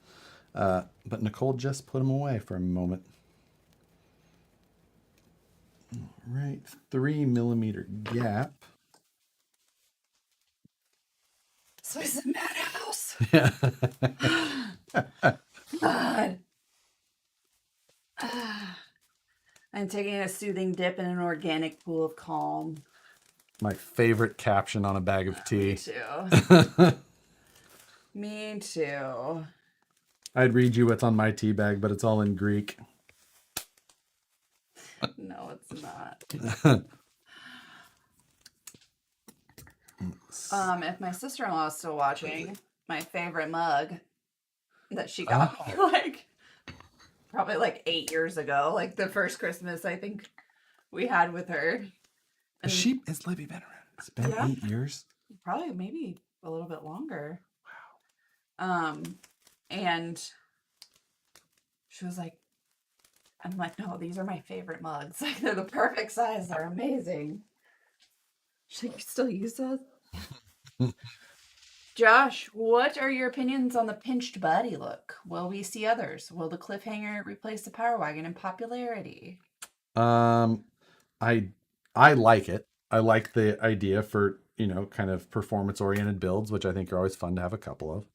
But Nicole just put him away for a moment. All right, 3 millimeter gap. So it's a madhouse. Yeah. God. I'm taking a soothing dip in an organic pool of calm. My favorite caption on a bag of tea. Me too. Me too. I'd read you what's on my tea bag, but it's all in Greek. No, it's not. If my sister-in-law is still watching, my favorite mug that she got me probably 8 years ago, the first Christmas I think we had with her. And Has Libby been around? It's been 8 years? Probably maybe a little bit longer. Wow. And she was like, I'm like, no, these are my favorite mugs. They're the perfect size. They're amazing. She's like, you still use those? Josh, what are your opinions on the pinched body look? Will we see others? Will the cliffhanger replace the Power Wagon in popularity? I like it. I like the idea for, kind of performance oriented builds, which I think are always fun to have a couple of.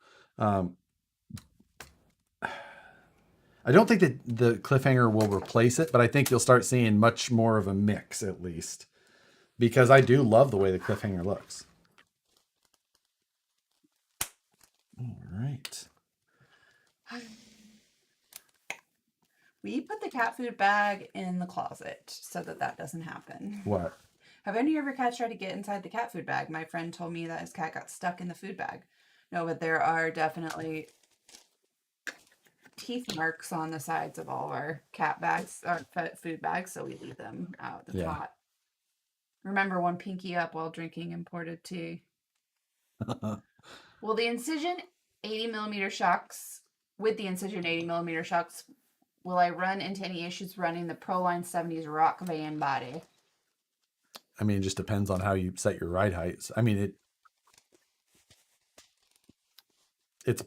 I don't think that the cliffhanger will replace it, but I think you'll start seeing much more of a mix at least, because I do love the way the cliffhanger looks. All right. We put the cat food bag in the closet so that doesn't happen. What? Have any of your cats tried to get inside the cat food bag? My friend told me that his cat got stuck in the food bag. No, but there are definitely teeth marks on the sides of all of our cat bags, our food bags, so we leave them out at the top. Remember one pinky up while drinking imported tea. Will the Incision 80mm shocks, with the Incision 80mm shocks, will I run into any issues running the Proline 70s rock van body? I mean, it just depends on how you set your ride heights. I mean, it's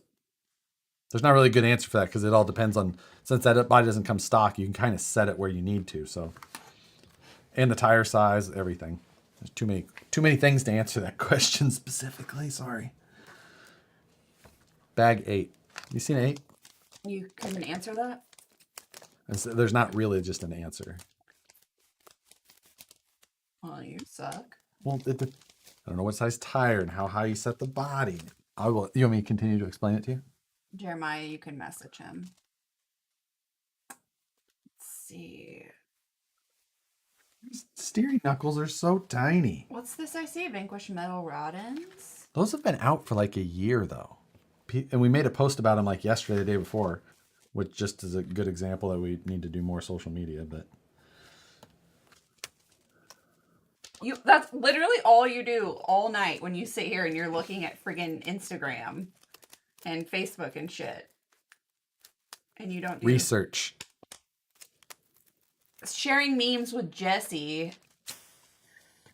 there's not really a good answer for that because it all depends on, since that body doesn't come stock, you can kind of set it where you need to. So, and the tire size, everything. There's too many things to answer that question specifically. Sorry. Bag 8. You seen 8? You couldn't answer that? There's not really just an answer. Well, you suck. Well, I don't know what size tire and how high you set the body. You want me to continue to explain it to you? Jeremiah, you can message him. Let's see. Steering knuckles are so tiny. What's this I see? Vanquish Metal Rod Ends? Those have been out for like a year though. And we made a post about them like yesterday, the day before, which just is a good example that we need to do more social media, but That's literally all you do all night when you sit here and you're looking at friggin' Instagram and Facebook and shit. And you don't do research. Sharing memes with Jesse.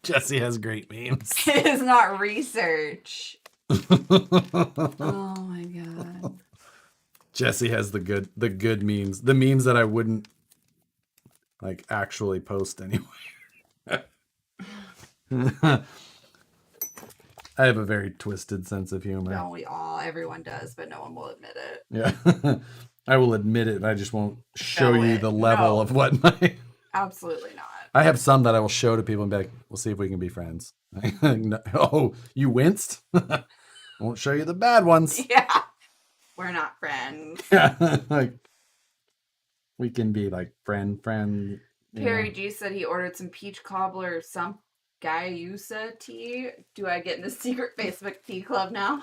Jesse has great memes. Is not research. Oh my god. Jesse has the good memes. The memes that I wouldn't like actually post anyway. I have a very twisted sense of humor. Don't we all? Everyone does, but no one will admit it. Yeah. I will admit it, and I just won't show you the level of what my... Absolutely not. I have some that I will show to people and be like, we'll see if we can be friends. Oh, you winced? I won't show you the bad ones. Yeah. We're not friends. Yeah. Like, we can be like friend. Perry G said he ordered some peach cobbler or some Guyusa tea. Do I get in the secret Facebook tea club now?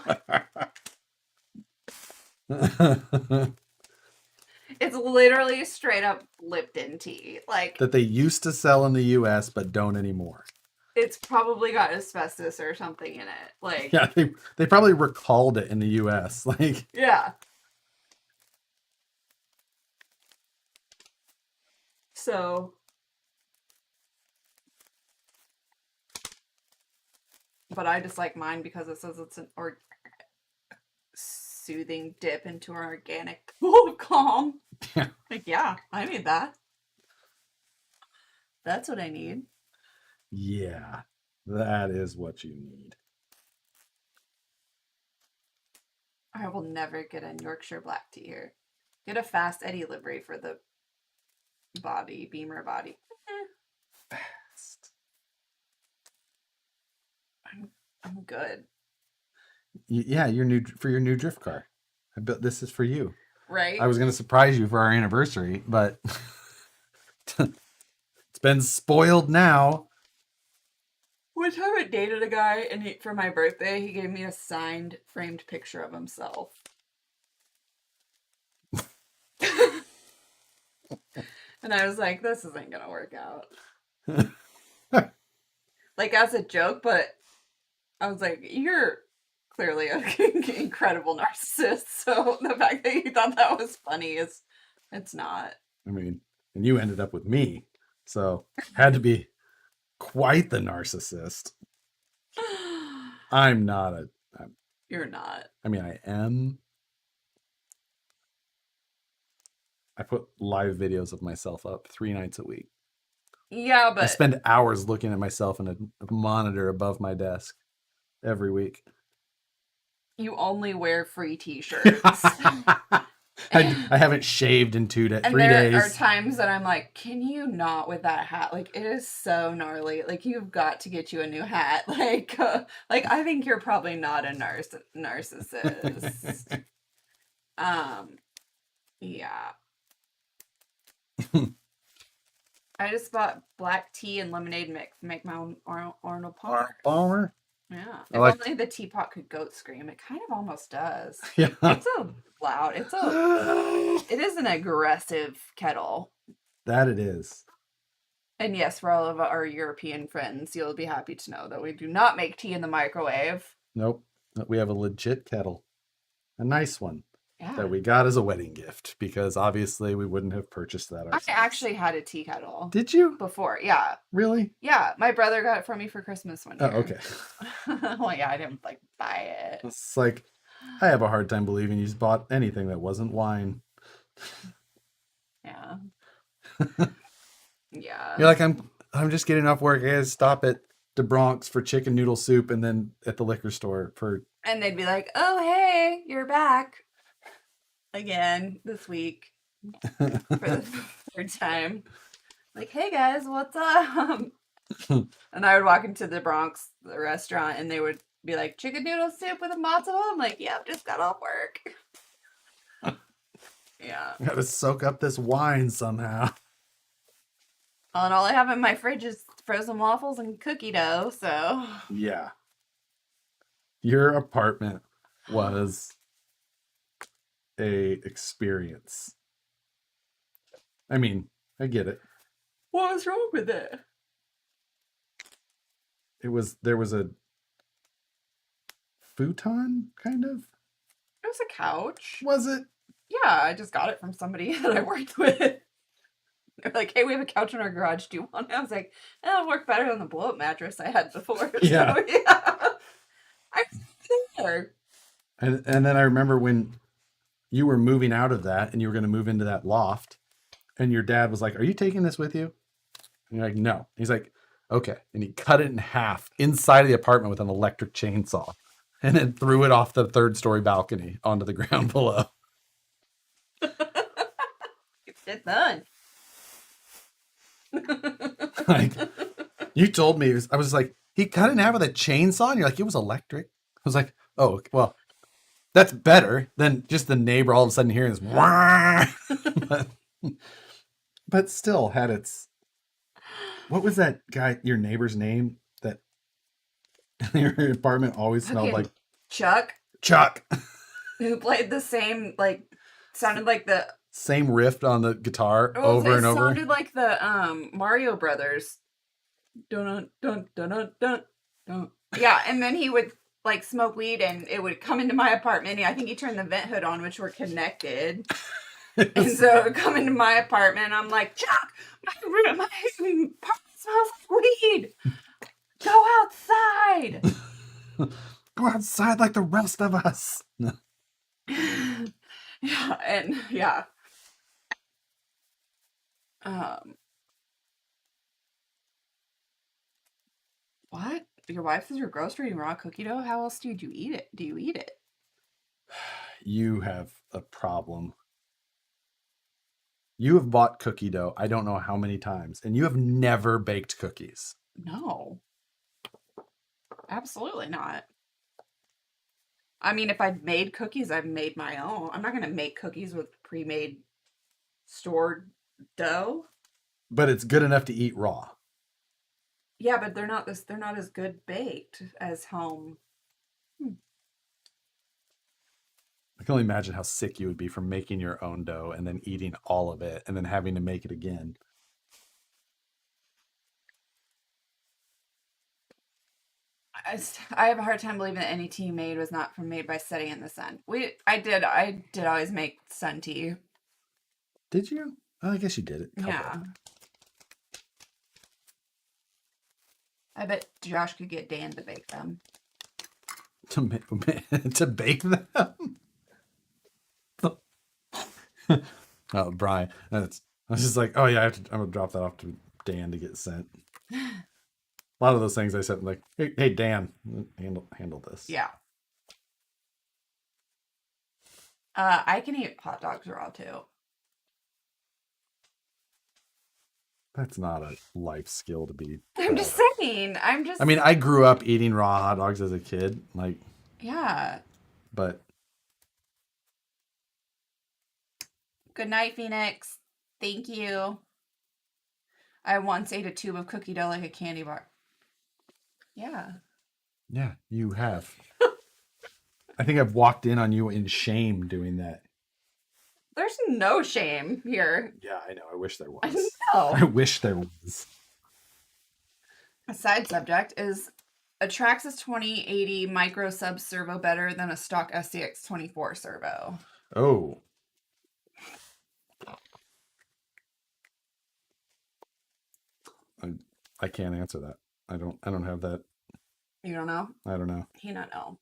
It's literally straight up Lipton tea. Like that they used to sell in the US but don't anymore. It's probably got asbestos or something in it. Like yeah, they probably recalled it in the US. Like yeah. So but I just like mine because it says it's an soothing dip into an organic pool of calm. Yeah. Like, yeah, I need that. That's what I need. Yeah, that is what you need. I will never get a Yorkshire black tea here. Get a Fast Eddie livery for the body, Beamer body. Fast. I'm good. Yeah, your new drift car. I built this is for you. Right? I was going to surprise you for our anniversary, but it's been spoiled now. One time I dated a guy, and for my birthday, he gave me a signed, framed picture of himself. And I was like, this isn't going to work out. Like, as a joke, but I was like, you're clearly an incredible narcissist. So the fact that you thought that was funny it's not. I mean, and you ended up with me. So had to be quite the narcissist. I'm not You're not. I mean, I am. I put live videos of myself up 3 nights a week. Yeah, but I spend hours looking at myself in a monitor above my desk every week. You only wear free t-shirts. I haven't shaved in 3 days. There are times that I'm like, can you not with that hat? Like, it is so gnarly. Like, you've got to get you a new hat. Like I think you're probably not a narcissist. Yeah. I just bought black tea and lemonade mix to make my own Arnold Palmer. Yeah. If only the teapot could goat scream. It kind of almost does. Yeah. It's so loud. It is an aggressive kettle. That it is. And yes, for all of our European friends, you'll be happy to know that we do not make tea in the microwave. Nope. We have a legit kettle. A nice one. Yeah. That we got as a wedding gift because obviously we wouldn't have purchased that ourselves. I actually had a tea kettle. Did you? Before, yeah. Really? Yeah, my brother got it for me for Christmas one year. Oh, okay. Well, yeah, I didn't like buy it. It's like, I have a hard time believing you bought anything that wasn't wine. Yeah. Yeah. You're like, I'm just getting off work. I gotta stop at the Bronx for chicken noodle soup and then at the liquor store for... And they'd be like, oh, hey, you're back again this week for the third time. Like, hey guys, what's up? And I would walk into the Bronx, the restaurant, and they would be like, chicken noodle soup with a matzo ball? I'm like, yep, just got off work. Yeah. I gotta soak up this wine somehow. And all I have in my fridge is frozen waffles and cookie dough, so... Yeah. Your apartment was a experience. I mean, I get it. What was wrong with it? There was a futon, kind of? It was a couch. Was it? Yeah, I just got it from somebody that I worked with. They're like, hey, we have a couch in our garage. Do you want it? I was like, it'll work better than the blow-up mattress I had before. Yeah. So, yeah. I there. And then I remember when you were moving out of that and you were going to move into that loft and your dad was like, are you taking this with you? And you're like, no. He's like, okay. And he cut it in half inside of the apartment with an electric chainsaw and then threw it off the 3rd-story balcony onto the ground below. It's done. Like, you told me, I was like, he cut it in half with a chainsaw? And you're like, it was electric. I was like, oh, well, that's better than just the neighbor all of a sudden hearing this. but still had its... What was that guy, your neighbor's name? That your apartment always smelled like... Chuck. Who played the same, like, sounded like the... Same riff on the guitar over and over. It sounded like the Mario Brothers. Dun dun dun dun dun dun. Yeah, and then he would like smoke weed, and it would come into my apartment. I think he turned the vent hood on, which were connected, and so it would come into my apartment. And I'm like, Chuck, my apartment smells like weed. Go outside. Go outside like the rest of us. Yeah, and yeah. What? Your wife is your grocery and raw cookie dough? How else do you eat it? Do you eat it? You have a problem. You have bought cookie dough, I don't know how many times, and you have never baked cookies. No. Absolutely not. I mean, if I've made cookies, I've made my own. I'm not going to make cookies with pre-made stored dough. But it's good enough to eat raw. Yeah, but they're not as good baked as home. I can only imagine how sick you would be from making your own dough and then eating all of it and then having to make it again. I have a hard time believing that any tea made was not made by setting in the sun. I did always make sun tea. Did you? Oh, I guess you did it. Yeah. I bet Josh could get Dan to bake them. To bake them? Oh, Brian. I was just like, oh yeah, I'm gonna drop that off to Dan to get sent. A lot of those things I said, like, hey Dan, handle this. Yeah. I can eat hot dogs raw too. That's not a life skill to be. I'm just saying. I mean, I grew up eating raw hot dogs as a kid, like. Yeah. But. Good night, Phoenix. Thank you. I once ate a tube of cookie dough like a candy bar. Yeah. Yeah, you have. I think I've walked in on you in shame doing that. There's no shame here. Yeah, I know. I wish there was. I know. I wish there was. A side subject is a Traxxas 2080 micro sub servo better than a stock SCX 24 servo? Oh, I can't answer that. I don't have that. You don't know? I don't know. He not know.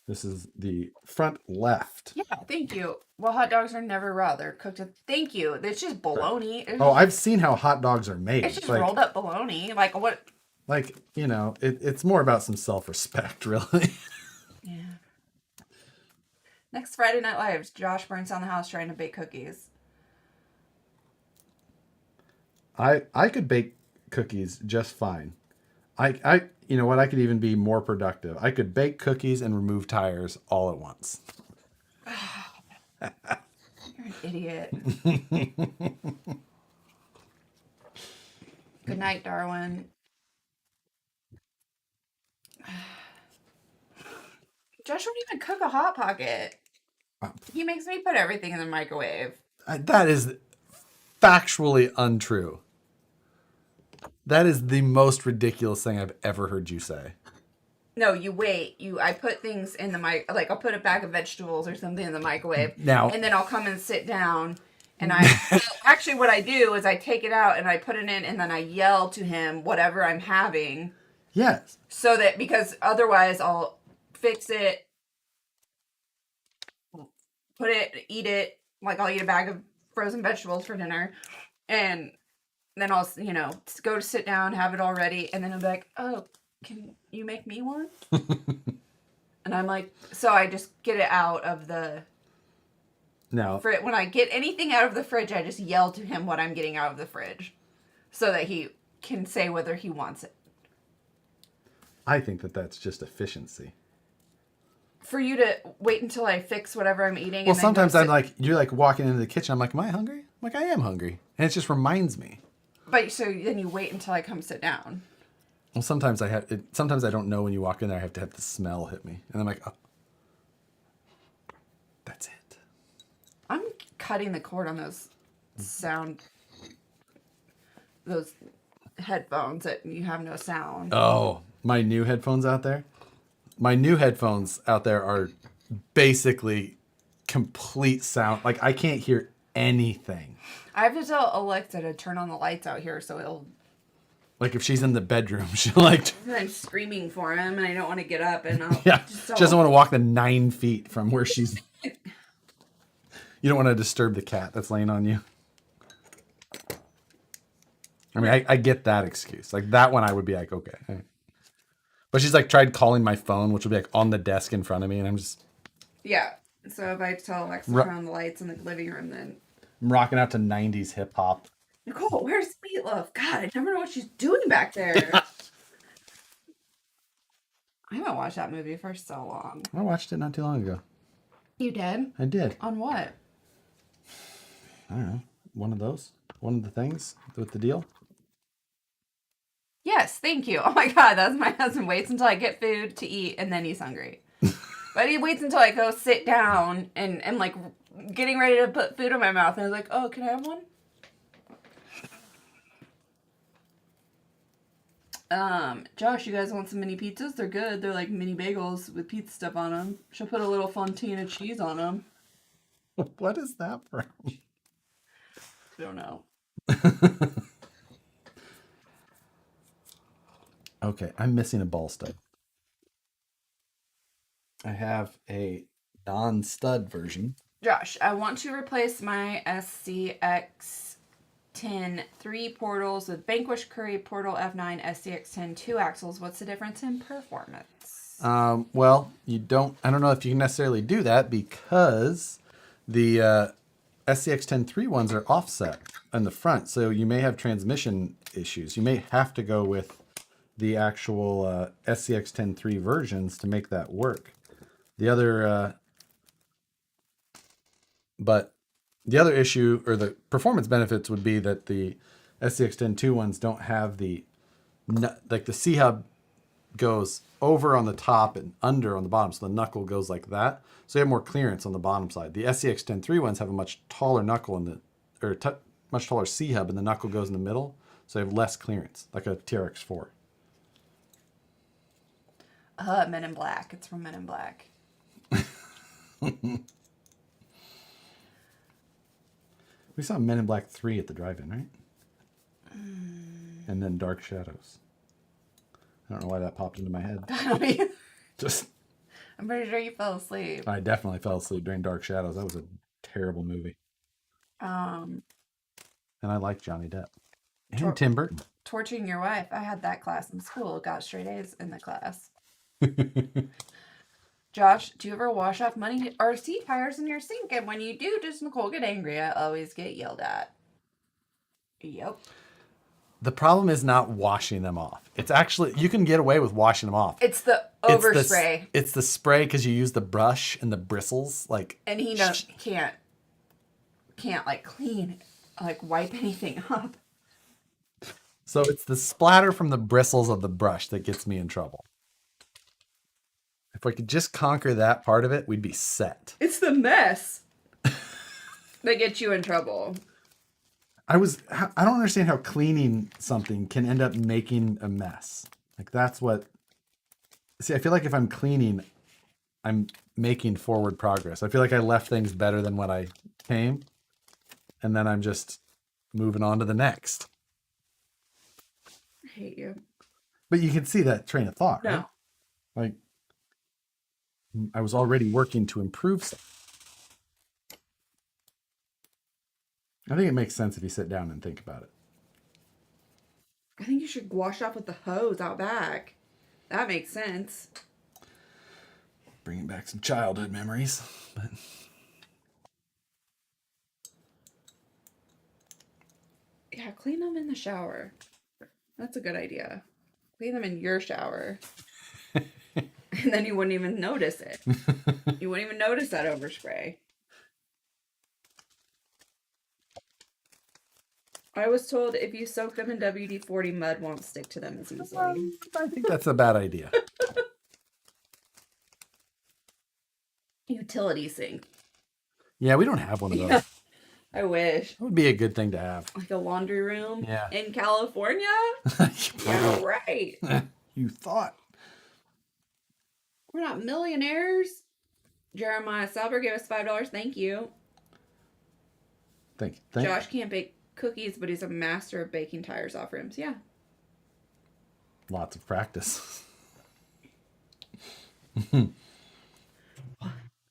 This is the front left. Yeah, thank you. Well, hot dogs are never raw. They're cooked with. Thank you. It's just bologna. Oh, I've seen how hot dogs are made. It's just rolled up bologna. Like what? Like, you know, it's more about some self-respect, really. Yeah. Next Friday Night Live, Josh burns down the house trying to bake cookies. I could bake cookies just fine. You know what? I could even be more productive. I could bake cookies and remove tires all at once. You're an idiot. Good night, Darwin. Josh won't even cook a Hot Pocket. He makes me put everything in the microwave. That is factually untrue. That is the most ridiculous thing I've ever heard you say. No, you wait. I put things in the like I'll put a bag of vegetables or something in the microwave. Now, and then I'll come and sit down and actually what I do is I take it out and I put it in and then I yell to him whatever I'm having. Yes. So that because otherwise I'll fix it, put it, eat it, like I'll eat a bag of frozen vegetables for dinner and then I'll, go to sit down, have it all ready, and then I'll be like, oh, can you make me one? And I'm like, so I just get it out of the... Now, when I get anything out of the fridge, I just yell to him what I'm getting out of the fridge. So that he can say whether he wants it. I think that's just efficiency. For you to wait until I fix whatever I'm eating. Well, sometimes you're like walking into the kitchen, I'm like, am I hungry? I'm like, I am hungry. And it just reminds me. But so then you wait until I come sit down. Well, sometimes sometimes I don't know when you walk in there. I have to have the smell hit me, and I'm like, oh, that's it. I'm cutting the cord on those those headphones that you have no sound. Oh, my new headphones out there. My new headphones out there are basically complete sound. Like I can't hear anything. I have to tell Alexa to turn on the lights out here so it'll... Like if she's in the bedroom, she'll like... I'm screaming for him and I don't want to get up and I'll... Yeah, she doesn't want to walk the 9 feet from where she's... You don't want to disturb the cat that's laying on you. I mean, I get that excuse. Like that one I would be like, okay. All right. But she's like tried calling my phone, which would be like on the desk in front of me, and I'm just... Yeah. So if I tell Alexa to turn on the lights in the living room, then... I'm rocking out to 90s hip hop. Nicole, where's Meatloaf? God, I never know what she's doing back there. I haven't watched that movie for so long. I watched it not too long ago. You did? I did. On what? I don't know. One of those? One of the things with the deal? Yes, thank you. Oh my God, that's my husband. Waits until I get food to eat and then he's hungry. But he waits until I go sit down and like getting ready to put food in my mouth. And I was like, oh, can I have one? Josh, you guys want some mini pizzas? They're good. They're like mini bagels with pizza stuff on them. She'll put a little fontina cheese on them. What is that from? I don't know. Okay, I'm missing a ball stud. I have a non-stud version. Josh, I want to replace my SCX 10 3 portals with Vanquish Curry Portal F9 SCX 10 2 axles. What's the difference in performance? Well, I don't know if you can necessarily do that because the SCX 10 3 ones are offset in the front. So you may have transmission issues. You may have to go with the actual SCX 10 3 versions to make that work. The other issue or the performance benefits would be that the SCX 10 2 ones don't have the C-hub goes over on the top and under on the bottom, so the knuckle goes like that. So you have more clearance on the bottom side. The SCX 10 3 ones have a much taller knuckle much taller C-hub, and the knuckle goes in the middle. So I have less clearance, like a TRX-4. Men in Black. It's from Men in Black. We saw Men in Black 3 at the drive-in, right? And then Dark Shadows. I don't know why that popped into my head. I don't either. Just, I'm pretty sure you fell asleep. I definitely fell asleep during Dark Shadows. That was a terrible movie. And I like Johnny Depp. And Tim Burton. Torturing Your Wife. I had that class in school. Got straight A's in the class. Josh, do you ever wash off muddy RC tires in your sink? And when you do, does Nicole get angry? I always get yelled at. Yep. The problem is not washing them off. It's actually, you can get away with washing them off. It's the overspray. It's the spray because you use the brush and the bristles. And he can't like clean, like wipe anything up. So it's the splatter from the bristles of the brush that gets me in trouble. If we could just conquer that part of it, we'd be set. It's the mess that gets you in trouble. I don't understand how cleaning something can end up making a mess. Like that's what, see, I feel like if I'm cleaning, I'm making forward progress. I feel like I left things better than when I came. And then I'm just moving on to the next. I hate you. But you can see that train of thought, right? No. Like, I was already working to improve something. I think it makes sense if you sit down and think about it. I think you should wash off with the hose out back. That makes sense. Bringing back some childhood memories. But yeah, clean them in the shower. That's a good idea. Clean them in your shower. And then you wouldn't even notice it. You wouldn't even notice that overspray. I was told if you soak them in WD-40, mud won't stick to them as easily. I think that's a bad idea. Utility sink. Yeah, we don't have one of those. Yeah, I wish. That would be a good thing to have. Like a laundry room Yeah. in California? Yeah, right. You thought. We're not millionaires. Jeremiah Sauber gave us $5. Thank you. Thank you. Josh can't bake cookies, but he's a master of baking tires off rims. Yeah. Lots of practice.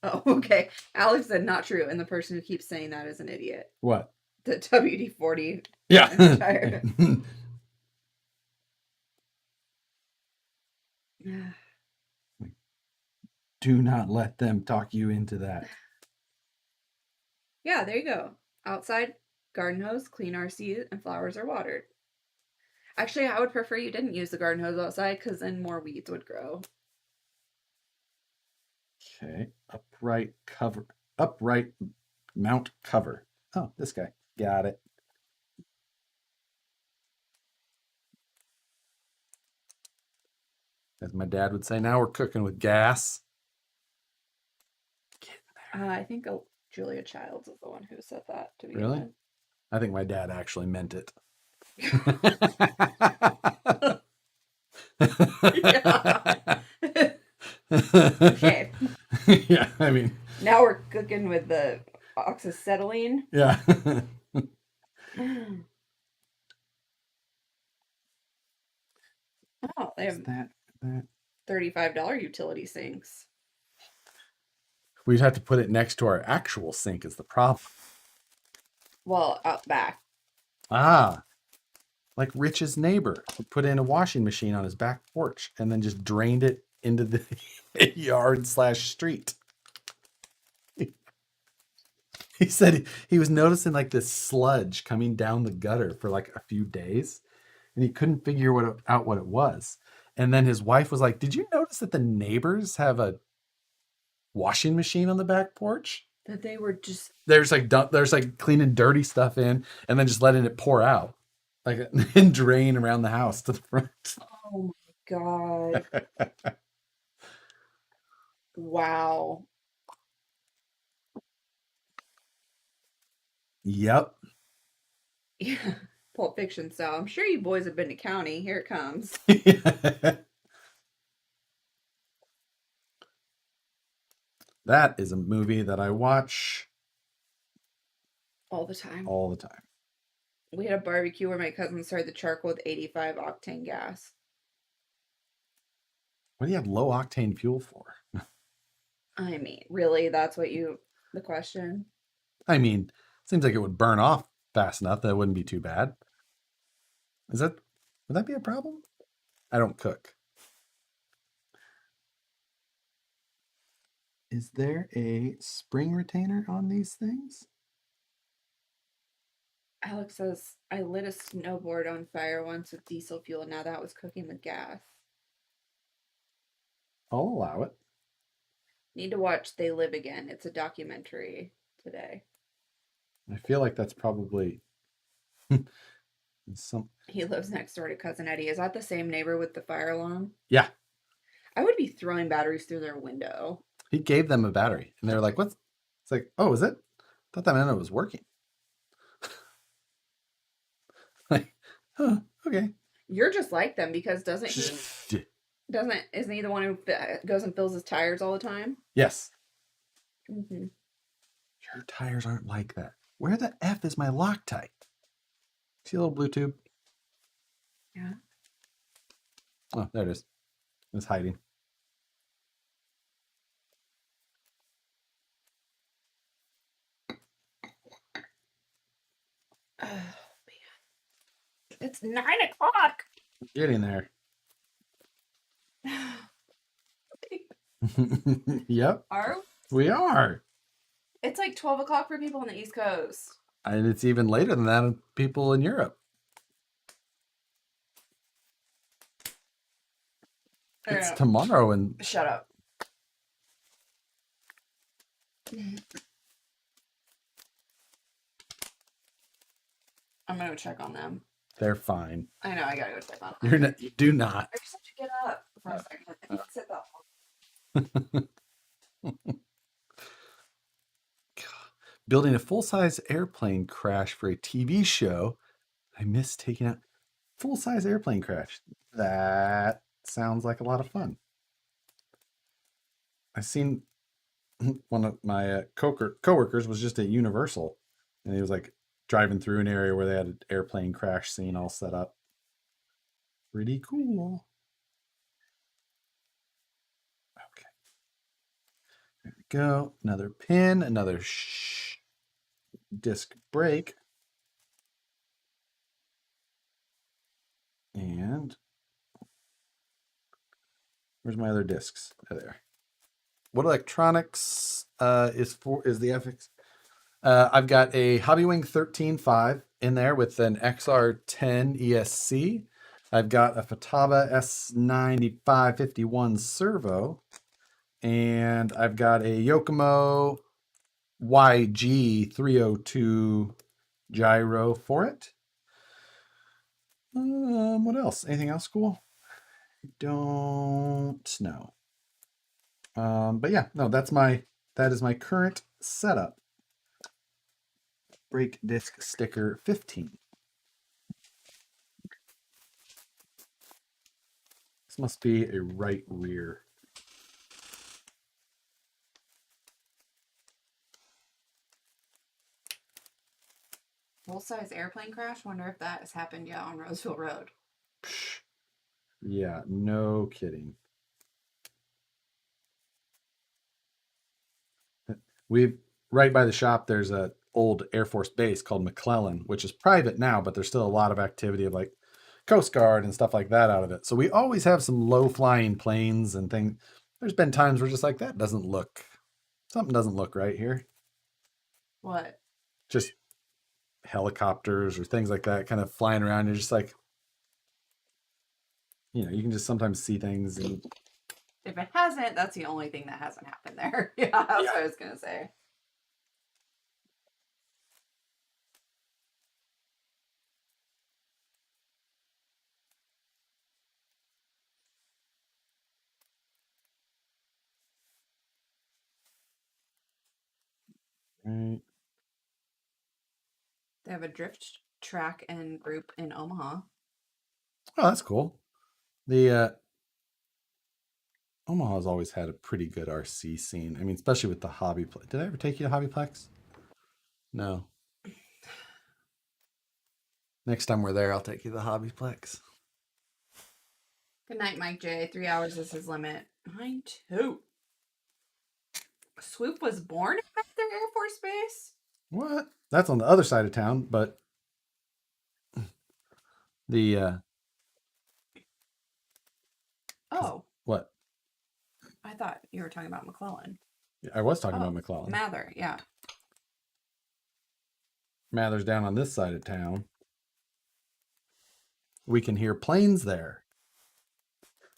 Oh, okay. Alex said not true, and the person who keeps saying that is an idiot. What? The WD-40 Yeah. tire. Do not let them talk you into that. Yeah, there you go. Outside, garden hose, clean RC, and flowers are watered. Actually, I would prefer you didn't use the garden hose outside because then more weeds would grow. Okay. Upright mount cover. Oh, this guy. Got it. As my dad would say, now we're cooking with gas. I think Julia Childs is the one who said that to me. Really? I think my dad actually meant it. Okay. Yeah, I mean. Now we're cooking with the oxyacetylene. Yeah. Oh, they have that $35 utility sinks. We'd have to put it next to our actual sink is the problem. Well, out back. Ah, like Rich's neighbor who put in a washing machine on his back porch and then just drained it into the yard/street. He said he was noticing like this sludge coming down the gutter for like a few days and he couldn't figure out what it was. And then his wife was like, "Did you notice that the neighbors have a washing machine on the back porch?" That they were just... There's like cleaning dirty stuff in and then just letting it pour out like and drain around the house to the front. Oh my God. Wow. Yep. Yeah. Pulp Fiction style. I'm sure you boys have been to county. Here it comes. That is a movie that I watch All the time. all the time. We had a barbecue where my cousin started the charcoal with 85 octane gas. What do you have low octane fuel for? I mean, really? That's what the question? I mean, seems like it would burn off fast enough that it wouldn't be too bad. Would that be a problem? I don't cook. Is there a spring retainer on these things? Alex says, I lit a snowboard on fire once with diesel fuel. Now that was cooking with gas. I'll allow it. Need to watch They Live Again. It's a documentary today. I feel like that's probably some. He lives next door to Cousin Eddie. Is that the same neighbor with the fire alarm? Yeah. I would be throwing batteries through their window. He gave them a battery, and they were like, "What's?" It's like, "Oh, is it? Thought that meant it was working." Like, huh, okay. You're just like them because isn't he the one who goes and fills his tires all the time? Yes. Mm-hmm. Your tires aren't like that. Where the F is my Loctite? See a little blue tube? Yeah. Oh, there it is. It's hiding. Oh, man. It's 9 o'clock. Getting there. Yep. Are we are. It's like 12 o'clock for people on the East Coast. And it's even later than that of people in Europe. It's tomorrow and shut up. I'm gonna go check on them. They're fine. I know, I gotta go check on them. You do not. I just have to get up for a second. I can't sit that long. Building a full-size airplane crash for a TV show. I miss taking out full-size airplane crash. That sounds like a lot of fun. I seen one of my coworkers was just at Universal, and he was like driving through an area where they had an airplane crash scene all set up. Pretty cool. Okay. There we go. Another pin, another disc brake. And where's my other discs? Oh, there. What electronics is the FX? I've got a Hobbywing 13.5 in there with an XR10 ESC. I've got a Futaba S9551 Servo, and I've got a Yokomo YG302 gyro for it. What else? Anything else cool? I don't know. But yeah, no, that is my current setup. Brake disc sticker 15. This must be a right rear. Full-size airplane crash? Wonder if that has happened yet on Roseville Road. Yeah, no kidding. We've right by the shop. There's a old Air Force base called McClellan, which is private now, but there's still a lot of activity of like Coast Guard and stuff like that out of it. So we always have some low flying planes and things. There's been times where just like something doesn't look right here. What? Just helicopters or things like that kind of flying around. You're just like, you can just sometimes see things. And if it hasn't, that's the only thing that hasn't happened there. Yeah, that's what I was going to say. Right. They have a drift track and group in Omaha. Oh, that's cool. The Omaha's always had a pretty good RC scene. I mean, especially with the hobby. Did I ever take you to Hobbyplex? No. Next time we're there, I'll take you to the Hobbyplex. Good night, Mike J. 3 hours is his limit. Mine too. Swoop was born at their Air Force Base? What? That's on the other side of town, but the Oh, what? I thought you were talking about McClellan. I was talking Oh, about McClellan. Mather, yeah. Mather's down on this side of town. We can hear planes there,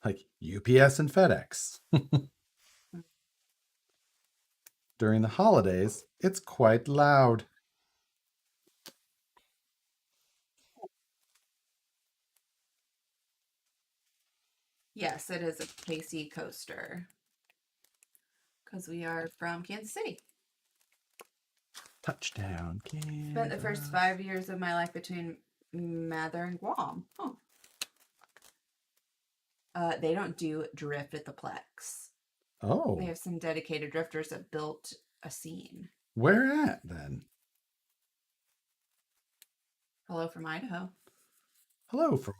like UPS and FedEx. During the holidays, it's quite loud. Yes, it is a KC coaster. Because we are from Kansas City. Touchdown, Kansas. Spent the first 5 years of my life between Mather and Guam. Oh. They don't do drift at the Plex. Oh. They have some dedicated drifters that built a scene. Where at then? Hello from Idaho. Hello from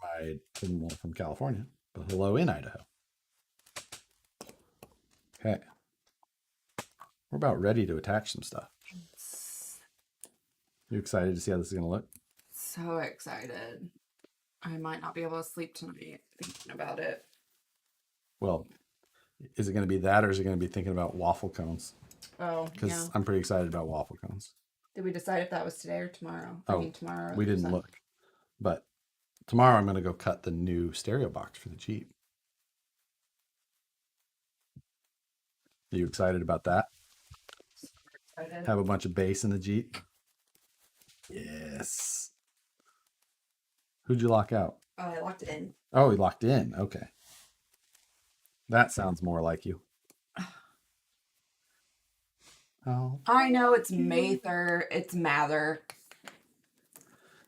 from California, but hello in Idaho. Okay. We're about ready to attach some stuff. You excited to see how this is going to look? So excited. I might not be able to sleep tonight thinking about it. Well, is it going to be that, or is it going to be thinking about waffle cones? Oh, Because yeah. I'm pretty excited about waffle cones. Did we decide if that was today or tomorrow? Oh, I mean, tomorrow. We didn't look. But tomorrow I'm going to go cut the new stereo box for the Jeep. Are you excited about that? Super excited. Have a bunch of bass in the Jeep? Yes. Who'd you lock out? Oh, I locked it in. Oh, he locked in. Okay. That sounds more like you. Oh. I know it's Mather. It's Mather.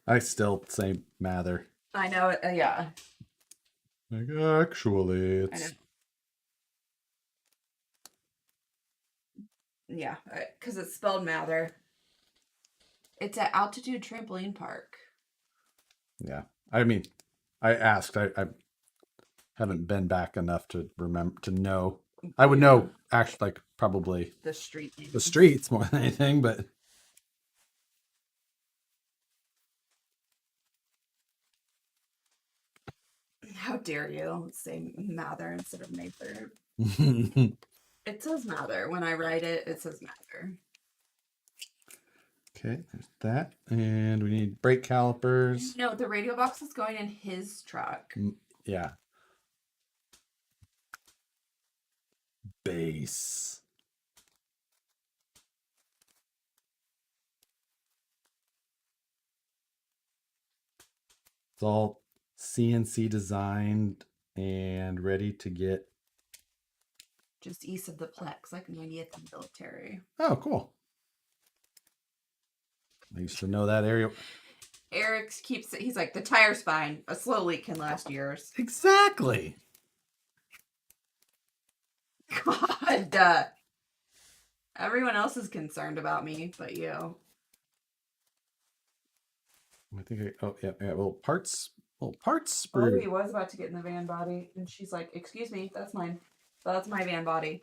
I still say Mather. I know it. Yeah. Like, actually, I know. it's... Yeah, because it's spelled Mather. It's at Altitude Trampoline Park. Yeah. I mean, I asked. I haven't been back enough to remember, to know. I would know, actually, like, probably The street name. the streets more than anything, but... How dare you say Mather instead of Mather? Okay, It says Mather. When I write it, it says Mather. there's that. And we need brake calipers. No, the radio box is going in his truck. Yeah. Bass. It's all CNC designed and ready to get. Just east of the Plex, like 90th and Military. Oh, cool. I used to know that area. Eric keeps it. He's like, the tire's fine. A slow leak can last years. Exactly. God. Everyone else is concerned about me, but you. I think yeah, little parts Oh, sprue. he was about to get in the van body, and she's like, excuse me, that's mine. That's my van body.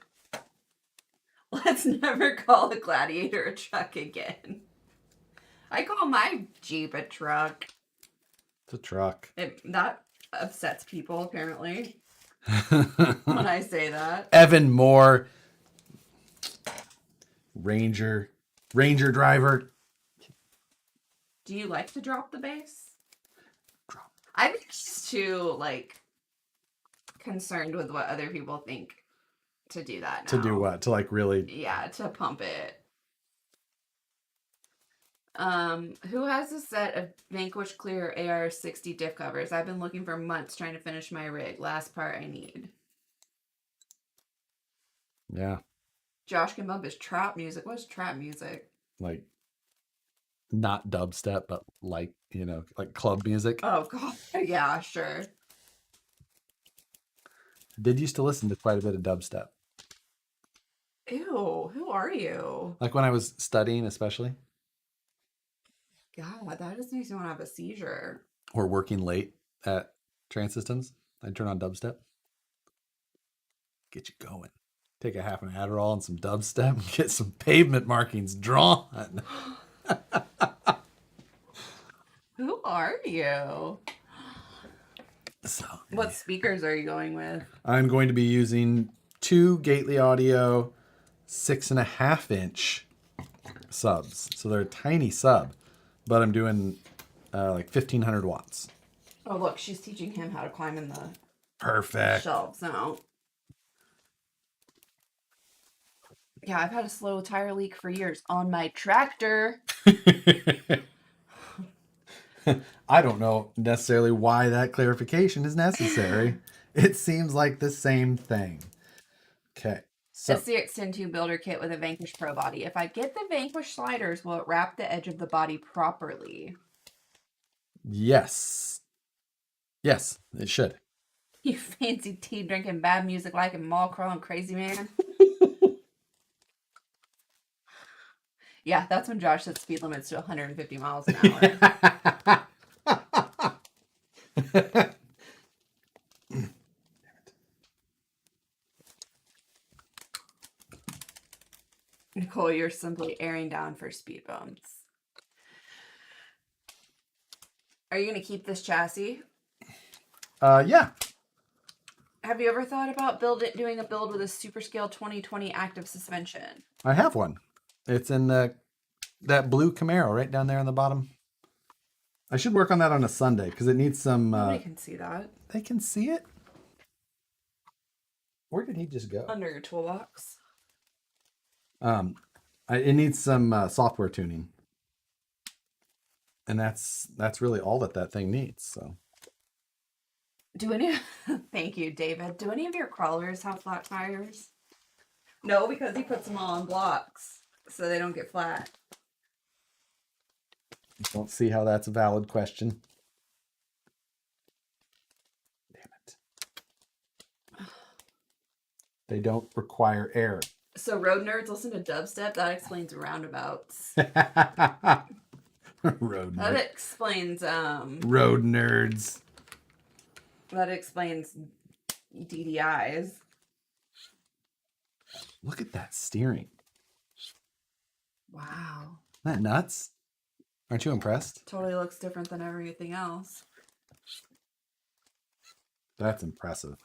Let's never call a Gladiator a truck again. I call my Jeep a truck. It's a truck. That upsets people, apparently, when I say that. Evan Moore, Ranger driver. Do you like to drop the bass? Drop. I'm just too, like, concerned with what other people think to do that now. To do what? To, like, really... Yeah, to pump it. Who has a set of Vanquish Clear AR60 diff covers? I've been looking for months trying to finish my rig. Last part I need. Yeah. Josh can bump his trap music. What's trap music? Like not dubstep, but like, you know, like club music. Oh god. Yeah, sure. I did used to listen to quite a bit of dubstep. Ew, who are you? Like when I was studying, especially, God, that just makes me want to have a seizure. or working late at train systems, I'd turn on dubstep. Get you going. Take a half an Adderall and some dubstep and get some pavement markings drawn. Who are you? So, What speakers are you going with? I'm going to be using two Gately Audio 6.5-inch subs. So they're a tiny sub, but I'm doing like 1500 watts. Oh, look, she's teaching him how to climb in the Perfect. shelves now. Yeah, I've had a slow tire leak for years on my tractor. I don't know necessarily why that clarification is necessary. It seems like the same thing. Okay. So It's the Extend 2 Builder Kit with a Vanquish Pro body. If I get the Vanquish sliders, will it wrap the edge of the body properly? yes. Yes, it should. You fancy tea drinking, bad music like a mall crawling crazy man. Yeah, that's when Josh set speed limits to 150 miles an hour. Nicole, you're simply airing down for speed bumps. Are you going to keep this chassis? Yeah. Have you ever thought about doing a build with a Super Scale 2020 active suspension? I have one. It's in that blue Camaro right down there on the bottom. I should work on that on a Sunday because it needs some. Nobody can see that. They can see it. Where did he just go? Under your toolbox. It needs some software tuning, and that's really all that thing needs. So. Thank you, David. Do any of your crawlers have flat tires? No, because he puts them all on blocks so they don't get flat. Don't see how that's a valid question. Damn it. They don't require air. So road nerds listen to dubstep. That explains roundabouts. Road That nerds. explains Road nerds. that explains DDIs. Look at that steering. Wow. Isn't that nuts? Aren't you impressed? Totally looks different than everything else. That's impressive.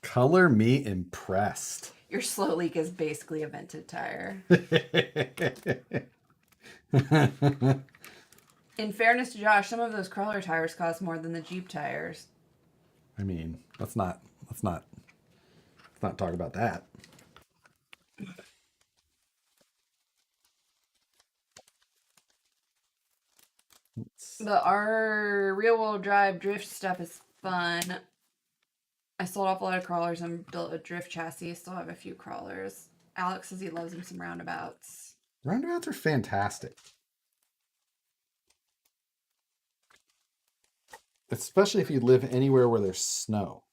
Color me impressed. Your slow leak is basically a vented tire. In fairness to Josh, some of those crawler tires cost more than the Jeep tires. I mean, let's not talk about that. But our rear-wheel drive drift stuff is fun. I sold off a lot of crawlers and built a drift chassis. Still have a few crawlers. Alex says he loves him some roundabouts. Roundabouts are fantastic. Especially if you live anywhere where there's snow.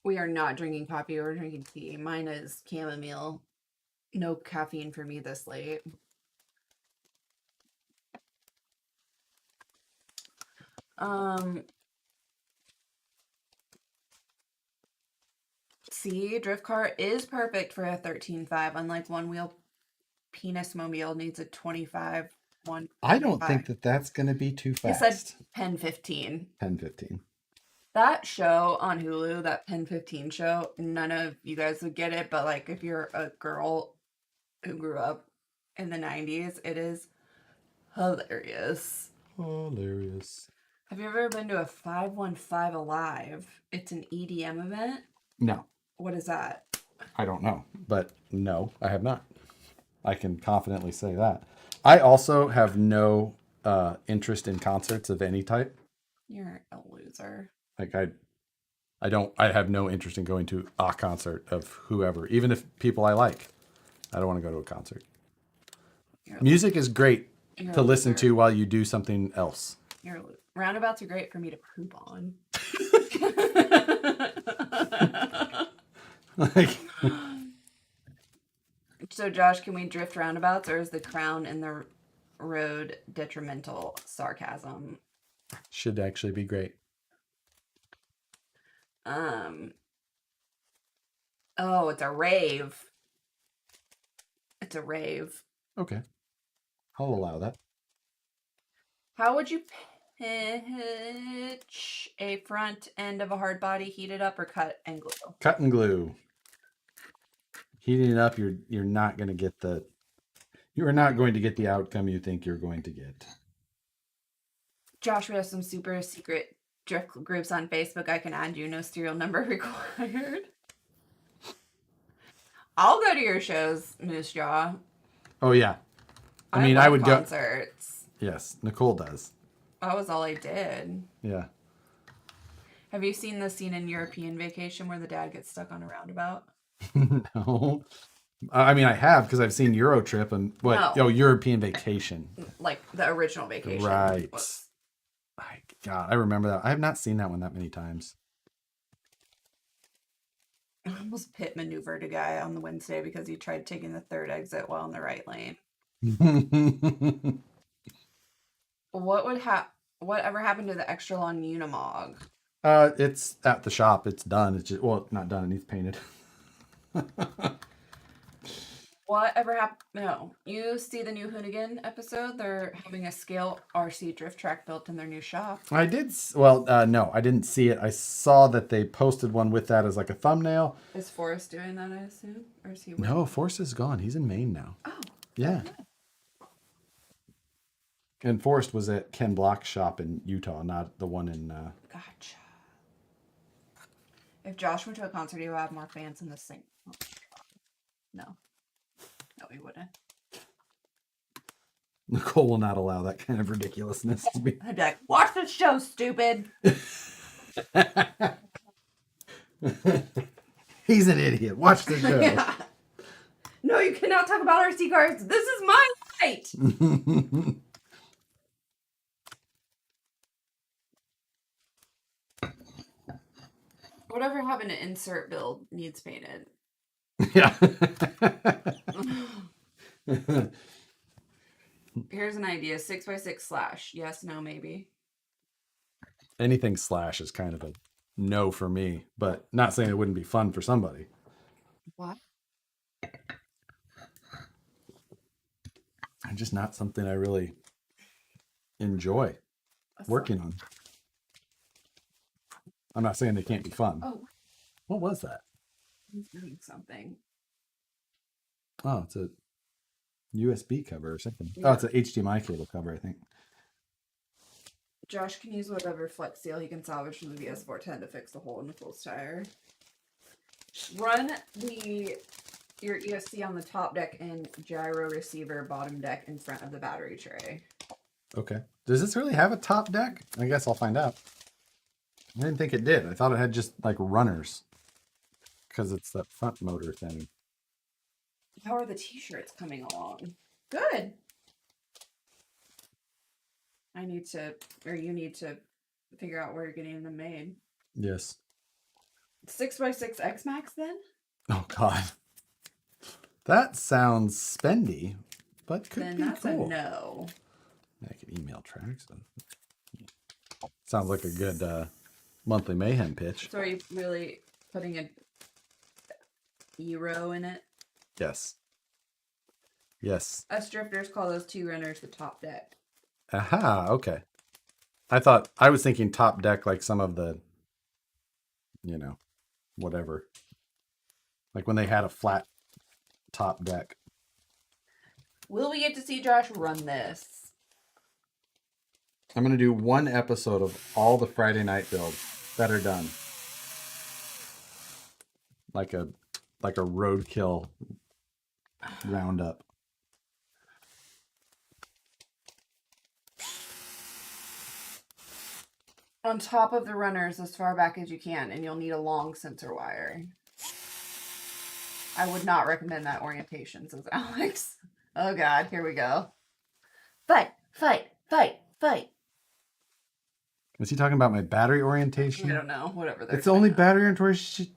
We are not drinking coffee. We're drinking tea. Mine is chamomile. No caffeine for me this late. See, drift car is perfect for a 13.5, unlike one wheel penis mobile needs a 25 one. I don't think that's going to be too It fast. said Pen 15. Pen 15. That show on Hulu, that Pen 15 show, none of you guys would get it, but like if you're a girl who grew up in the 90s, it is hilarious. Hilarious. Have you ever been to a 515 Alive? It's an EDM event. No. What is that? I don't know. But no, I have not. I can confidently say that. I also have no interest in concerts of any type. You're a loser. Like I have no interest in going to a concert of whoever, even if people I like. I don't want to go to a concert. Music is great You're to a listen loser. to while you do something else. Roundabouts are great for me to poop on. Like, So, Josh, can we drift roundabouts, or is the crown in the road detrimental? Sarcasm. should actually be great. Oh, it's a rave. It's a rave. Okay. I'll allow that. How would you pitch a front end of a hard body, heated up, or cut and glue? Cut and glue. Heating it up, you're not going to get the outcome you think you're going to get. Josh, we have some super secret drift groups on Facebook. I can add you. No serial number required. I'll go to your shows, Moose Jaw. Oh yeah. I mean, love I would concerts. go. Yes, Nicole does. That was all I did. Yeah. Have you seen the scene in European Vacation where the dad gets stuck on a roundabout? No. I mean, I have because I've seen Euro Trip and what? No. Oh, European Vacation. Like the original Vacation. Right. My God, I remember that. I have not seen that one that many times. I almost pit maneuvered a guy on the Wednesday because he tried taking the third exit while in the right lane. Whatever happened to the extra long Unimog? It's at the shop. It's done. It's just, well, not done. It needs painted. Whatever happened? No. You see the new Hoonigan episode? They're having a scale RC drift track built in their new shop. I did. Well, no, I didn't see it. I saw that they posted one with that as like a thumbnail. Is Forrest doing that, I assume? Or is he? No, Forrest is gone. He's in Maine now. Oh. Yeah. Okay. And Forrest was at Ken Block's shop in Utah, not the one in. Gotcha. If Josh went to a concert, he would have more fans in the sing. Oh, no. No, he wouldn't. Nicole will not allow that kind of ridiculousness to be. I'd be like, watch the show, stupid. He's an idiot. Watch the show. Yeah. No, you cannot talk about RC cars. This is my night. Whatever happened to insert build needs painted. Yeah. Here's an idea: 6x6 slash. Yes, no, maybe. Anything slash is kind of a no for me, but not saying it wouldn't be fun for somebody. What? And just not something I really enjoy working on. I'm not saying they can't be fun. Oh, What was that? he's doing something. Oh, it's a USB cover or something. Yeah. Oh, it's an HDMI cable cover, I think. Josh can use whatever flex seal he can salvage from the VS410 to fix the hole in Nicole's tire. Run your ESC on the top deck and gyro receiver bottom deck in front of the battery tray. Okay. Does this really have a top deck? I guess I'll find out. I didn't think it did. I thought it had just like runners because it's that front motor thing. How are the t-shirts coming along? Good. You need to figure out where you're getting them made. Yes. 6x6 X Max then? Oh God. That sounds spendy, but could Then be that's cool. a no. I could email tracks. Sounds like a good monthly mayhem pitch. So are you really putting a Euro in it? Yes. Yes. Us drifters call those two runners the top deck. Aha. Okay. I was thinking top deck, like some of the, whatever. Like when they had a flat top deck. Will we get to see Josh run this? I'm going to do one episode of all the Friday night builds that are done. Like a roadkill roundup. On top of the runners as far back as you can, and you'll need a long sensor wire. I would not recommend that orientation, says Alex. Oh God, here we go. Fight, fight, fight, fight. Was he talking about my battery I orientation? don't know. Whatever. They're It's the only trying battery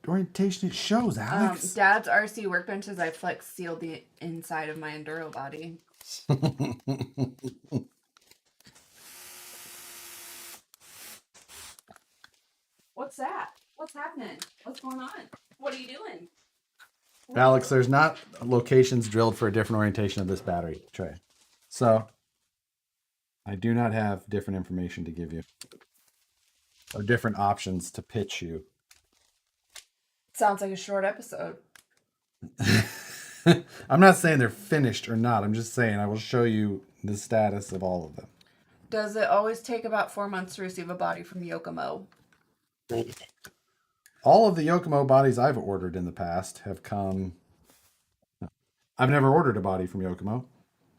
orientation it shows, to- Alex. Dad's RC workbenches. I flex sealed the inside of my enduro body. What's that? What's happening? What's going on? What are you doing? Alex, there's not locations drilled for a different orientation of this battery tray. So I do not have different information to give you. Or different options to pitch you. Sounds like a short episode. I'm not saying they're finished or not. I'm just saying I will show you the status of all of them. Does it always take about 4 months to receive a body from Yokomo? All of the Yokomo bodies I've ordered in the past have come. I've never ordered a body from Yokomo.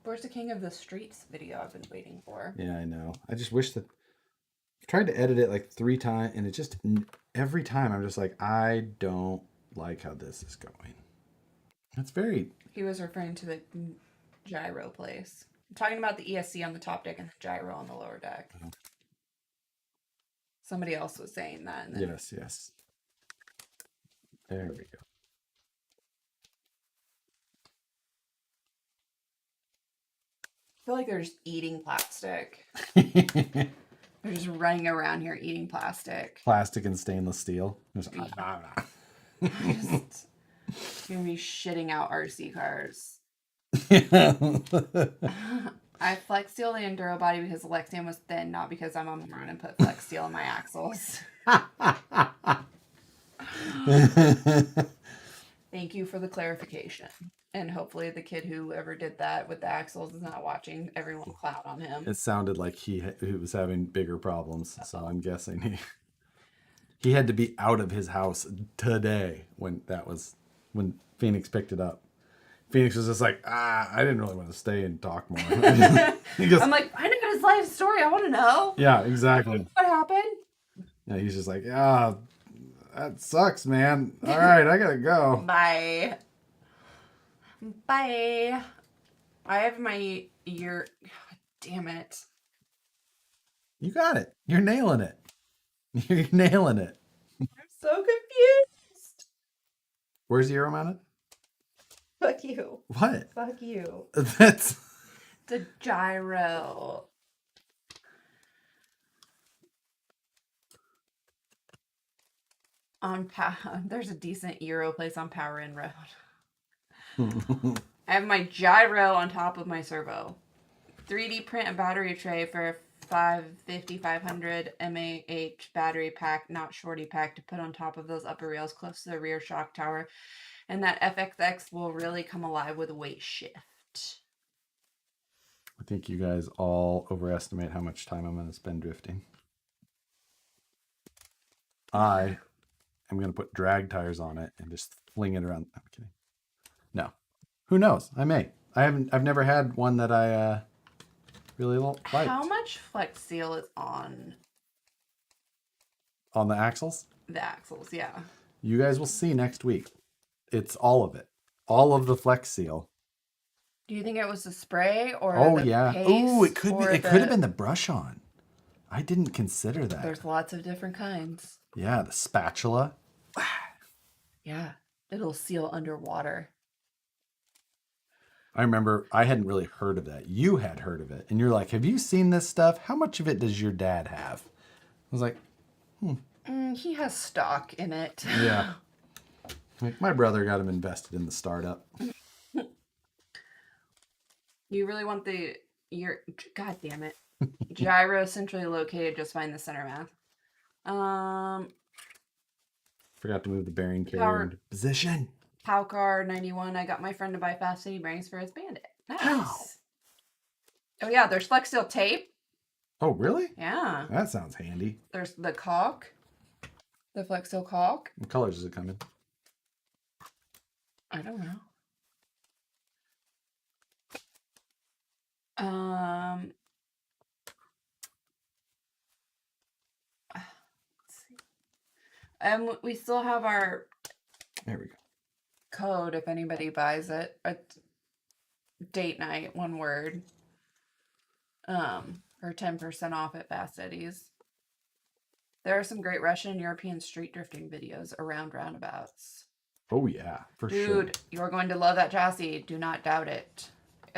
Where's the King of the Streets video I've been waiting for? Yeah, I know. I just wish that I've tried to edit it like 3 times, and it just every time I'm just like, I don't like how this is going. That's very. He was referring to the gyro place. I'm talking about the ESC on the top deck and the gyro on the lower deck. Oh. Somebody else was saying that. And then Yes, yes. There we go. I feel like they're just eating plastic. They're just running around here eating plastic. Plastic and stainless steel. Just, Just gonna be shitting out RC cars. I flex steel the enduro body because Lexian was thin, not because I'm a moron and put flex steel in my axles. Thank you for the clarification. And hopefully the kid who ever did that with the axles is not watching everyone clown on him. It sounded like he was having bigger problems, so I'm guessing he had to be out of his house today when Phoenix picked it up. Phoenix was just like, I didn't really want to stay and talk more. He goes, I'm like, I know his life story. I want to know. yeah, exactly. What happened? Yeah, he's just like, yeah, that sucks, man. All right, I gotta go. Bye. Bye. I have my ear. God damn it. You got it. You're nailing it. You're nailing it. I'm so confused. Where's the arrow mounted? Fuck you. What? Fuck you. That's The gyro. There's a decent Euro place on Power Inn Road. I have my gyro on top of my servo. 3D print a battery tray for 500 mAh battery pack, not shorty pack, to put on top of those upper rails close to the rear shock tower. And that FXX will really come alive with a weight shift. I think you guys all overestimate how much time I'm going to spend drifting. I am going to put drag tires on it and just fling it around. I'm kidding. No. Who knows? I may. I've never had one that I really liked. How much flex seal is on On the axles? the axles? Yeah. You guys will see next week. It's all of it. All of the flex seal. Do you think it was the spray or Oh the yeah. paste Oh, it could be. or It could have been the brush on. I didn't consider that. There's lots of different kinds. Yeah, the spatula. Yeah, it'll seal underwater. I remember I hadn't really heard of that. You had heard of it, and you're like, "Have you seen this stuff? How much of it does your dad have?" I was like, He has stock in it. "Yeah." Like, my brother got him invested in the startup. You really want God damn it. Gyro centrally located, just find the center mass. Forgot to move the bearing carrier Power- into position. Powcar 91. I got my friend to buy Fast City bearings for his Bandit. Nice. How? Oh yeah, there's flex steel tape. Oh, really? Yeah. That sounds handy. There's the caulk. The flex steel caulk. What colors does it come in? I don't know. Let's see. We still have our There we go. code if anybody buys it. date night, one word. For 10% off at Fast Eddie's. There are some great Russian and European street drifting videos around roundabouts. Oh yeah, for sure. Dude, you're going to love that chassis. Do not doubt it.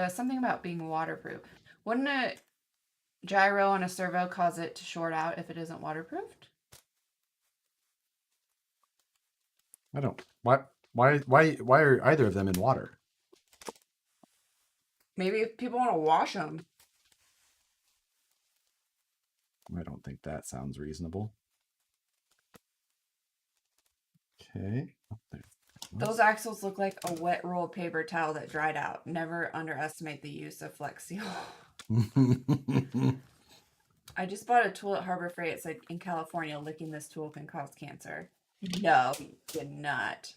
Something about being waterproof. Wouldn't a gyro on a servo cause it to short out if it isn't waterproofed? I don't. Why are either of them in water? Maybe if people want to wash them. I don't think that sounds reasonable. Okay. Oh, there. Those axles look like a wet roll of paper towel that dried out. Never underestimate the use of Flex Seal. I just bought a tool at Harbor Freight. It said in California, licking this tool can cause cancer. No, you did not.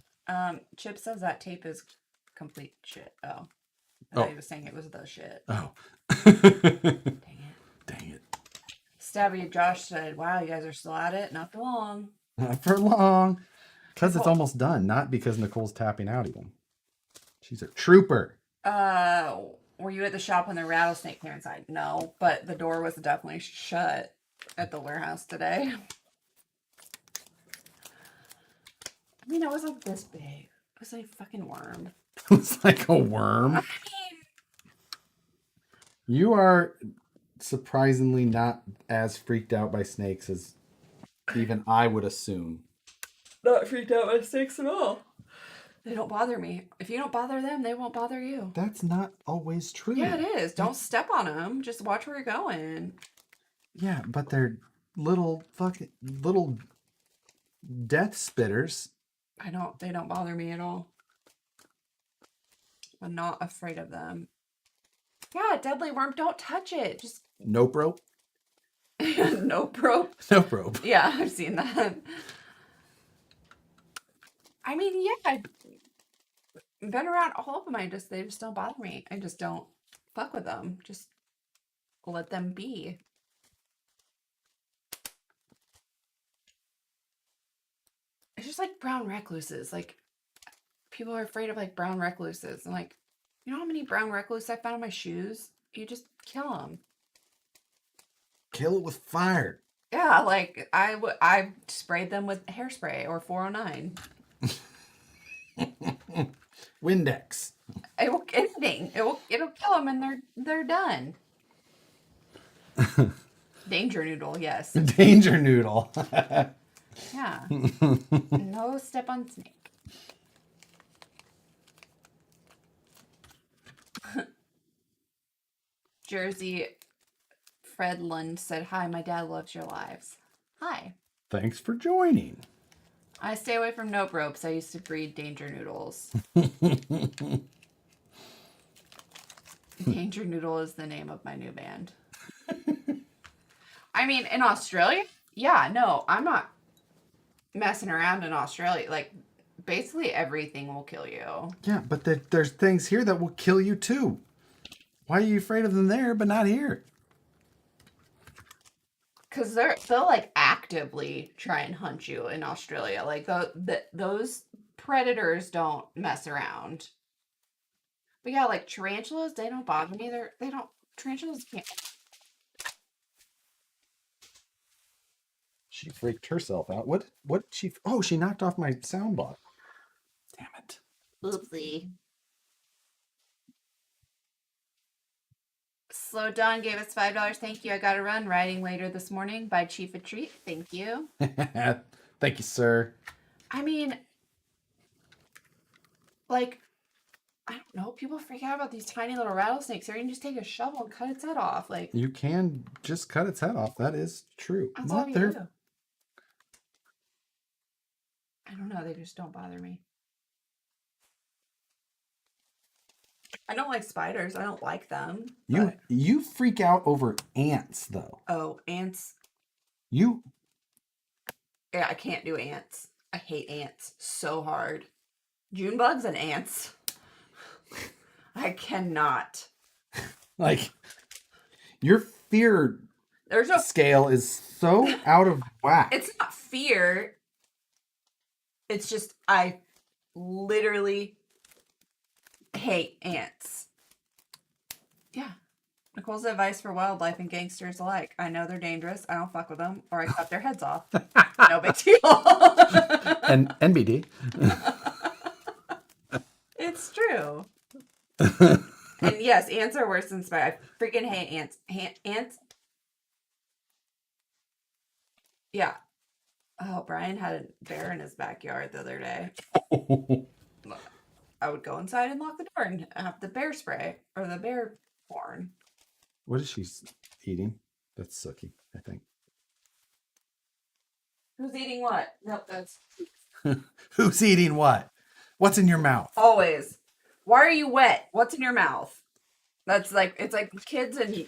Chip says that tape is complete shit. Oh. I thought he was saying it was the shit. Oh. Dang it. Dang it. Stabby Josh said, wow, you guys are still at it? Not for long. Not for long. Because it's almost done, not because Nicole's tapping out even. She's a trooper. Were you at the shop when the rattlesnake came inside? No, but the door was definitely shut at the warehouse today. I mean, it was like this big. It was like a fucking worm. It's like a worm. I mean, You are surprisingly not as freaked out by snakes as even I would assume. not freaked out by snakes at all. They don't bother me. If you don't bother them, they won't bother you. That's not always true. Yeah, it is. Don't step on them. Just watch where you're going. Yeah, but they're little death spitters. They don't bother me at all. I'm not afraid of them. Yeah, deadly worm, don't touch it. Just Nope rope. no probe. Nope rope. Yeah, I've seen that. I mean, yeah, I've been around all of them. They just don't bother me. I just don't fuck with them. Just let them be. It's just like brown recluses. Like, people are afraid of like brown recluses. And like, you know how many brown recluses I found in my shoes? You just kill them. Kill it with fire. Yeah, like I sprayed them with hairspray or 409. Windex. It'll kill them and they're done. Danger noodle, yes. Danger noodle. Yeah. No step on snake. Jersey Fred Lund said, hi, my dad loves your lives. Hi. Thanks for joining. I stay away from nope ropes. I used to breed danger noodles. Danger Noodle is the name of my new band. I mean, in Australia, yeah, no, I'm not messing around in Australia. Like, basically everything will kill you. Yeah, but there's things here that will kill you too. Why are you afraid of them there, but not here? Because they'll like actively try and hunt you in Australia. Like those predators don't mess around. But yeah, like tarantulas, they don't bother me. Tarantulas can't. She freaked herself out. What she? Oh, she knocked off my sound block. Damn it. Oopsie. Slow Dawn gave us $5. Thank you. I got to run. Riding later this morning. Buy Chief a treat. Thank you. Thank you, sir. I mean, like, I don't know. People freak out about these tiny little rattlesnakes. Or you can just take a shovel and cut its head off. Like, You can just cut its head off. That is true. that's all you do. I don't know. They just don't bother me. I don't like spiders. I don't like them. You freak out over ants though. Oh, ants. You Yeah, I can't do ants. I hate ants so hard. June bugs and ants. I cannot. like your fear There's no scale is so out of whack. It's not fear. It's just I literally hate ants. Yeah. Nicole's advice for wildlife and gangsters alike. I know they're dangerous. I don't fuck with them, or I cut their heads off. No big deal. And NBD. It's true. And yes, ants are worse than spiders. I freaking hate ants. Ants. Yeah. Oh, Brian had a bear in his backyard the other day. I would go inside and lock the door and have the bear spray or the bear porn. What is she eating? That's Sookie, I think. Who's eating what? Nope, that's Who's eating what? What's in your mouth? always. Why are you wet? What's in your mouth? That's like, it's like kids and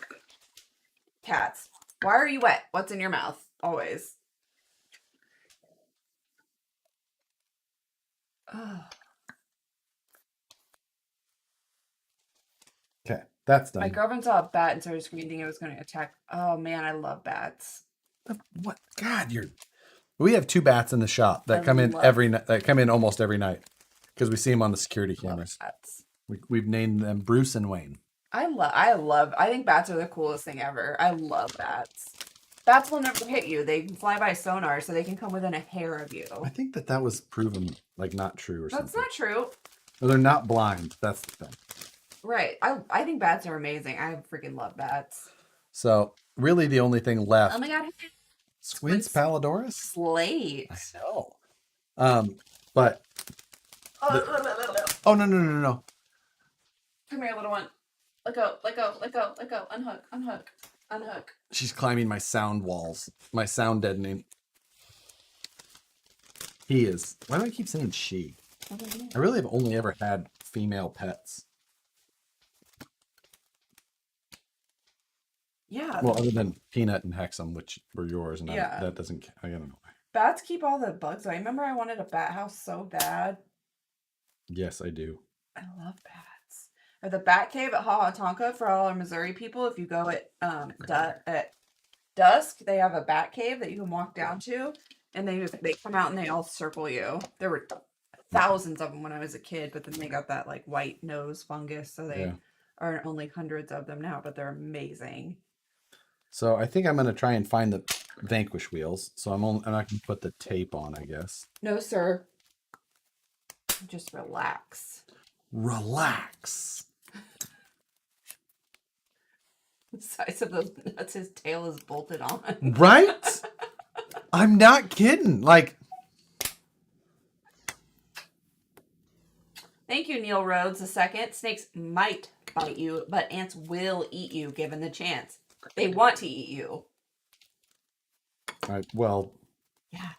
cats. Why are you wet? What's in your mouth? Always. Oh. Okay, that's done. My girlfriend saw a bat and started screaming, thinking it was going to attack. Oh man, I love bats. What? God, we have 2 bats in the shop that come in almost every night because we see them on the security cameras. Bats. We've named them Bruce and Wayne. I think bats are the coolest thing ever. I love bats. Bats will never hit you. They can fly by sonar, so they can come within a hair of you. I think that was proven like not true or something. That's not true. Well, they're not blind. That's the thing. Right. I think bats are amazing. I freaking love bats. So really the only thing left. Oh my god. Squints pallidorus? Slate. I know. But oh no. Come here, little one. Let go. Unhook. She's climbing my sound walls. My sound deadening. He is. Why do I keep saying she? I really have only ever had female pets. Yeah. Well, other than Peanut and Hexam, which were yours, and Yeah. that doesn't. I don't know. Bats keep all the bugs away. I remember I wanted a bat house so bad. Yes, I do. I love bats. Or the bat cave at Hawatonka for all our Missouri people. If you go at dusk, they have a bat cave that you can walk down to, and they come out and they all circle you. There were thousands of them when I was a kid, but then they got that like white nose fungus, so they are only hundreds of them now, but they're amazing. So I think I'm gonna try and find the Vanquish wheels. So I'm not gonna put the tape on, I guess. No, sir. Just relax. Relax. The size of those nuts, his tail is bolted on. Right? I'm not kidding. Like, thank you, Neil Rhodes II. Snakes might bite you, but ants will eat you given the chance. They want to eat you. well, Yeah.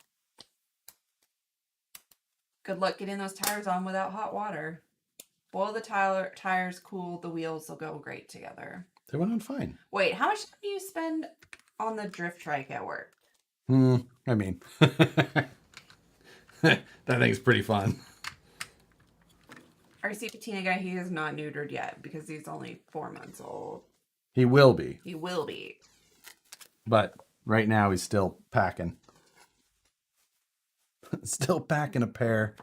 Good luck getting those tires on without hot water. Boil the tires, cool the wheels, they'll go great together. they went on fine. Wait, how much time do you spend on the drift trike at work? I mean, that thing's pretty fun. Our Patina guy, he is not neutered yet because he's only 4 months old. He will be. He will be. But right now he's still packing. Still packing a pair.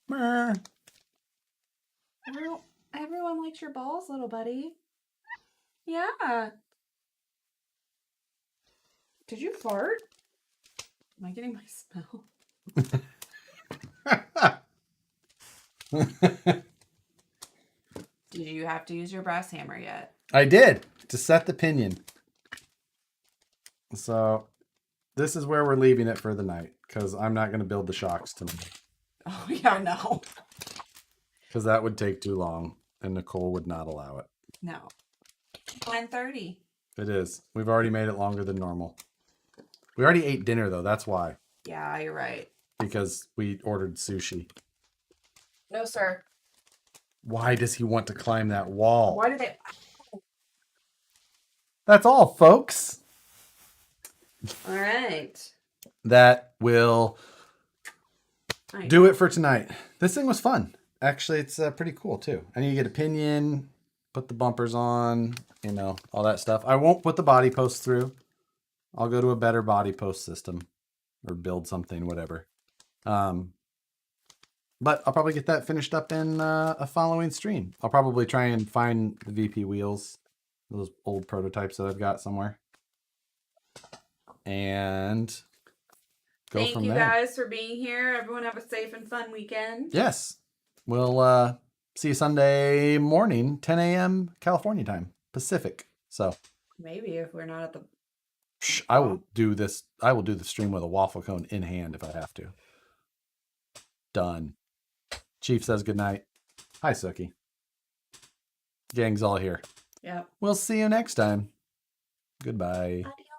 Mer. Everyone likes your balls, little buddy. Yeah. Did you fart? Am I getting my smell? Did you have to use your brass hammer yet? I did, to set the pinion. So this is where we're leaving it for the night, because I'm not going to build the shocks tonight. Oh, yeah, no. Because that would take too long, and Nicole would not allow it. No. 9:30. It is. We've already made it longer than normal. We already ate dinner, though. That's why. Yeah, you're right. Because we ordered sushi. No, sir. Why does he want to climb that wall? Why did they... That's all, folks. All right. That will do it for tonight. This thing was fun. Actually, it's pretty cool, too. And you get a pinion, put the bumpers on, you know, all that stuff. I won't put the body post through. I'll go to a better body post system or build something, whatever. But I'll probably get that finished up in a following stream. I'll probably try and find the VP wheels, those old prototypes that I've got somewhere, and go Thank from you there. guys for being here. Everyone have a safe and fun weekend. Yes. We'll see you Sunday morning, 10 a.m. California time, Pacific. So Maybe if we're not at the... I will do this. I will do the stream with a waffle cone in hand if I have to. Done. Chief says goodnight. Hi, Sookie. Gang's all here. Yep. We'll see you next time. Goodbye. Adios.